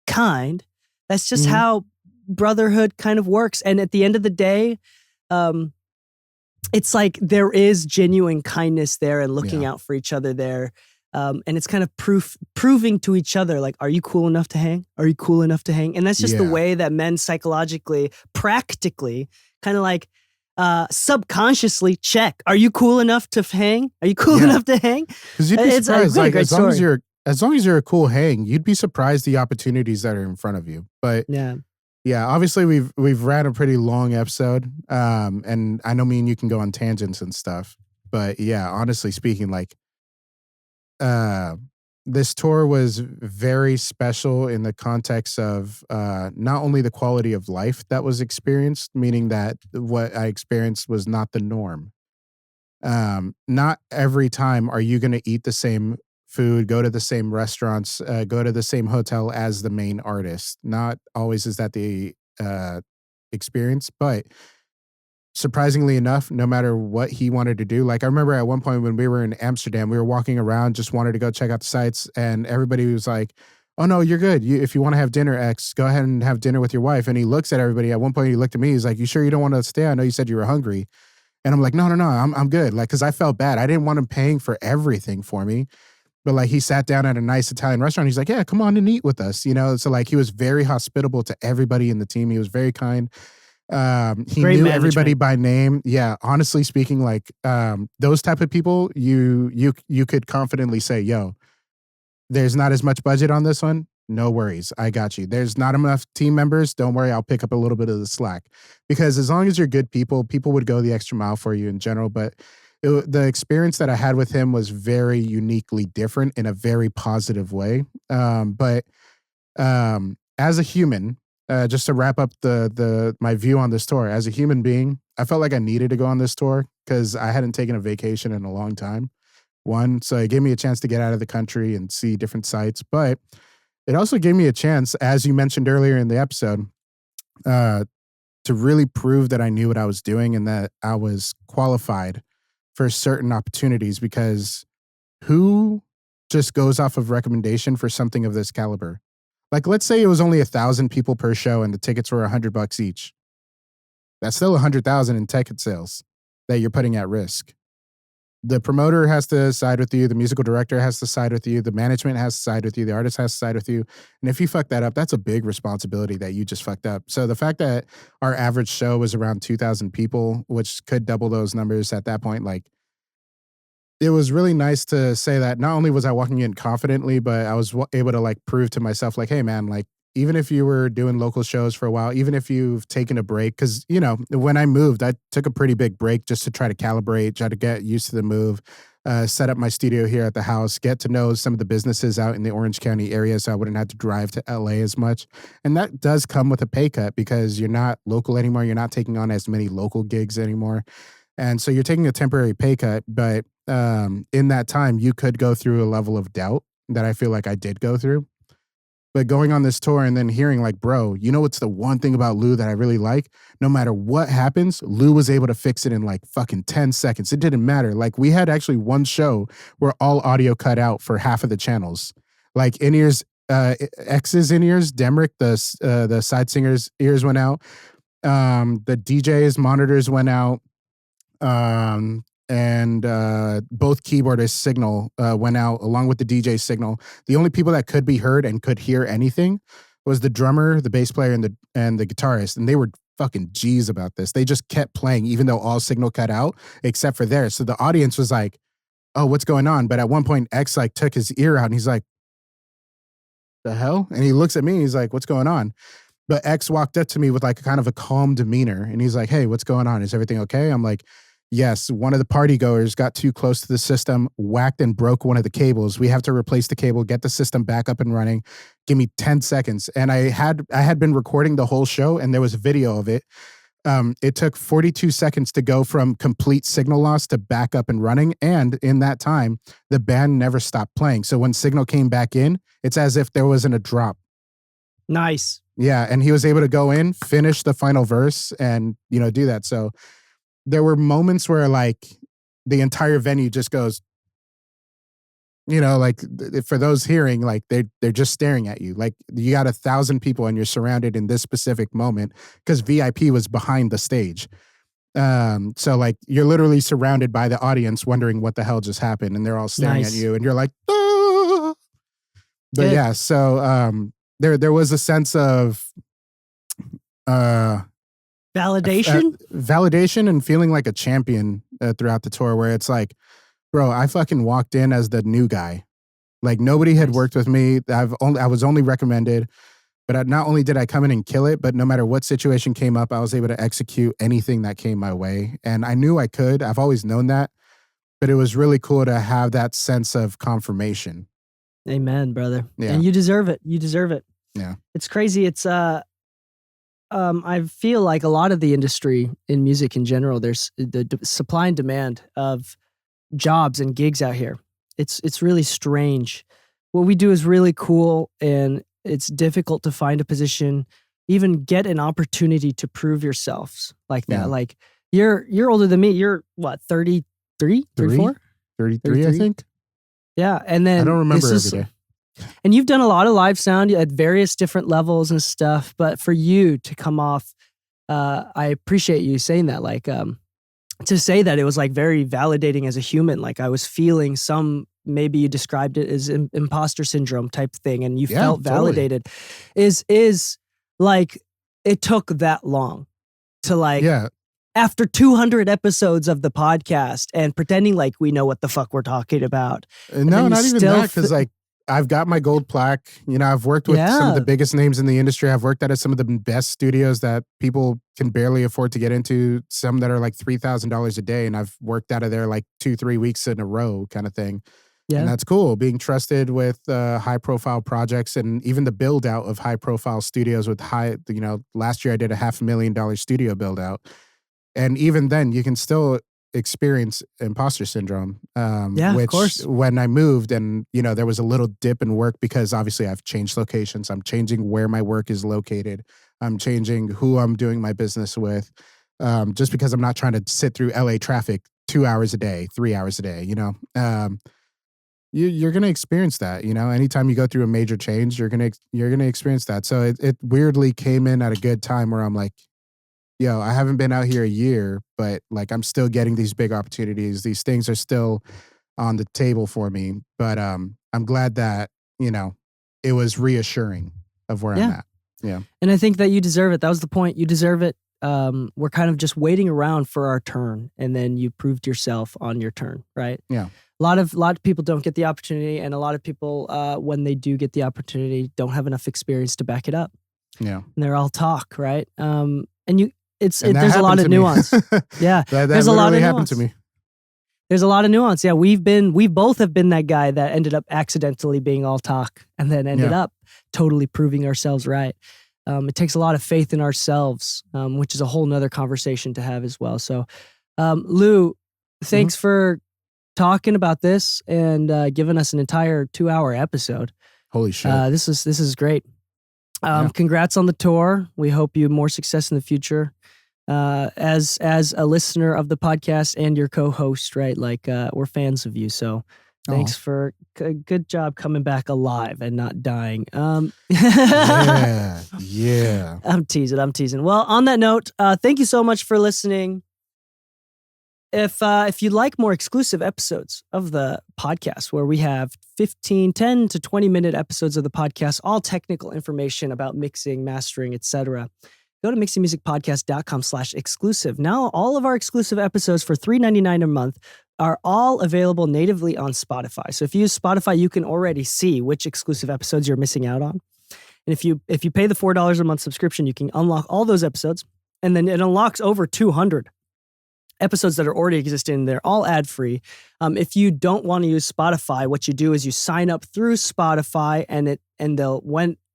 kind, that's just how brotherhood kind of works. And at the end of the day, it's like there is genuine kindness there and looking out for each other there. And it's kind of proving to each other, like, are you cool enough to hang? Are you cool enough to hang? And that's just the way that men psychologically, practically, kind of like subconsciously check. Are you cool enough to hang? Are you cool enough to hang? Because you'd be surprised. Like, as long as you're a cool hang, you'd be surprised the opportunities that are in front of you. But yeah, obviously we've ran a pretty long episode. And I know me and you can go on tangents and stuff. But yeah, honestly speaking, like, this tour was very special in the context of not only the quality of life that was experienced, meaning that what I experienced was not the norm. Not every time are you going to eat the same food, go to the same restaurants, go to the same hotel as the main artist. Not always is that the experience, but surprisingly enough, no matter what he wanted to do, like I remember at one point when we were in Amsterdam, we were walking around, just wanted to go check out the sites, and everybody was like, oh no, you're good. If you want to have dinner, X, go ahead and have dinner with your wife. And he looks at everybody. At one point he looked at me, he's like, you sure you don't want to stay? I know you said you were hungry. And I'm like, no, I'm good. Like, cause I felt bad. I didn't want him paying for everything for me. But like he sat down at a nice Italian restaurant. He's like, yeah, come on and eat with us. You know? So like he was very hospitable to everybody in the team. He was very kind. He knew everybody by name. Yeah, honestly speaking, like those type of people, you could confidently say, yo, there's not as much budget on this one. No worries, I got you. There's not enough team members. Don't worry, I'll pick up a little bit of the slack. Because as long as you're good people would go the extra mile for you in general. But the experience that I had with him was very uniquely different in a very positive way. But as a human, just to wrap up my view on this tour, as a human being, I felt like I needed to go on this tour because I hadn't taken a vacation in a long time. One, so it gave me a chance to get out of the country and see different sites, but it also gave me a chance, as you mentioned earlier in the episode, to really prove that I knew what I was doing and that I was qualified for certain opportunities, because who just goes off of recommendation for something of this caliber? Like, let's say it was only 1,000 people per show and the tickets were $100 each. That's still 100,000 in ticket sales that you're putting at risk. The promoter has to side with you. The musical director has to side with you. The management has to side with you. The artist has to side with you. And if you fuck that up, that's a big responsibility that you just fucked up. So the fact that our average show was around 2,000 people, which could double those numbers at that point, like, it was really nice to say that not only was I walking in confidently, but I was able to like prove to myself, like, hey man, like even if you were doing local shows for a while, even if you've taken a break, because, you know, when I moved, I took a pretty big break just to try to calibrate, try to get used to the move, set up my studio here at the house, get to know some of the businesses out in the Orange County area so I wouldn't have to drive to LA as much. And that does come with a pay cut because you're not local anymore. You're not taking on as many local gigs anymore. And so you're taking a temporary pay cut, but in that time, you could go through a level of doubt that I feel like I did go through. But going on this tour and then hearing like, bro, you know what's the one thing about Lu that I really like? No matter what happens, Lu was able to fix it in like fucking 10 seconds. It didn't matter. Like we had actually one show where all audio cut out for half of the channels. Like in-ears, X's in-ears, Demrick, the side singer's ears went out. The DJ's monitors went out. And both keyboardists' signal went out along with the DJ signal. The only people that could be heard and could hear anything was the drummer, the bass player, and the guitarist. And they were fucking G's about this. They just kept playing even though all signal cut out except for theirs. So the audience was like, "Oh, what's going on?" But at one point, X like took his ear out and he's like, "The hell?" And he looks at me. He's like, "What's going on?" But X walked up to me with like kind of a calm demeanor, and he's like, "Hey, what's going on? Is everything okay?" I'm like, "Yes, one of the party goers got too close to the system, whacked and broke one of the cables. We have to replace the cable, get the system back up and running. Give me 10 seconds." And I had been recording the whole show, and there was a video of it. It took 42 seconds to go from complete signal loss to back up and running. And in that time, the band never stopped playing. So when signal came back in, it's as if there wasn't a drop. Nice. Yeah, and he was able to go in, finish the final verse, and do that. So there were moments where like the entire venue just goes, like for those hearing, like they're just staring at you. Like you got 1,000 people and you're surrounded in this specific moment because VIP was behind the stage. So like you're literally surrounded by the audience wondering what the hell just happened, and they're all staring at you, and you're like, "Ah!" But yeah, so there was a sense of validation and feeling like a champion throughout the tour, where it's like, bro, I fucking walked in as the new guy. Like nobody had worked with me. I was only recommended, but not only did I come in and kill it, but no matter what situation came up, I was able to execute anything that came my way. And I knew I could. I've always known that, but it was really cool to have that sense of confirmation. Amen, brother. Yeah. And you deserve it. You deserve it. Yeah. It's crazy. It's I feel like a lot of the industry in music in general, there's the supply and demand of jobs and gigs out here. It's really strange. What we do is really cool, and it's difficult to find a position, even get an opportunity to prove yourselves like that. Yeah. Like you're older than me. You're what, 33, 34? 33, I think. Yeah. And then I don't remember every day. And you've done a lot of live sound at various different levels and stuff, but for you to come off, I appreciate you saying that. Like, to say that it was like very validating as a human. Like I was feeling maybe you described it as imposter syndrome type thing, and you felt validated. Is like it took that long to like after 200 episodes of the podcast and pretending like we know what the fuck we're talking about. No, not even that, because like I've got my gold plaque. I've worked with some of the biggest names in the industry. I've worked at some of the best studios that people can barely afford to get into, some that are like $3,000 a day. And I've worked out of there like 2-3 weeks in a row kind of thing. Yeah. And that's cool. Being trusted with high profile projects, and even the build out of high profile studios with last year I did a $500,000 studio build out. And even then you can still experience imposter syndrome. Which, of course, when I moved and, there was a little dip in work because obviously I've changed locations. I'm changing where my work is located. I'm changing who I'm doing my business with. Just because I'm not trying to sit through LA traffic 2 hours a day, 3 hours a day, you're going to experience that, anytime you go through a major change, you're going to experience that. So it weirdly came in at a good time where I'm like, yo, I haven't been out here a year, but like I'm still getting these big opportunities. These things are still on the table for me. But I'm glad that, it was reassuring of where I'm at. Yeah. And I think that you deserve it. That was the point. You deserve it. We're kind of just waiting around for our turn, and then you proved yourself on your turn, right? Yeah. A lot of people don't get the opportunity, and a lot of people, when they do get the opportunity, don't have enough experience to back it up. Yeah. And they're all talk, right? There's a lot of nuance. Yeah. There's a lot of happened to me. There's a lot of nuance. Yeah. We both have been that guy that ended up accidentally being all talk and then ended up totally proving ourselves right. It takes a lot of faith in ourselves, which is a whole nother conversation to have as well. So, Lu, thanks for talking about this and giving us an entire 2-hour episode. Holy shit. This is great. Congrats on the tour. We hope you more success in the future. As a listener of the podcast and your co-host, right? Like we're fans of you, so Thanks for good job coming back alive and not dying. Yeah. I'm teasing. Well, on that note, thank you so much for listening. If you'd like more exclusive episodes of the podcast, where we have 10 to 20 minute episodes of the podcast, all technical information about mixing, mastering, etc., go to mixingmusicpodcast.com/exclusive. Now, all of our exclusive episodes for $3.99 a month are all available natively on Spotify. So if you use Spotify, you can already see which exclusive episodes you're missing out on. And if you pay the $4 a month subscription, you can unlock all those episodes. And then it unlocks over 200 episodes that are already existing. They're all ad-free. If you don't want to use Spotify, what you do is you sign up through Spotify, and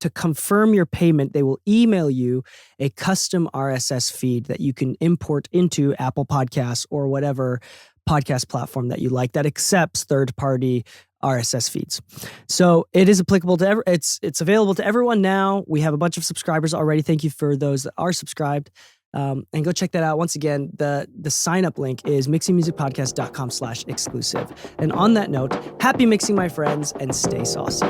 to confirm your payment, they will email you a custom RSS feed that you can import into Apple Podcasts or whatever podcast platform that you like that accepts third-party RSS feeds. So it is applicable to it's available to everyone now. We have a bunch of subscribers already. Thank you for those that are subscribed. And go check that out. Once again, the sign up link is mixingmusicpodcast.com/exclusive. And on that note, happy mixing, my friends, and stay saucy.